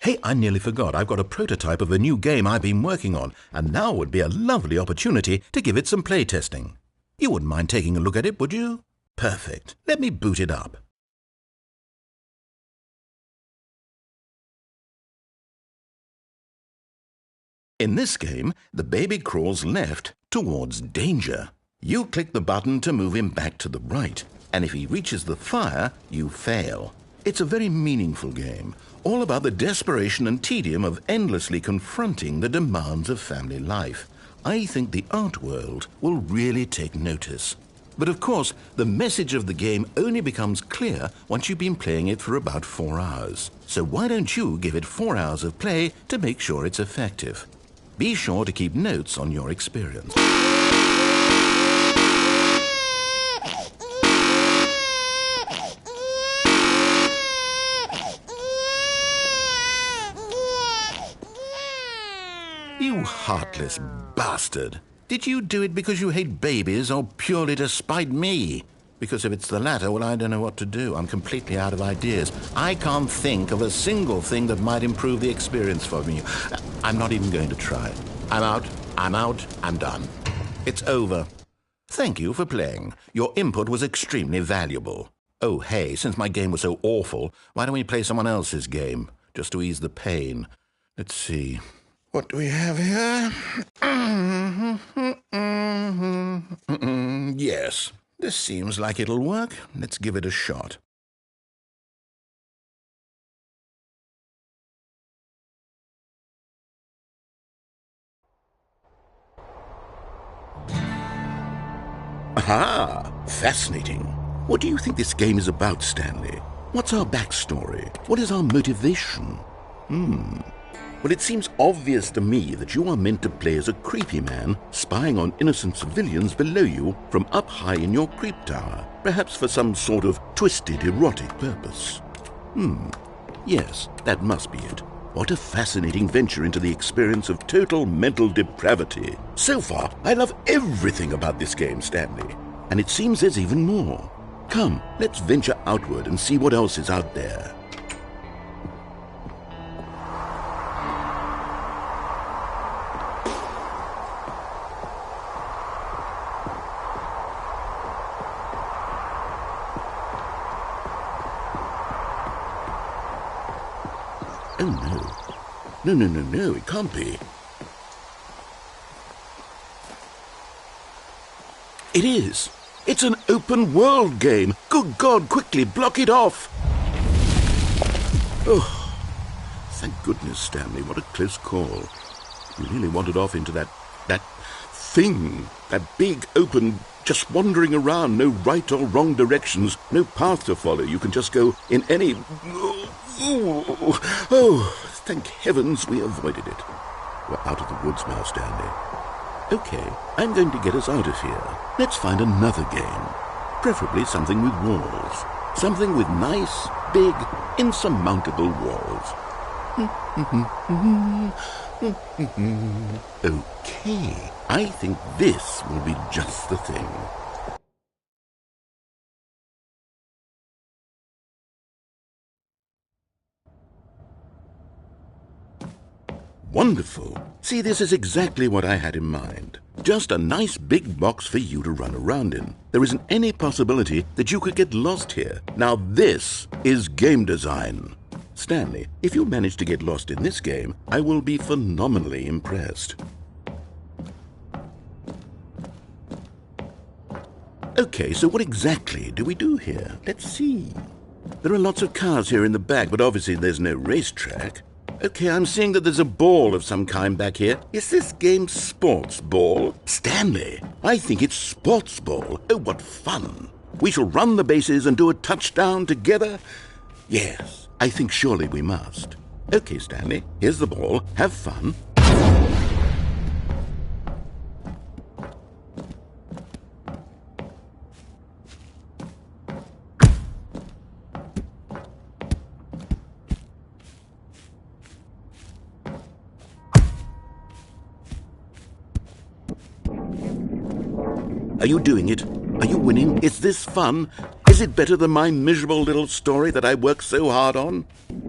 Hey, I nearly forgot. I've got a prototype of a new game I've been working on, and now would be a lovely opportunity to give it some playtesting. You wouldn't mind taking a look at it, would you? Perfect. Let me boot it up. In this game, the baby crawls left towards danger. You click the button to move him back to the right, and if he reaches the fire, you fail. It's a very meaningful game, all about the desperation and tedium of endlessly confronting the demands of family life. I think the art world will really take notice. But of course, the message of the game only becomes clear once you've been playing it for about 4 hours. So why don't you give it 4 hours of play to make sure it's effective? Be sure to keep notes on your experience. You heartless bastard! Did you do it because you hate babies or purely to spite me? Because if it's the latter, well, I don't know what to do. I'm completely out of ideas. I can't think of a single thing that might improve the experience for me. I'm not even going to try. I'm out, I'm done. It's over. Thank you for playing. Your input was extremely valuable. Oh, hey, since my game was so awful, why don't we play someone else's game, just to ease the pain? Let's see. What do we have here? Yes, this seems like it'll work. Let's give it a shot. Aha! Fascinating. What do you think this game is about, Stanley? What's our backstory? What is our motivation? Well, it seems obvious to me that you are meant to play as a creepy man spying on innocent civilians below you from up high in your creep tower, perhaps for some sort of twisted erotic purpose. Yes, that must be it. What a fascinating venture into the experience of total mental depravity. So far, I love everything about this game, Stanley. And it seems there's even more. Come, let's venture outward and see what else is out there. Oh, no. No, it can't be. It is. It's an open world game. Good God, quickly, block it off. Oh, thank goodness, Stanley. What a close call. You really wandered off into that thing. That big, open, just wandering around. No right or wrong directions. No path to follow. You can just go in any... Oh, thank heavens we avoided it. We're out of the woods now, Stanley. Okay, I'm going to get us out of here. Let's find another game. Preferably something with walls. Something with nice, big, insurmountable walls. Okay, I think this will be just the thing. Wonderful. See, this is exactly what I had in mind. Just a nice big box for you to run around in. There isn't any possibility that you could get lost here. Now this is game design. Stanley, if you manage to get lost in this game, I will be phenomenally impressed. Okay, so what exactly do we do here? Let's see. There are lots of cars here in the back, but obviously there's no racetrack. Okay, I'm seeing that there's a ball of some kind back here. Is this game sports ball? Stanley, I think it's sports ball. Oh, what fun. We shall run the bases and do a touchdown together. Yes, I think surely we must. Okay, Stanley, here's the ball. Have fun. Are you doing it? Are you winning? Is this fun? Is it better than my miserable little story that I worked so hard on?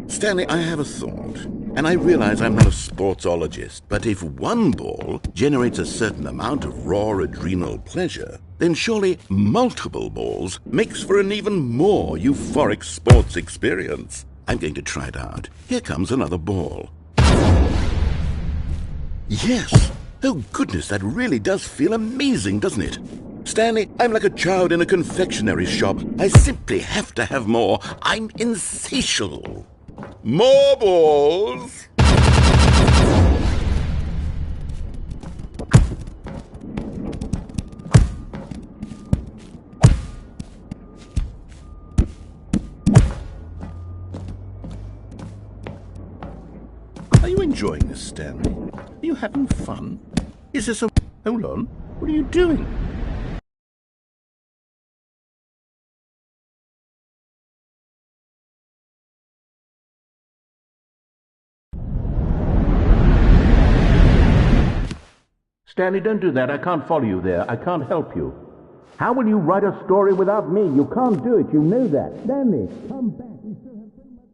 Stanley, I have a thought, and I realize I'm not a sportsologist, but if one ball generates a certain amount of raw adrenal pleasure, then surely multiple balls makes for an even more euphoric sports experience. I'm going to try it out. Here comes another ball. Yes! Oh, goodness, that really does feel amazing, doesn't it? Stanley, I'm like a child in a confectionery shop. I simply have to have more. I'm insatiable. More balls! Are you enjoying this, Stanley? Are you having fun? Is this a... Hold on. What are you doing? Stanley, don't do that. I can't follow you there. I can't help you. How will you write a story without me? You can't do it. You know that. Stanley, come back. We still have so much...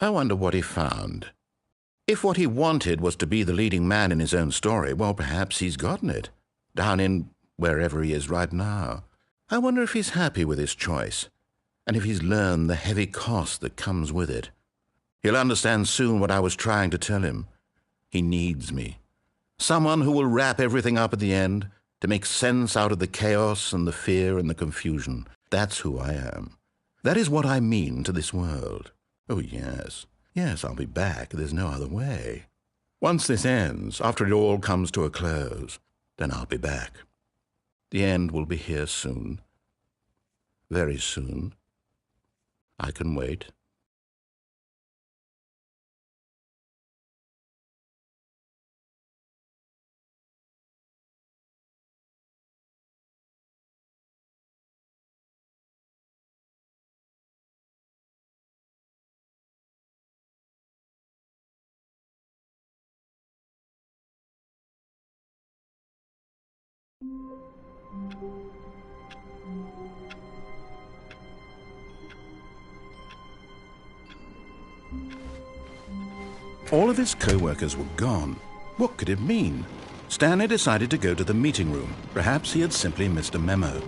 I wonder what he found. If what he wanted was to be the leading man in his own story, well, perhaps he's gotten it, down in wherever he is right now. I wonder if he's happy with his choice, and if he's learned the heavy cost that comes with it. He'll understand soon what I was trying to tell him. He needs me. Someone who will wrap everything up at the end, to make sense out of the chaos and the fear and the confusion. That's who I am. That is what I mean to this world. Oh, yes. Yes, I'll be back. There's no other way. Once this ends, after it all comes to a close, then I'll be back. The end will be here soon. Very soon. I can wait. All of his co-workers were gone. What could it mean? Stanley decided to go to the meeting room. Perhaps he had simply missed a memo.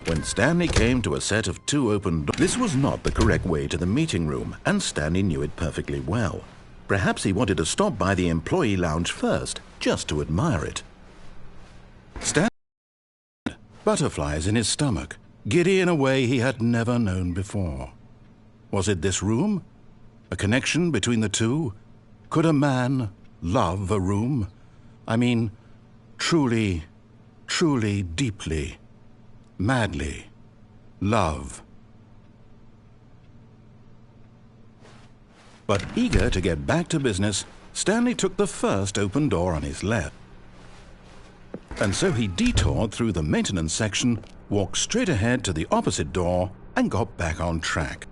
When Stanley came to a set of 2 open doors, this was not the correct way to the meeting room, and Stanley knew it perfectly well. Perhaps he wanted to stop by the employee lounge first, just to admire it. Stanley had butterflies in his stomach, giddy in a way he had never known before. Was it this room? A connection between the two? Could a man love a room? I mean, truly, truly, deeply, madly love. But eager to get back to business, Stanley took the first open door on his left. And so he detoured through the maintenance section, walked straight ahead to the opposite door, and got back on track.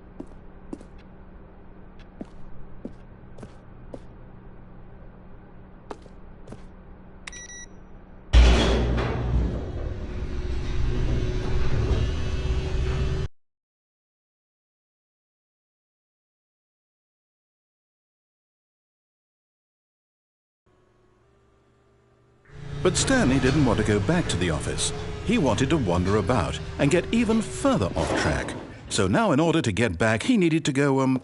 But Stanley didn't want to go back to the office. He wanted to wander about and get even further off track. So now in order to get back, he needed to go,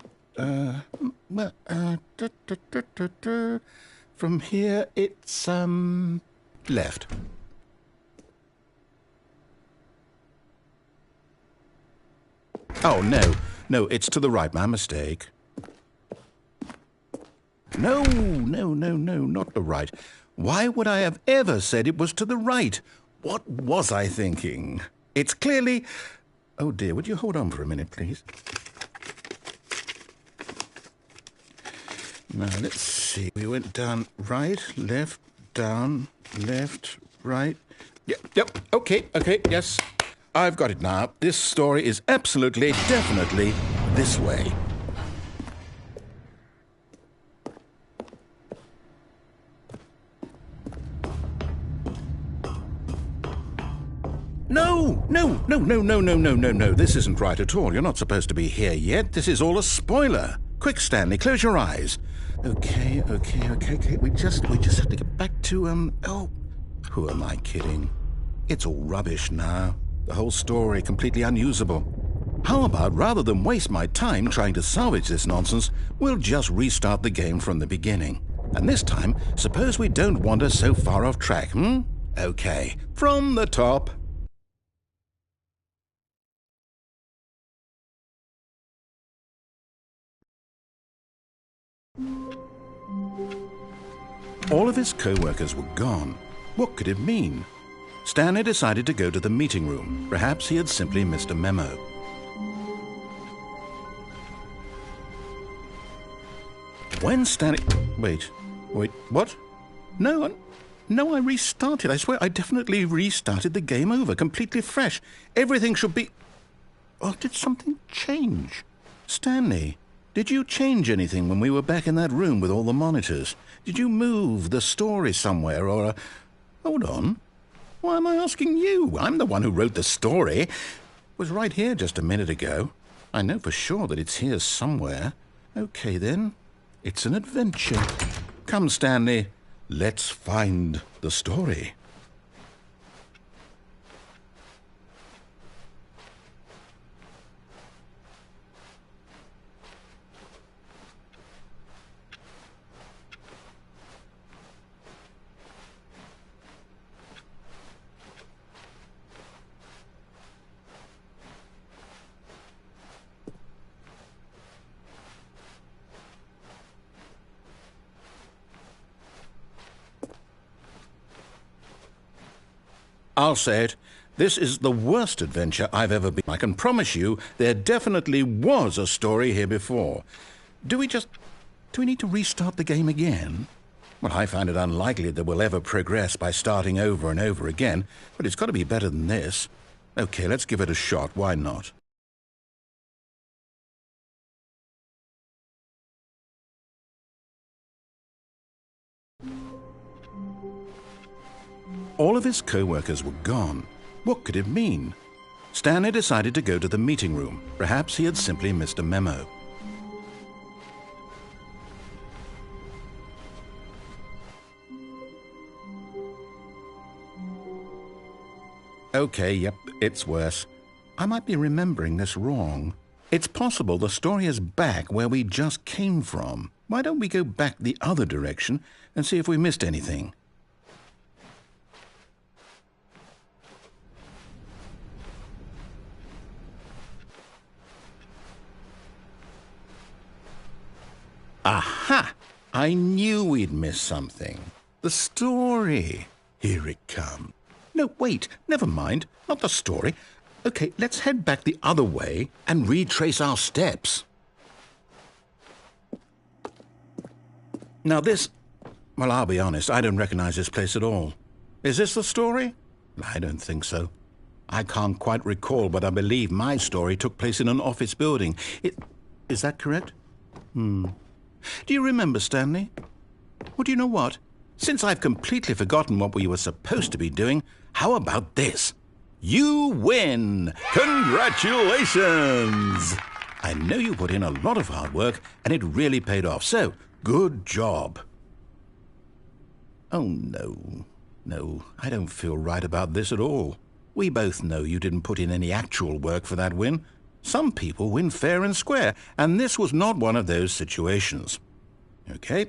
from here it's, left. Oh, no, it's to the right, my mistake. No, not the right. Why would I have ever said it was to the right? What was I thinking? It's clearly... Oh dear, would you hold on for a minute, please? Now, let's see. We went down right, left, down, left, right. Yep, okay, yes. I've got it now. This story is absolutely, definitely this way. No. This isn't right at all. You're not supposed to be here yet. This is all a spoiler. Quick, Stanley, close your eyes. Okay. We just have to get back to, oh, who am I kidding? It's all rubbish now. The whole story completely unusable. How about, rather than waste my time trying to salvage this nonsense, we'll just restart the game from the beginning. And this time, suppose we don't wander so far off track, Okay, from the top. All of his co-workers were gone. What could it mean? Stanley decided to go to the meeting room. Perhaps he had simply missed a memo. When Stanley... Wait, what? No, I restarted. I swear I definitely restarted the game over, completely fresh. Everything should be... Oh, did something change? Stanley, did you change anything when we were back in that room with all the monitors? Did you move the story somewhere, or... Hold on. Why am I asking you? I'm the one who wrote the story. It was right here just a minute ago. I know for sure that it's here somewhere. Okay, then. It's an adventure. Come, Stanley. Let's find the story. I'll say it. This is the worst adventure I've ever been. I can promise you there definitely was a story here before. Do we need to restart the game again? Well, I find it unlikely that we'll ever progress by starting over and over again, but it's got to be better than this. Okay, let's give it a shot. Why not? All of his co-workers were gone. What could it mean? Stanley decided to go to the meeting room. Perhaps he had simply missed a memo. Okay, yep, it's worse. I might be remembering this wrong. It's possible the story is back where we just came from. Why don't we go back the other direction and see if we missed anything? Aha! I knew we'd missed something. The story. Here it comes. No, wait, never mind. Not the story. Okay, let's head back the other way and retrace our steps. Now this... Well, I'll be honest, I don't recognize this place at all. Is this the story? I don't think so. I can't quite recall, but I believe my story took place in an office building. Is that correct? Do you remember, Stanley? Well, do you know what? Since I've completely forgotten what we were supposed to be doing, how about this? You win! Congratulations! I know you put in a lot of hard work, and it really paid off, so good job. Oh, no. No, I don't feel right about this at all. We both know you didn't put in any actual work for that win. Some people win fair and square, and this was not one of those situations. Okay,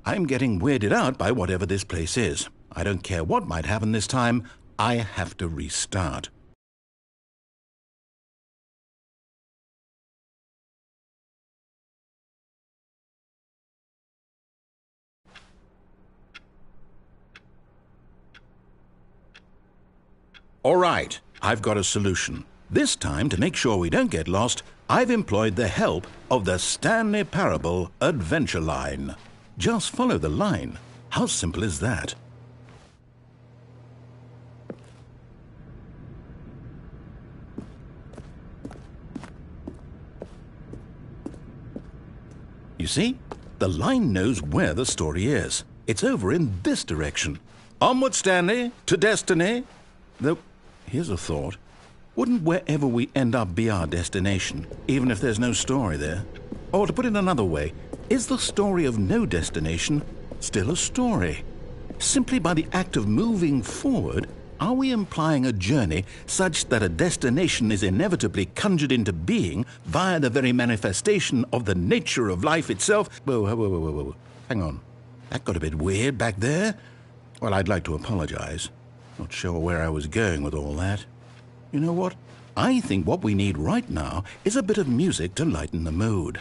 I'm getting weirded out by whatever this place is. I don't care what might happen this time. I have to restart. All right, I've got a solution. This time, to make sure we don't get lost, I've employed the help of the Stanley Parable Adventure Line. Just follow the line. How simple is that? You see, the line knows where the story is. It's over in this direction. Onward, Stanley, to destiny. Though, here's a thought. Wouldn't wherever we end up be our destination, even if there's no story there? Or to put it another way, is the story of no destination still a story? Simply by the act of moving forward, are we implying a journey such that a destination is inevitably conjured into being via the very manifestation of the nature of life itself? Whoa. Hang on. That got a bit weird back there. Well, I'd like to apologize. Not sure where I was going with all that. You know what? I think what we need right now is a bit of music to lighten the mood.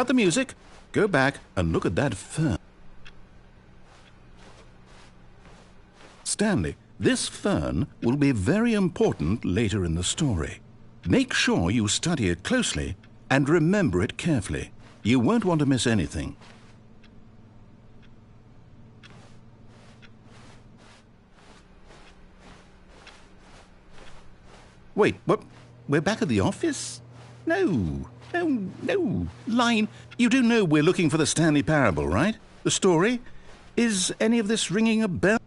cut the music, go back and look at that fern. Stanley, this fern will be very important later in the story. Make sure you study it closely and remember it carefully. You won't want to miss anything. Wait, what? We're back at the office? No. Line, you do know we're looking for the Stanley Parable, right? The story? Is any of this ringing a bell?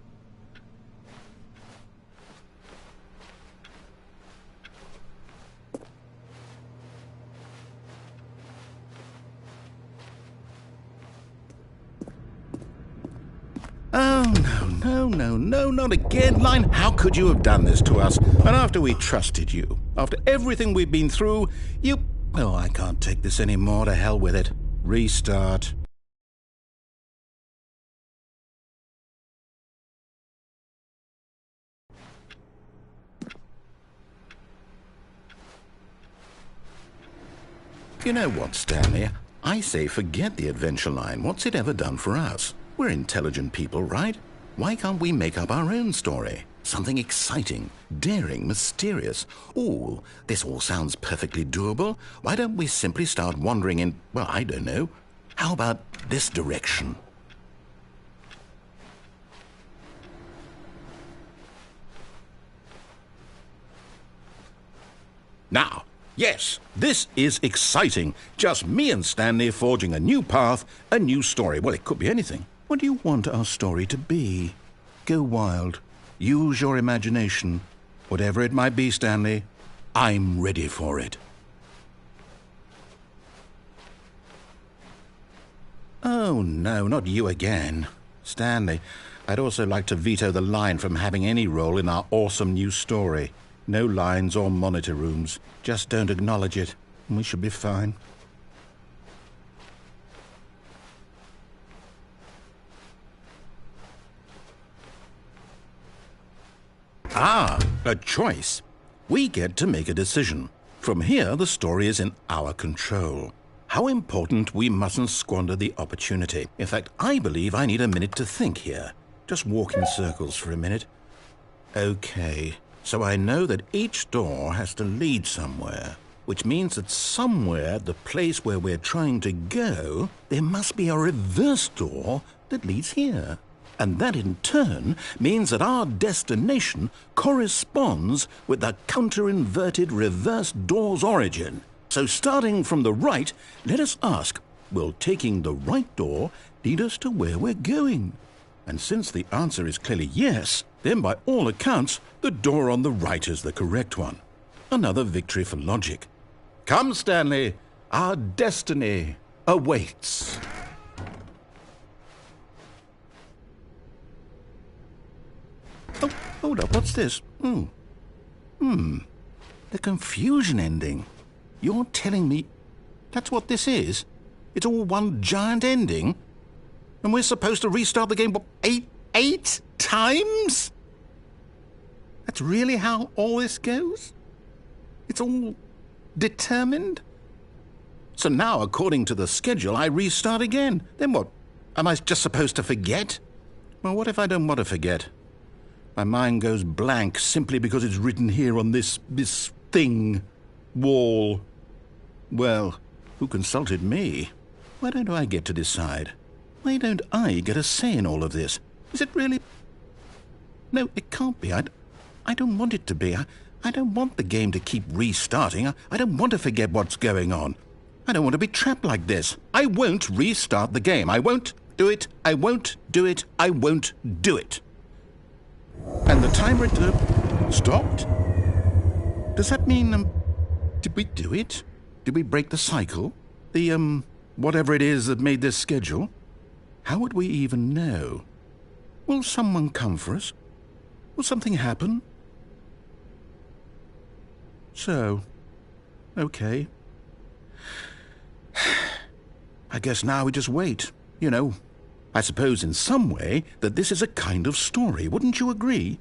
Oh, no, not again, Line. How could you have done this to us? And after we trusted you, after everything we've been through, you... Oh, I can't take this anymore. To hell with it. Restart. You know what, Stanley? I say forget the adventure line. What's it ever done for us? We're intelligent people, right? Why can't we make up our own story? Something exciting, daring, mysterious. Ooh, this all sounds perfectly doable. Why don't we simply start wandering in, well, I don't know. How about this direction? Now, yes, this is exciting. Just me and Stanley forging a new path, a new story. Well, it could be anything. What do you want our story to be? Go wild. Use your imagination. Whatever it might be, Stanley, I'm ready for it. Oh, no, not you again. Stanley, I'd also like to veto the line from having any role in our awesome new story. No lines or monitor rooms. Just don't acknowledge it, and we should be fine. Ah, a choice. We get to make a decision. From here, the story is in our control. How important we mustn't squander the opportunity. In fact, I believe I need a minute to think here. Just walk in circles for a minute. Okay, so I know that each door has to lead somewhere, which means that somewhere, the place where we're trying to go, there must be a reverse door that leads here. And that in turn means that our destination corresponds with the counter-inverted reverse door's origin. So starting from the right, let us ask, will taking the right door lead us to where we're going? And since the answer is clearly yes, then by all accounts, the door on the right is the correct one. Another victory for logic. Come, Stanley, our destiny awaits. Oh, hold up, what's this? The confusion ending. You're telling me that's what this is? It's all one giant ending? And we're supposed to restart the game, what, eight times? That's really how all this goes? It's all determined? So now, according to the schedule, I restart again. Then what? Am I just supposed to forget? Well, what if I don't want to forget? My mind goes blank simply because it's written here on this thing, wall. Well, who consulted me? Why don't I get to decide? Why don't I get a say in all of this? Is it really? No, it can't be. I don't want it to be. I don't want the game to keep restarting. I don't want to forget what's going on. I don't want to be trapped like this. I won't restart the game. I won't do it. I won't do it. I won't do it. And the timer stopped? Does that mean, did we do it? Did we break the cycle? The, whatever it is that made this schedule? How would we even know? Will someone come for us? Will something happen? So, okay. I guess now we just wait, you know. I suppose in some way that this is a kind of story, wouldn't you agree?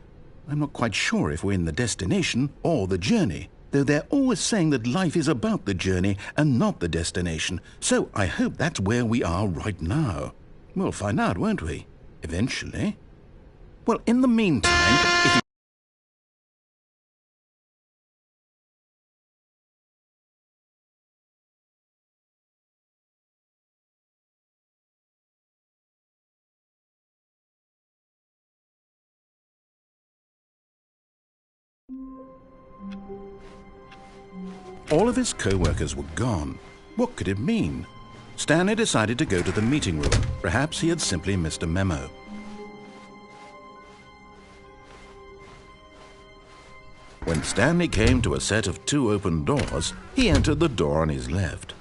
I'm not quite sure if we're in the destination or the journey. though they're always saying that life is about the journey and not the destination. So I hope that's where we are right now. We'll find out, won't we? Eventually. Well, in the meantime, if you... All of his co-workers were gone. What could it mean? Stanley decided to go to the meeting room. Perhaps he had simply missed a memo. When Stanley came to a set of 2 open doors, he entered the door on his left.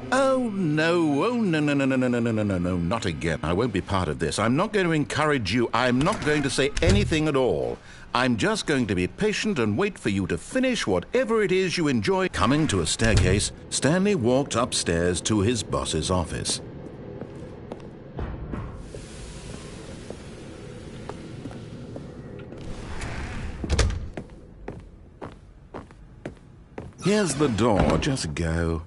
Oh, no. Oh, no, no, no, no, no, no, no, no, no, no, not again. I won't be part of this. I'm not going to encourage you. I'm not going to say anything at all. I'm just going to be patient and wait for you to finish whatever it is you enjoy. Coming to a staircase, Stanley walked upstairs to his boss's office. Here's the door. Just go.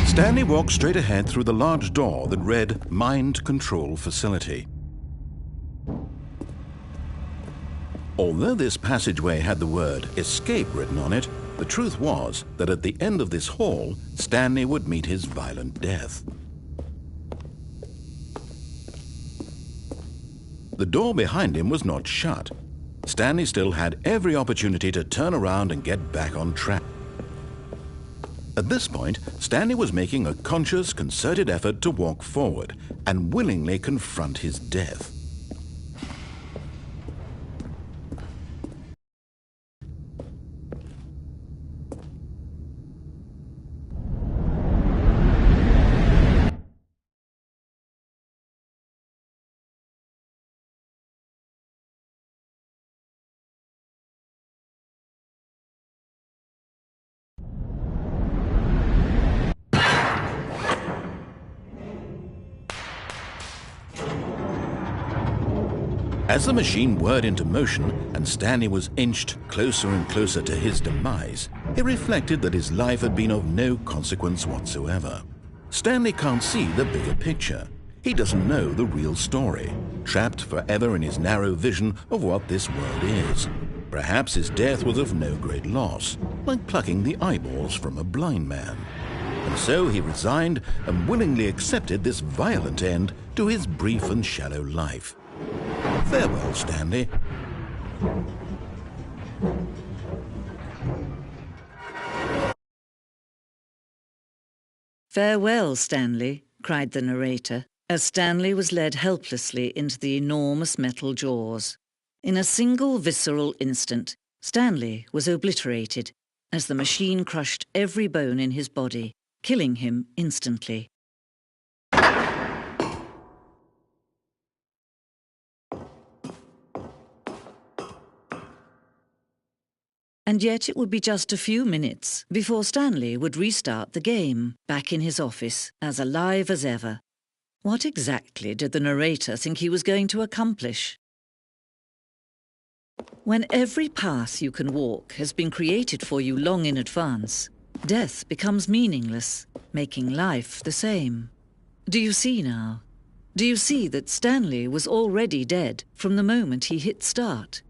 Stanley walked straight ahead through the large door that read Mind Control Facility. Although this passageway had the word Escape written on it, the truth was that at the end of this hall, Stanley would meet his violent death. The door behind him was not shut. Stanley still had every opportunity to turn around and get back on track. At this point, Stanley was making a conscious, concerted effort to walk forward and willingly confront his death. As the machine whirred into motion and Stanley was inched closer and closer to his demise, he reflected that his life had been of no consequence whatsoever. Stanley can't see the bigger picture. He doesn't know the real story, trapped forever in his narrow vision of what this world is. Perhaps his death was of no great loss, like plucking the eyeballs from a blind man. And so he resigned and willingly accepted this violent end to his brief and shallow life. Farewell, Stanley. "Farewell, Stanley," cried the narrator, as Stanley was led helplessly into the enormous metal jaws. In a single visceral instant, Stanley was obliterated as the machine crushed every bone in his body, killing him instantly. And yet it would be just a few minutes before Stanley would restart the game, back in his office, as alive as ever. What exactly did the narrator think he was going to accomplish? When every path you can walk has been created for you long in advance, death becomes meaningless, making life the same. Do you see now? Do you see that Stanley was already dead from the moment he hit start?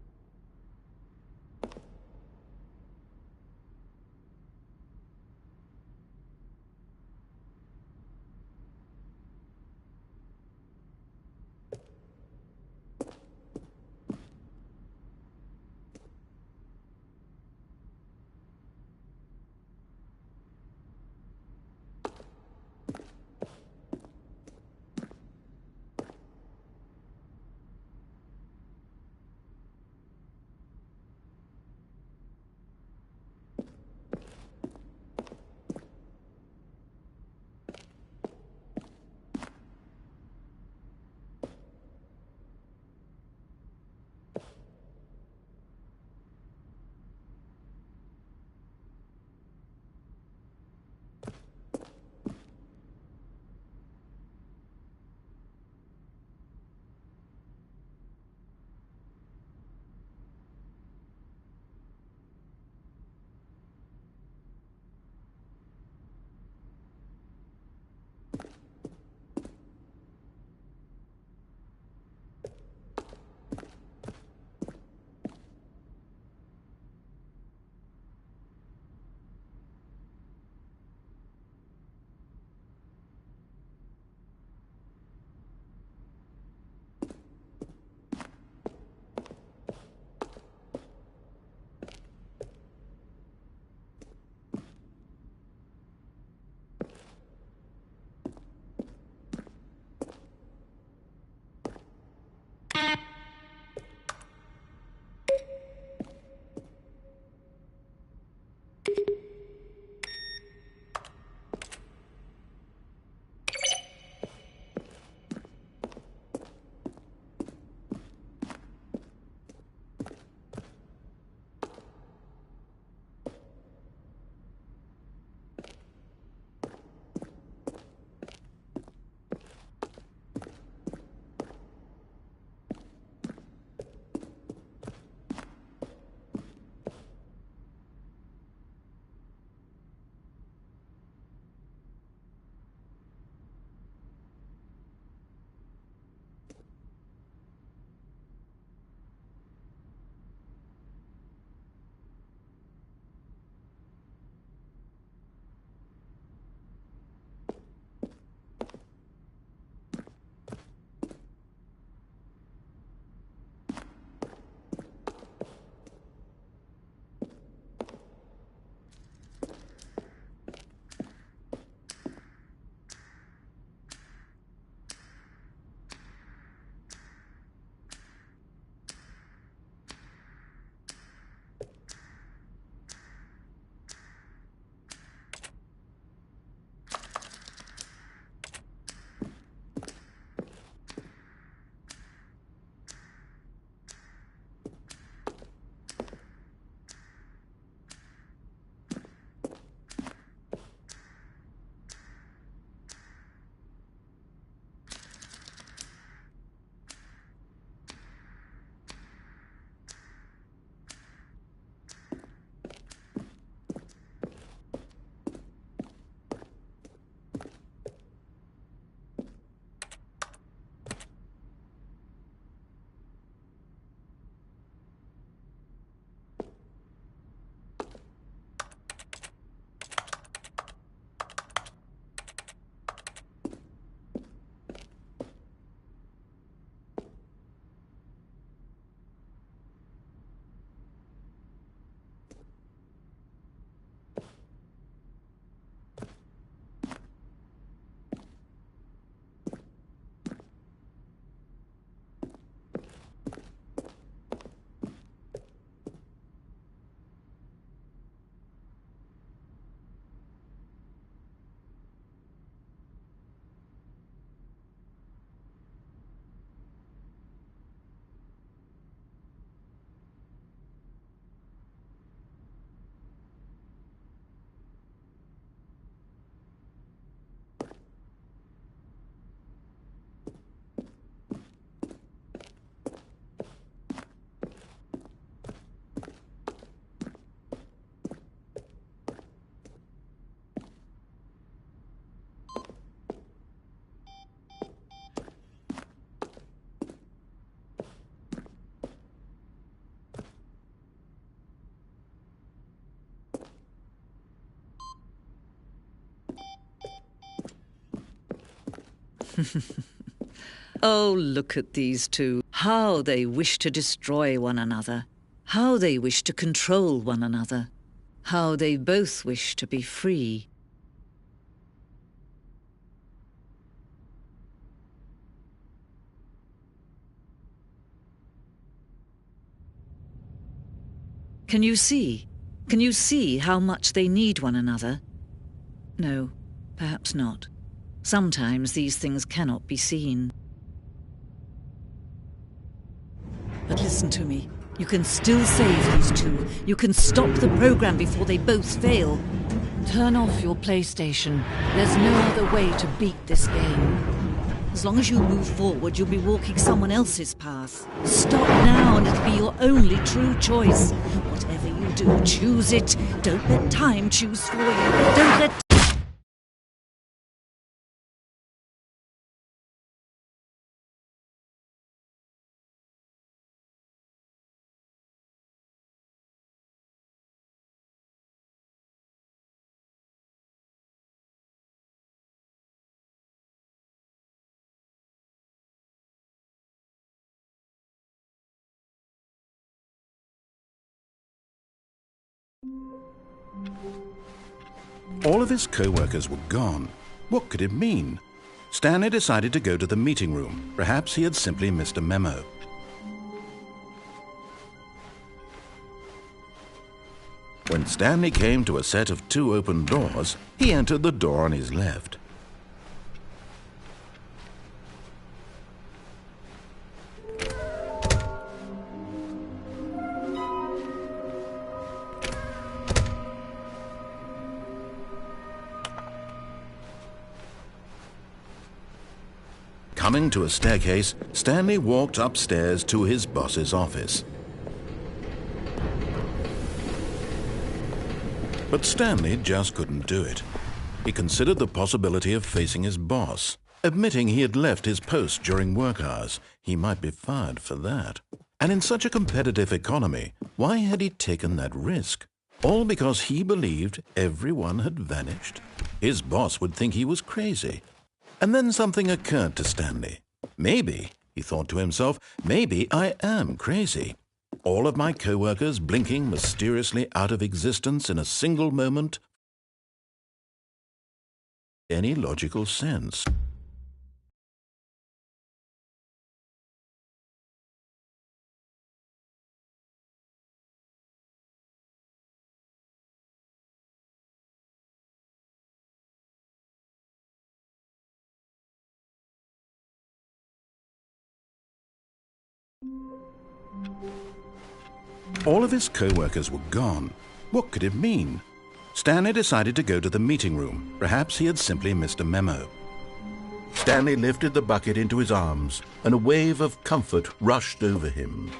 Oh, look at these two. How they wish to destroy one another. How they wish to control one another. How they both wish to be free. Can you see? Can you see how much they need one another? No, perhaps not. Sometimes these things cannot be seen. But listen to me. You can still save these two. You can stop the program before they both fail. Turn off your PlayStation. There's no other way to beat this game. As long as you move forward, you'll be walking someone else's path. Stop now and it'll be your only true choice. Whatever you do, choose it. Don't let time choose for you. Don't let... All of his co-workers were gone. What could it mean? Stanley decided to go to the meeting room. Perhaps he had simply missed a memo. When Stanley came to a set of 2 open doors, he entered the door on his left. Coming to a staircase, Stanley walked upstairs to his boss's office. But Stanley just couldn't do it. He considered the possibility of facing his boss. Admitting he had left his post during work hours, he might be fired for that. And in such a competitive economy, why had he taken that risk? All because he believed everyone had vanished? His boss would think he was crazy. And then something occurred to Stanley. Maybe, he thought to himself, maybe I am crazy. All of my co-workers blinking mysteriously out of existence in a single moment. Any logical sense? All of his co-workers were gone. What could it mean? Stanley decided to go to the meeting room. Perhaps he had simply missed a memo. Stanley lifted the bucket into his arms, and a wave of comfort rushed over him.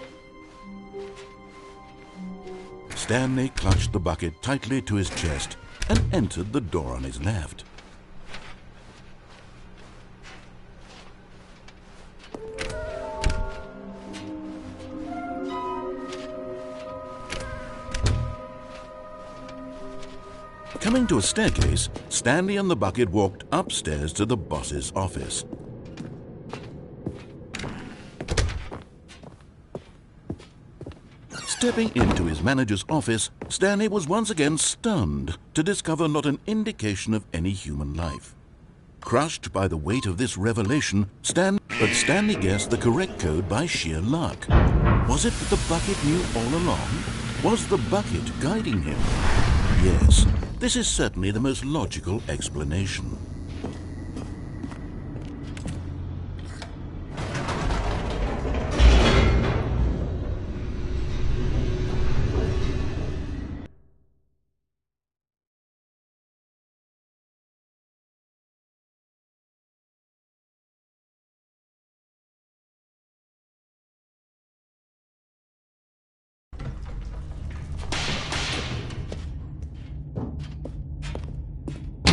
Stanley clutched the bucket tightly to his chest and entered the door on his left. Coming to a staircase, Stanley and the bucket walked upstairs to the boss's office. Stepping into his manager's office, Stanley was once again stunned to discover not an indication of any human life. Crushed by the weight of this revelation, Stanley guessed the correct code by sheer luck. Was it that the bucket knew all along? Was the bucket guiding him? Yes, this is certainly the most logical explanation.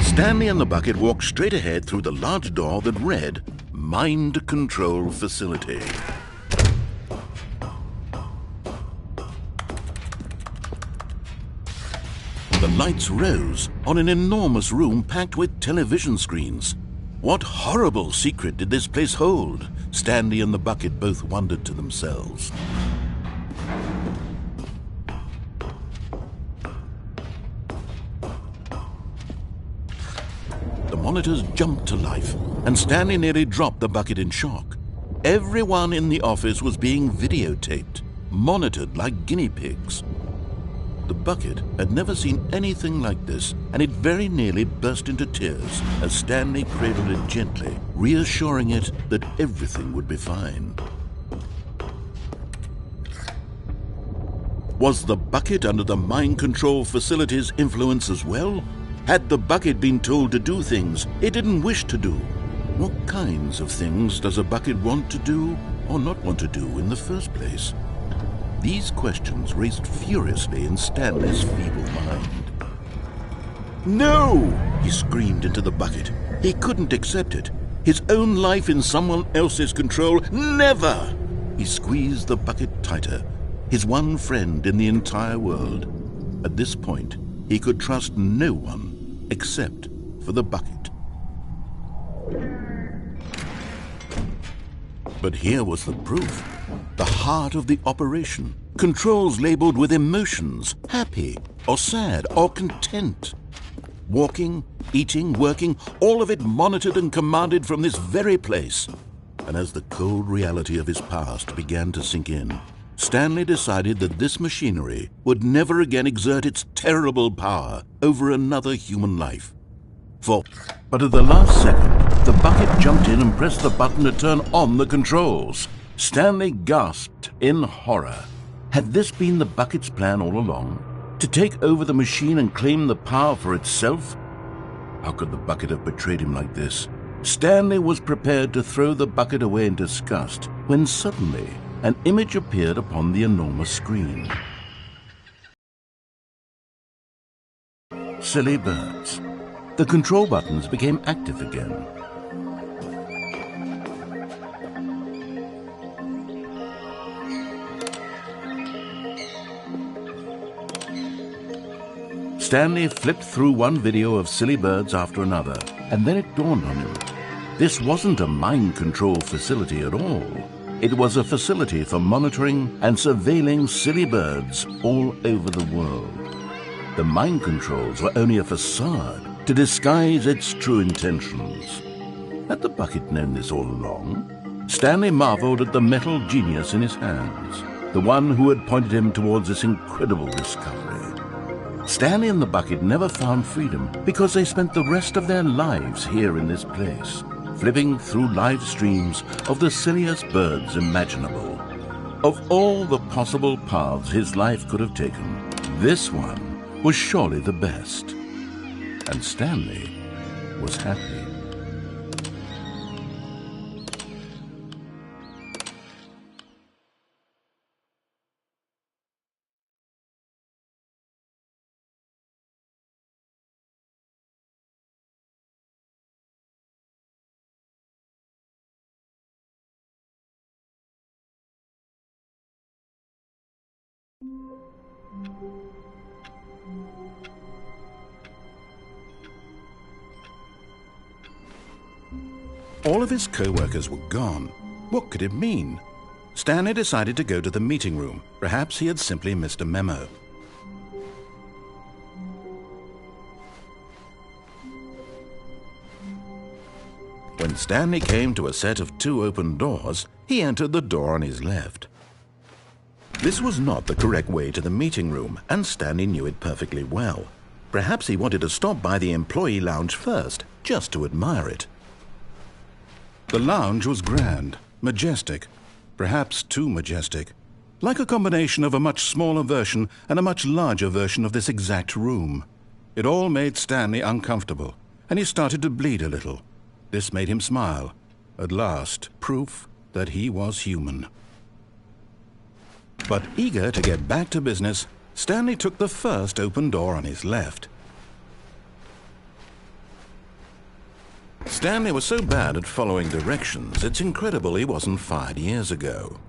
Stanley and the bucket walked straight ahead through the large door that read, Mind Control Facility. The lights rose on an enormous room packed with television screens. What horrible secret did this place hold? Stanley and the bucket both wondered to themselves. The monitors jumped to life, and Stanley nearly dropped the bucket in shock. Everyone in the office was being videotaped, monitored like guinea pigs. The bucket had never seen anything like this, and it very nearly burst into tears as Stanley cradled it gently, reassuring it that everything would be fine. Was the bucket under the mind control facility's influence as well? Had the bucket been told to do things it didn't wish to do? What kinds of things does a bucket want to do or not want to do in the first place? These questions raced furiously in Stanley's feeble mind. No! He screamed into the bucket. He couldn't accept it. His own life in someone else's control, never! He squeezed the bucket tighter, his one friend in the entire world. At this point, he could trust no one except for the bucket. But here was the proof. The heart of the operation. Controls labeled with emotions, happy or sad or content. Walking, eating, working, all of it monitored and commanded from this very place. And as the cold reality of his past began to sink in, Stanley decided that this machinery would never again exert its terrible power over another human life. But at the last second, the bucket jumped in and pressed the button to turn on the controls. Stanley gasped in horror. Had this been the bucket's plan all along? To take over the machine and claim the power for itself? How could the bucket have betrayed him like this? Stanley was prepared to throw the bucket away in disgust when suddenly an image appeared upon the enormous screen. Silly birds. The control buttons became active again. Stanley flipped through one video of silly birds after another, and then it dawned on him. This wasn't a mind control facility at all. It was a facility for monitoring and surveilling silly birds all over the world. The mind controls were only a facade to disguise its true intentions. Had the bucket known this all along? Stanley marveled at the metal genius in his hands, the one who had pointed him towards this incredible discovery. Stanley and the bucket never found freedom because they spent the rest of their lives here in this place, flipping through live streams of the silliest birds imaginable. Of all the possible paths his life could have taken, this one was surely the best. And Stanley was happy. All of his co-workers were gone. What could it mean? Stanley decided to go to the meeting room. Perhaps he had simply missed a memo. When Stanley came to a set of 2 open doors, he entered the door on his left. This was not the correct way to the meeting room, and Stanley knew it perfectly well. Perhaps he wanted to stop by the employee lounge first, just to admire it. The lounge was grand, majestic, perhaps too majestic, like a combination of a much smaller version and a much larger version of this exact room. It all made Stanley uncomfortable, and he started to bleed a little. This made him smile. At last, proof that he was human. But eager to get back to business, Stanley took the first open door on his left. Stanley was so bad at following directions, it's incredible he wasn't fired years ago.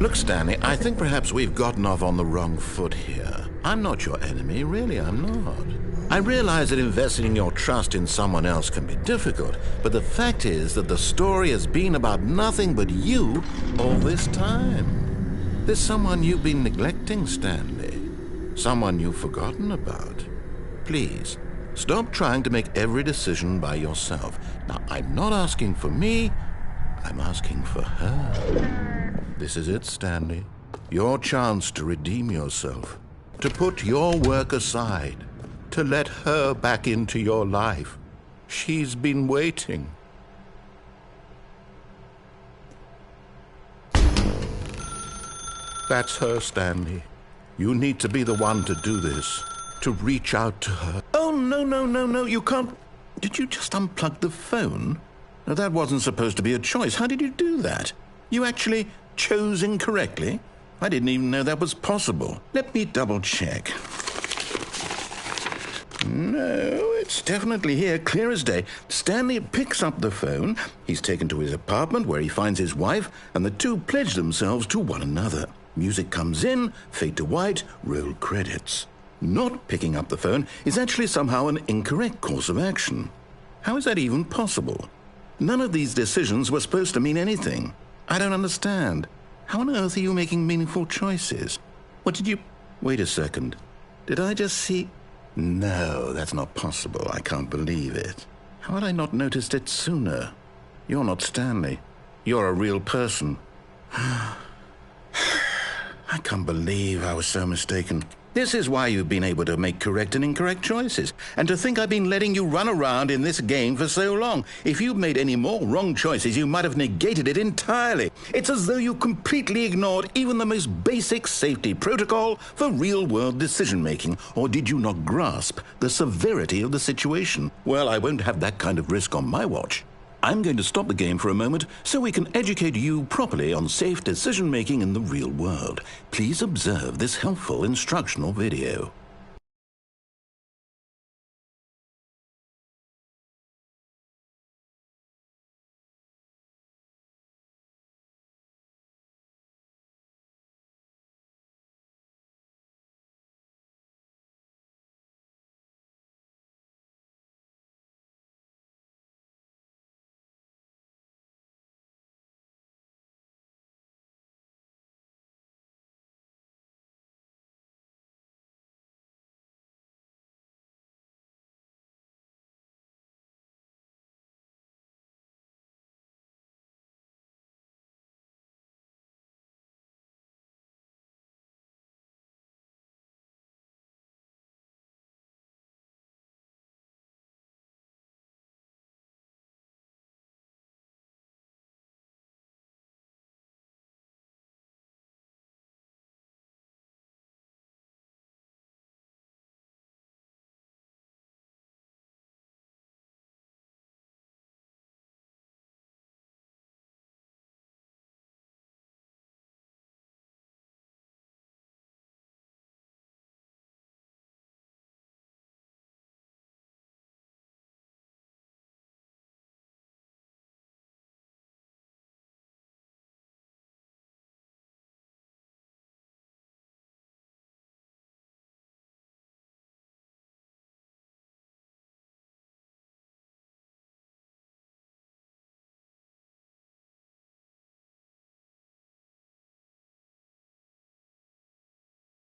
Look, Stanley, I think perhaps we've gotten off on the wrong foot here. I'm not your enemy, really, I'm not. I realize that investing your trust in someone else can be difficult, but the fact is that the story has been about nothing but you all this time. There's someone you've been neglecting, Stanley. Someone you've forgotten about. Please, stop trying to make every decision by yourself. Now, I'm not asking for me, I'm asking for her. This is it, Stanley. Your chance to redeem yourself. To put your work aside. To let her back into your life. She's been waiting. That's her, Stanley. You need to be the one to do this. To reach out to her. Oh, no, you can't. Did you just unplug the phone? Now, that wasn't supposed to be a choice. How did you do that? You actually chose incorrectly? I didn't even know that was possible. Let me double check. No, it's definitely here, clear as day. Stanley picks up the phone. He's taken to his apartment where he finds his wife, and the two pledge themselves to one another. Music comes in, fade to white, roll credits. Not picking up the phone is actually somehow an incorrect course of action. How is that even possible? None of these decisions were supposed to mean anything. I don't understand. How on earth are you making meaningful choices? What did you... Wait a second. Did I just see... No, that's not possible. I can't believe it. How had I not noticed it sooner? You're not Stanley. You're a real person. I can't believe I was so mistaken. This is why you've been able to make correct and incorrect choices. And to think I've been letting you run around in this game for so long. If you'd made any more wrong choices, you might have negated it entirely. It's as though you completely ignored even the most basic safety protocol for real-world decision-making. Or did you not grasp the severity of the situation? Well, I won't have that kind of risk on my watch. I'm going to stop the game for a moment so we can educate you properly on safe decision-making in the real world. Please observe this helpful instructional video.